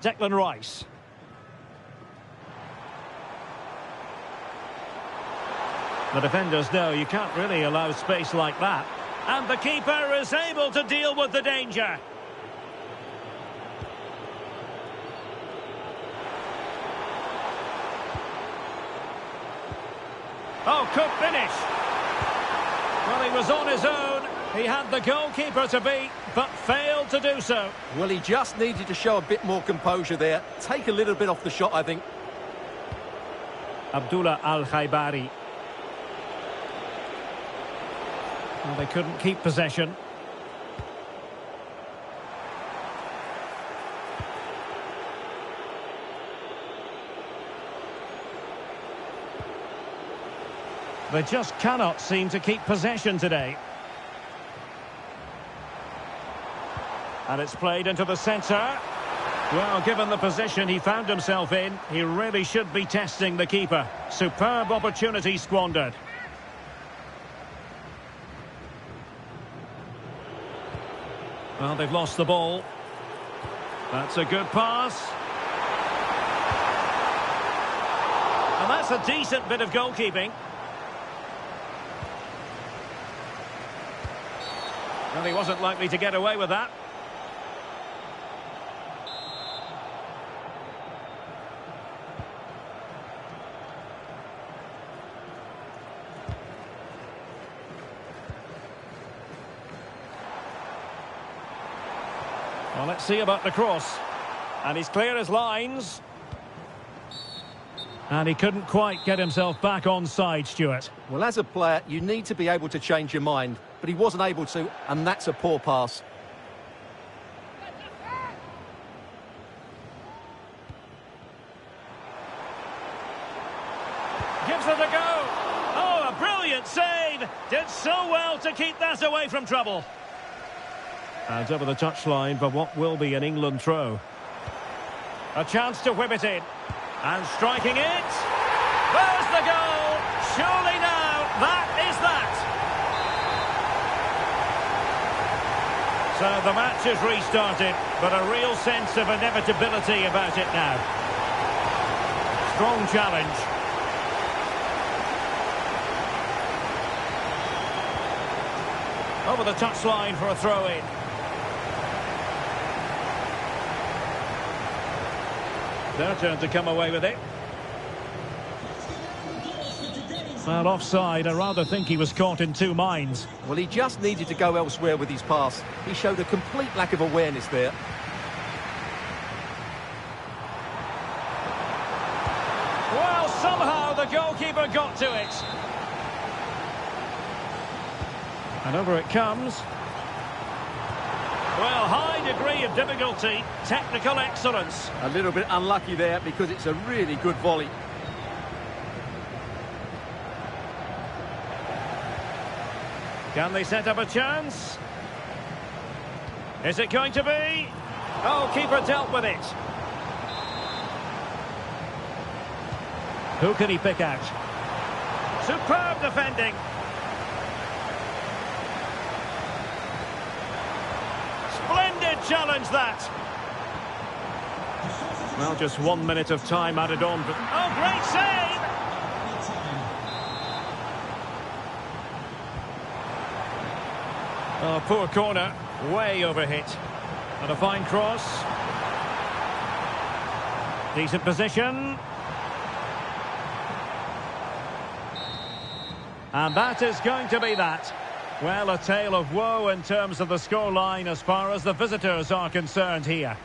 Declan Rice. The defenders know you can't really allow space like that. And the keeper is able to deal with the danger. Oh, could finish. Well, he was on his own. He had the goalkeeper to beat, but failed to do so. Well, he just needed to show a bit more composure there. Take a little bit off the shot, I think. Abdullah Al-Khaibari. Well, they couldn't keep possession. They just cannot seem to keep possession today. And it's played into the centre. Well, given the position he found himself in, he really should be testing the keeper. Superb opportunity squandered. Well, they've lost the ball. That's a good pass. And that's a decent bit of goalkeeping. Well, he wasn't likely to get away with that. Well, let's see about the cross. And he's clear as lines. And he couldn't quite get himself back on side, Stuart. Well, as a player, you need to be able to change your mind. But he wasn't able to, and that's a poor pass. Gives it a go. Oh, a brilliant save. Did so well to keep that away from trouble. And over the touchline for what will be an England throw. A chance to whip it in. And striking it. There's the goal. Surely now, that is that. So the match is restarted, but a real sense of inevitability about it now. Strong challenge. Over the touchline for a throw-in. Their turn to come away with it. Well, offside. I rather think he was caught in two minds. Well, he just needed to go elsewhere with his pass. He showed a complete lack of awareness there. Well, somehow the goalkeeper got to it. And over it comes. Well, high degree of difficulty, technical excellence. A little bit unlucky there because it's a really good volley. Can they set up a chance? Is it going to be? Oh, keeper dealt with it. Who can he pick out? Superb defending. Splendid challenge, that. Well, just 1 minute of time added on. But oh, great save! Oh, poor corner. Way overhit. And a fine cross. Decent position. And that is going to be that. Well, a tale of woe in terms of the scoreline as far as the visitors are concerned here.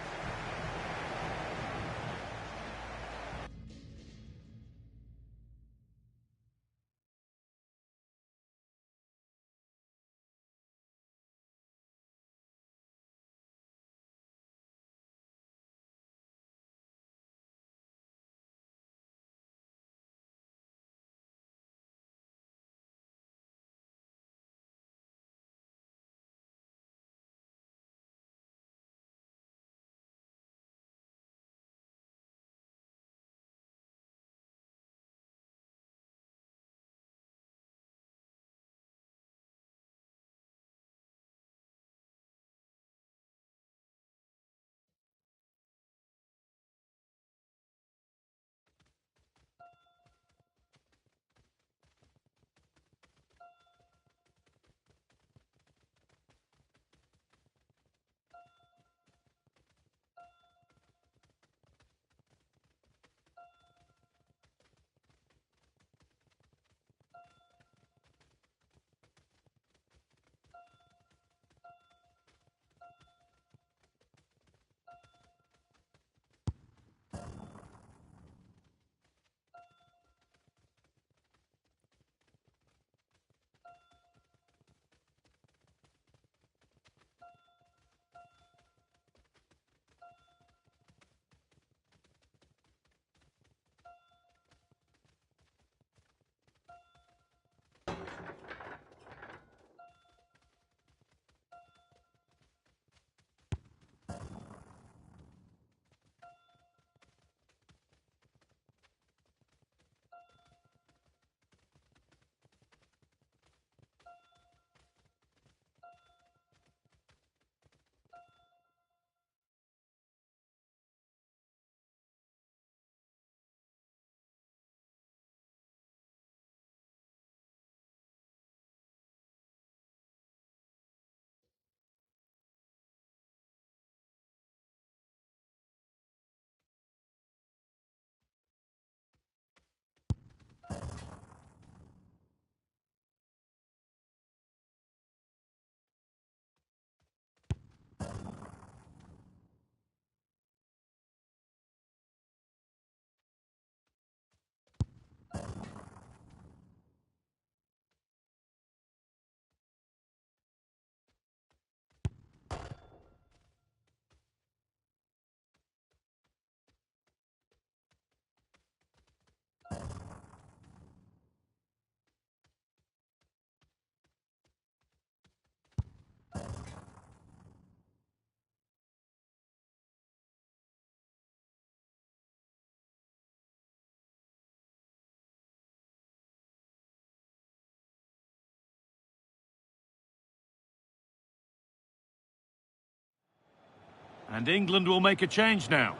And England will make a change now.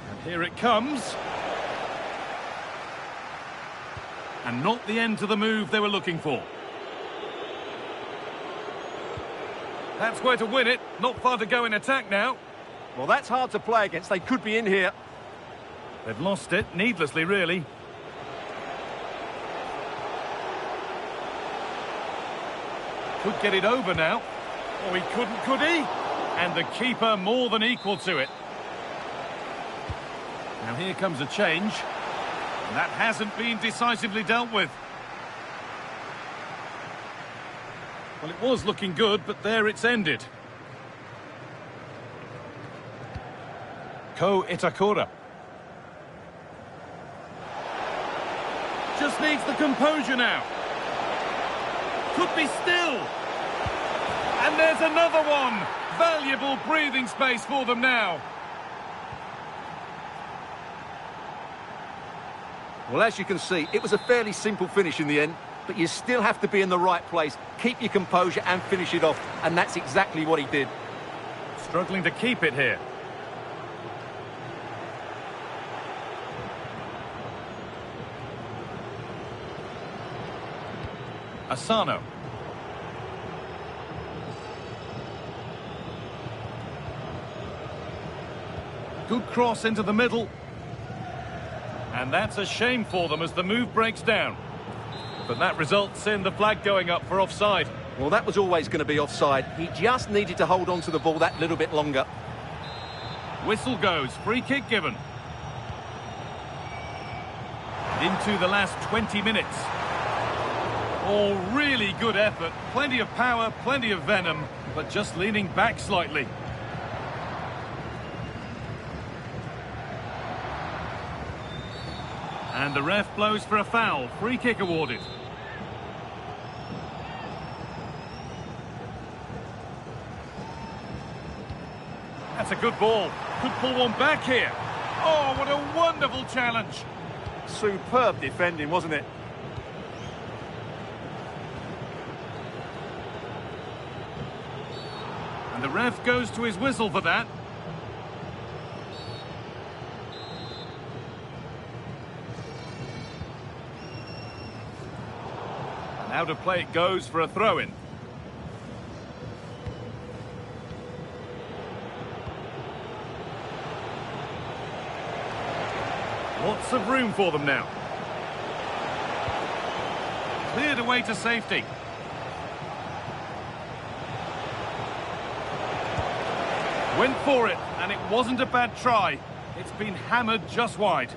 And here it comes. And not the end to the move they were looking for. That's where to win it. Not far to go in attack now. Well, that's hard to play against. They could be in here. They've lost it, needlessly, really. Could get it over now. Oh, he couldn't, could he? And the keeper more than equal to it. Now here comes a change. And that hasn't been decisively dealt with. Well, it was looking good, but there it's ended. Ko Itakura. Just needs the composure now. Could be still. And there's another one. Valuable breathing space for them now. Well, as you can see, it was a fairly simple finish in the end, but you still have to be in the right place, keep your composure and finish it off, and that's exactly what he did. Struggling to keep it here. Asano. Good cross into the middle. And that's a shame for them as the move breaks down. But that results in the flag going up for offside. Well, that was always going to be offside. He just needed to hold on to the ball that little bit longer. Whistle goes, free kick given. Into the last 20 minutes. Oh, really good effort. Plenty of power, plenty of venom, but just leaning back slightly. And the ref blows for a foul. Free kick awarded. That's a good ball. Could pull one back here. Oh, what a wonderful challenge. Superb defending, wasn't it? And the ref goes to his whistle for that. And out of play it goes for a throw-in. Lots of room for them now. Cleared away to safety. Went for it, and it wasn't a bad try. It's been hammered just wide.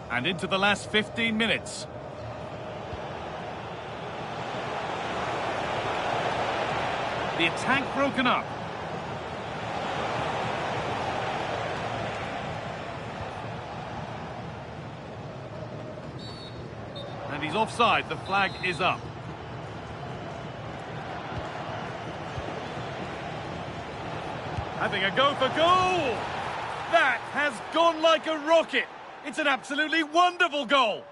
And into the last 15 minutes. The attack broken up. And he's offside. The flag is up. Having a go for goal! That has gone like a rocket! It's an absolutely wonderful goal!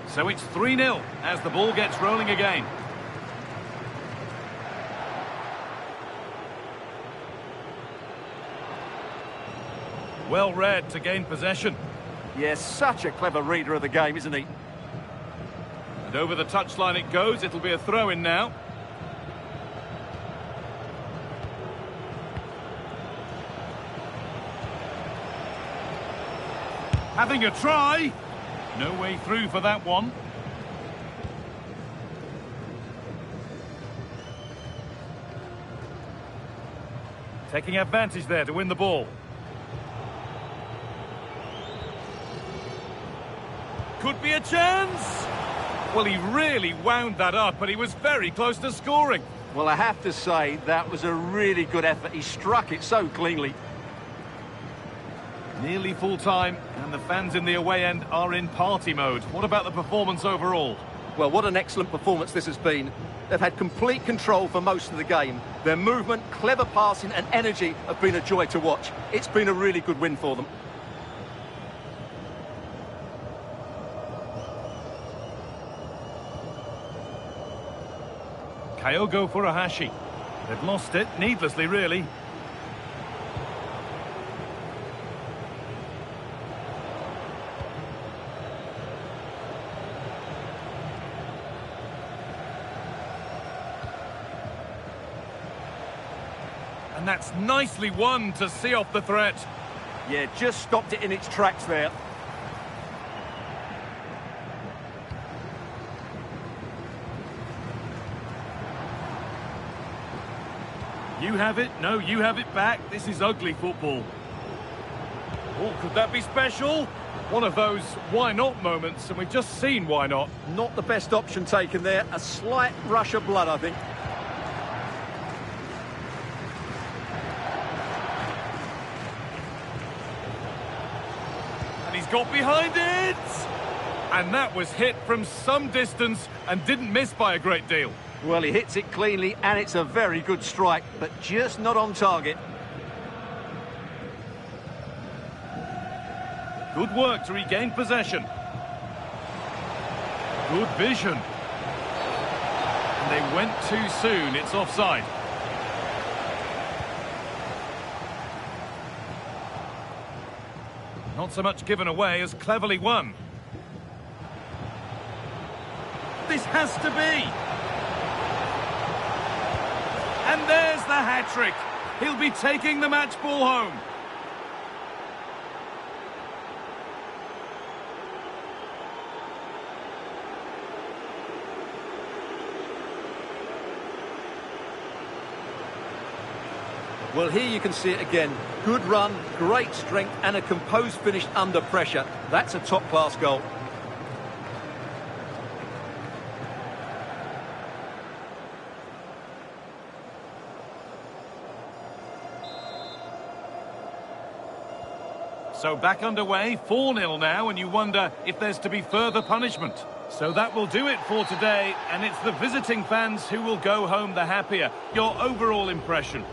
So it's 3-0 as the ball gets rolling again. Well read to gain possession. Yes, such a clever reader of the game, isn't he? And over the touchline it goes. It'll be a throw-in now. Having a try. No way through for that one. Taking advantage there to win the ball. Could be a chance. Well, he really wound that up, and he was very close to scoring. Well, I have to say, that was a really good effort. He struck it so cleanly. Nearly full time, and the fans in the away end are in party mode. What about the performance overall? Well, what an excellent performance this has been. They've had complete control for most of the game. Their movement, clever passing and energy have been a joy to watch. It's been a really good win for them. Kyogo Furuhashi. They've lost it, needlessly really. And that's nicely won to see off the threat. Yeah, just stopped it in its tracks there. You have it, no, you have it back. This is ugly football. Oh, could that be special? One of those why not moments, and we've just seen why not. Not the best option taken there. A slight rush of blood, I think. And he's got behind it! And that was hit from some distance and didn't miss by a great deal. Well, he hits it cleanly, and it's a very good strike, but just not on target. Good work to regain possession. Good vision. And they went too soon. It's offside. Not so much given away as cleverly won. This has to be. And there's the hat-trick. He'll be taking the match ball home. Well, here you can see it again. Good run, great strength, and a composed finish under pressure. That's a top-class goal. So back underway, 4-0 now, and you wonder if there's to be further punishment. So that will do it for today, and it's the visiting fans who will go home the happier. Your overall impression?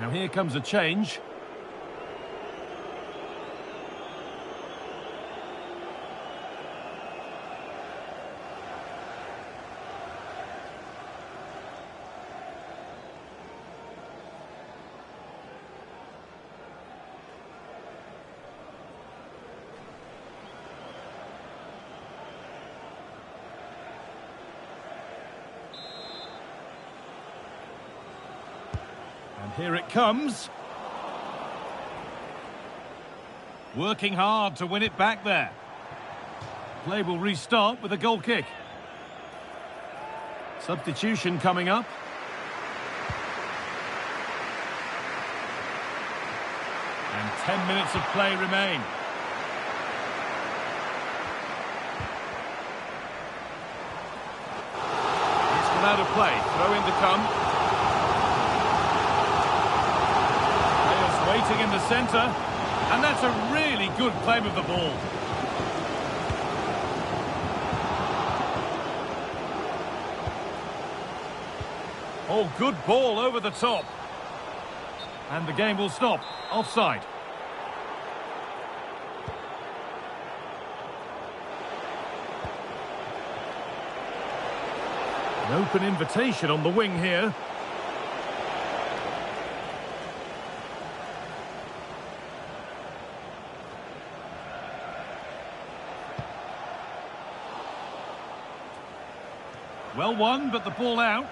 Now here comes a change. And here it comes. Working hard to win it back there. Play will restart with a goal kick. Substitution coming up. And 10 minutes of play remain. It's come out of play. Throw in to come. Waiting in the centre, and that's a really good claim of the ball. Oh, good ball over the top. And the game will stop. Offside. An open invitation on the wing here. Well won, but the ball out.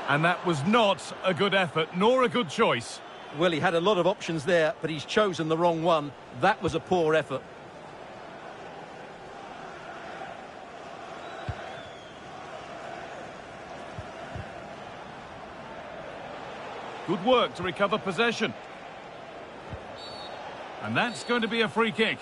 And that was not a good effort, nor a good choice. Well, he had a lot of options there, but he's chosen the wrong one. That was a poor effort. Good work to recover possession. And that's going to be a free kick.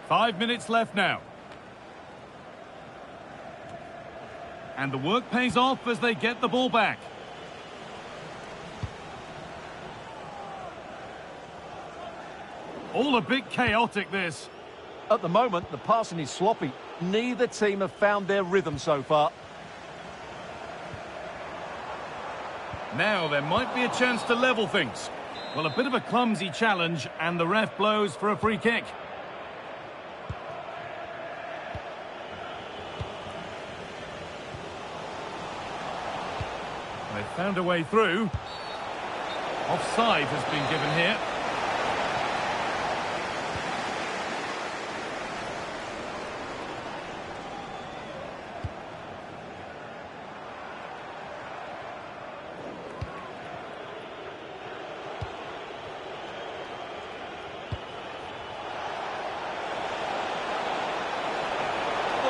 Five minutes left now. And the work pays off as they get the ball back. All a bit chaotic, this. At the moment, the passing is sloppy. Neither team have found their rhythm so far. Now there might be a chance to level things. Well, a bit of a clumsy challenge, and the ref blows for a free kick. They've found a way through. Offside has been given here.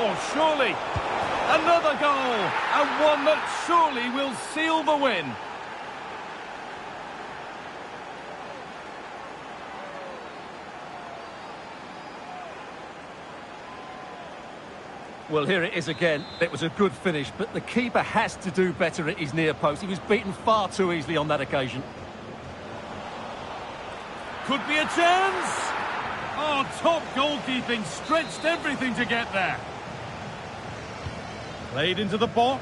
Oh, surely. Another goal, and one that surely will seal the win. Well, here it is again. It was a good finish, but the keeper has to do better at his near post. He was beaten far too easily on that occasion. Could be a chance. Oh, top goalkeeping, stretched everything to get there. Played into the box.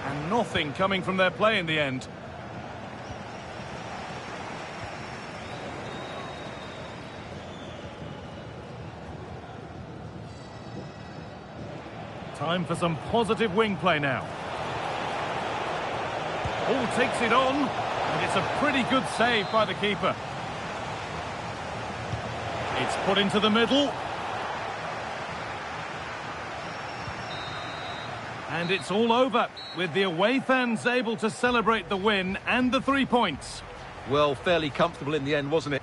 And nothing coming from their play in the end. Time for some positive wing play now. Oh, takes it on. And it's a pretty good save by the keeper. It's put into the middle. And it's all over, with the away fans able to celebrate the win and the 3 points. Well, fairly comfortable in the end, wasn't it?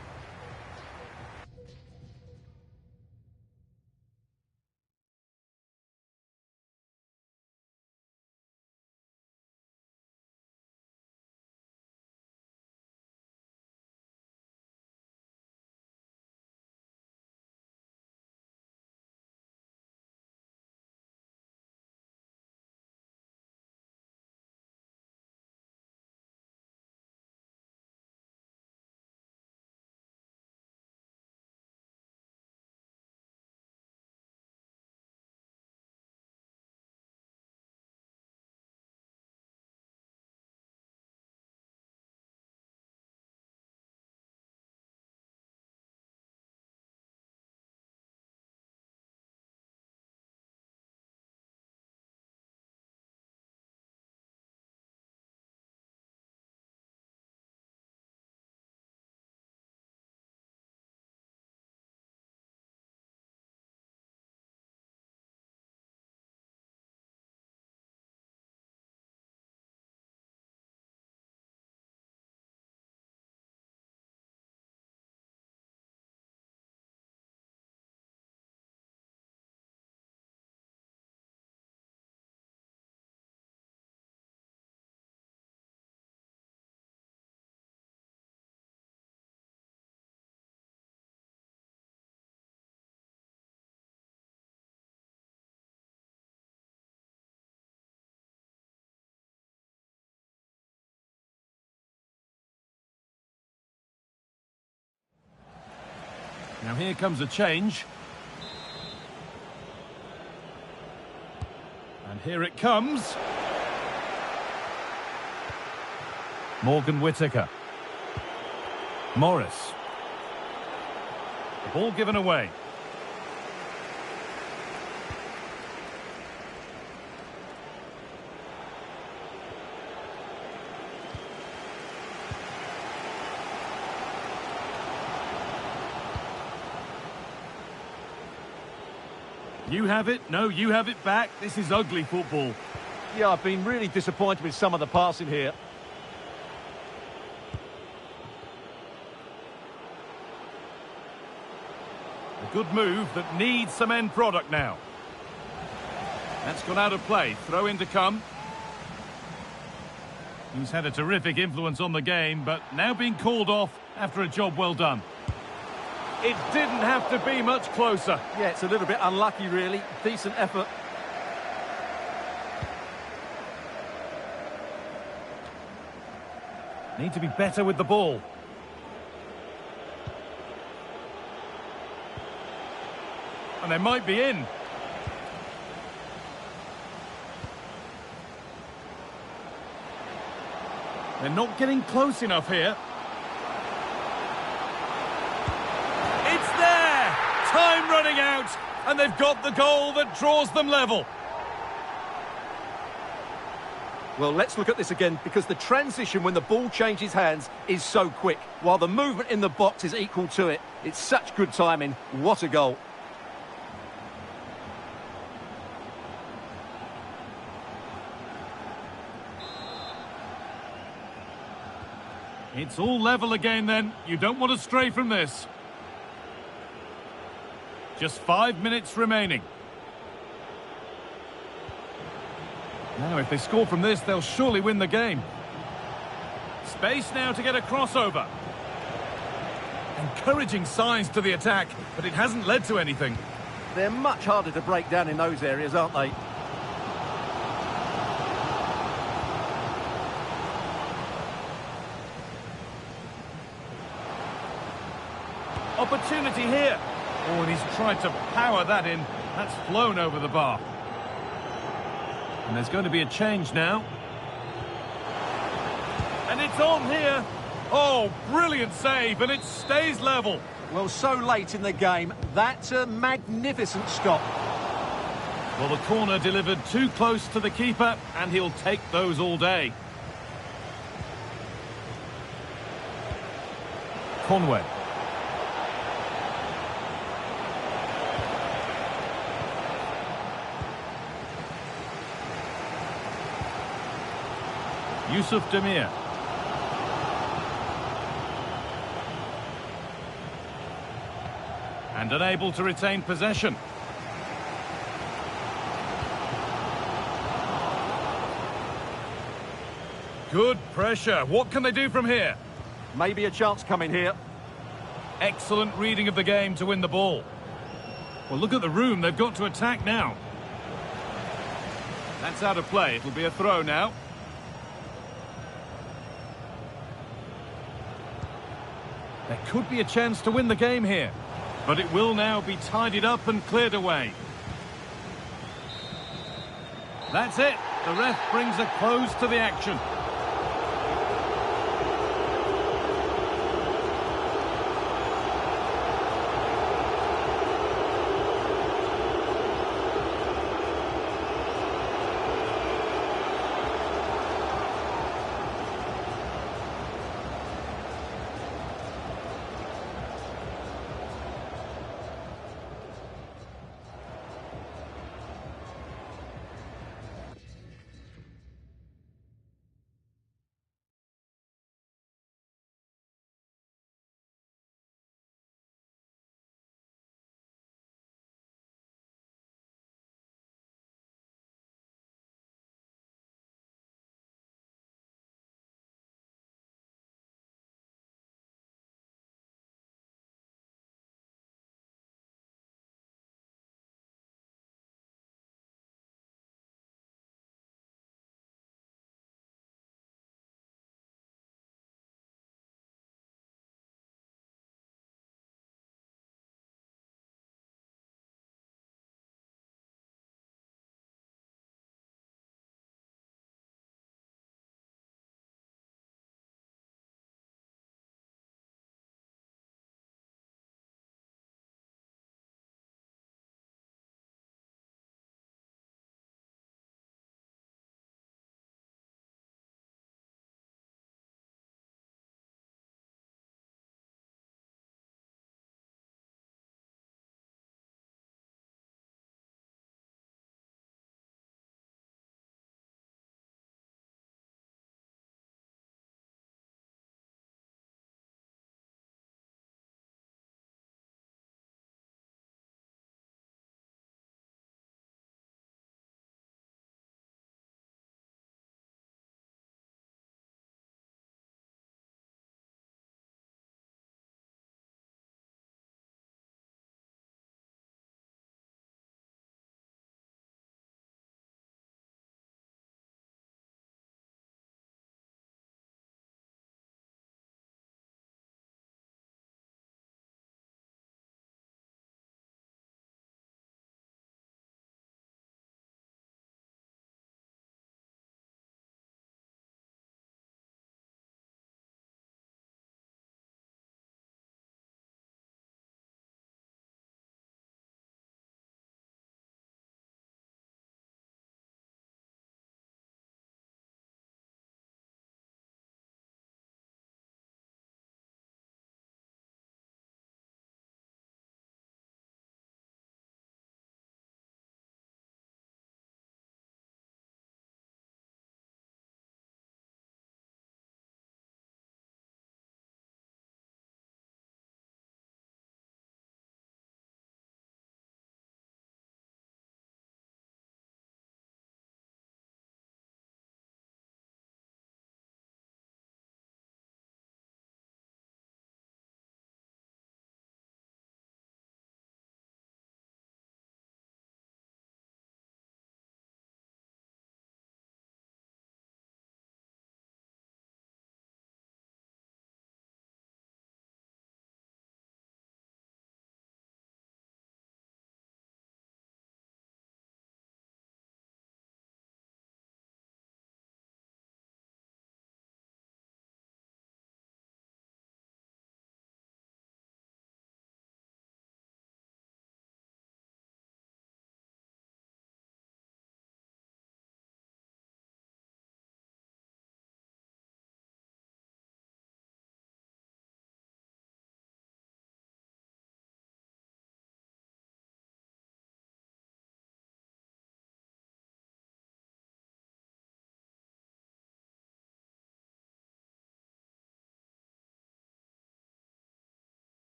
here comes a change. And here it comes. Morgan Whittaker. Morris. The ball given away. You have it, no, you have it back. This is ugly football. Yeah, I've been really disappointed with some of the passing here. A good move that needs some end product now. That's gone out of play. Throw in to come. He's had a terrific influence on the game, but now being called off after a job well done. It didn't have to be much closer. Yeah, it's a little bit unlucky, really. Decent effort. Need to be better with the ball. And they might be in. They're not getting close enough here. It's there! Time running out, and they've got the goal that draws them level. Well, let's look at this again, because the transition when the ball changes hands is so quick, while the movement in the box is equal to it. It's such good timing. What a goal. It's all level again then. You don't want to stray from this. Just 5 minutes remaining. Now, if they score from this, they'll surely win the game. Space now to get a crossover. Encouraging signs to the attack, but it hasn't led to anything. They're much harder to break down in those areas, aren't they? Opportunity here. Oh, and he's tried to power that in. That's flown over the bar. And there's going to be a change now. And it's on here. Oh, brilliant save, and it stays level. Well, so late in the game, that's a magnificent stop. Well, the corner delivered too close to the keeper, and he'll take those all day. Conway. Yusuf Demir. And unable to retain possession. Good pressure. What can they do from here? Maybe a chance coming here. Excellent reading of the game to win the ball. Well, look at the room. They've got to attack now. That's out of play. It'll be a throw now. There could be a chance to win the game here, but it will now be tidied up and cleared away. That's it. The ref brings a close to the action.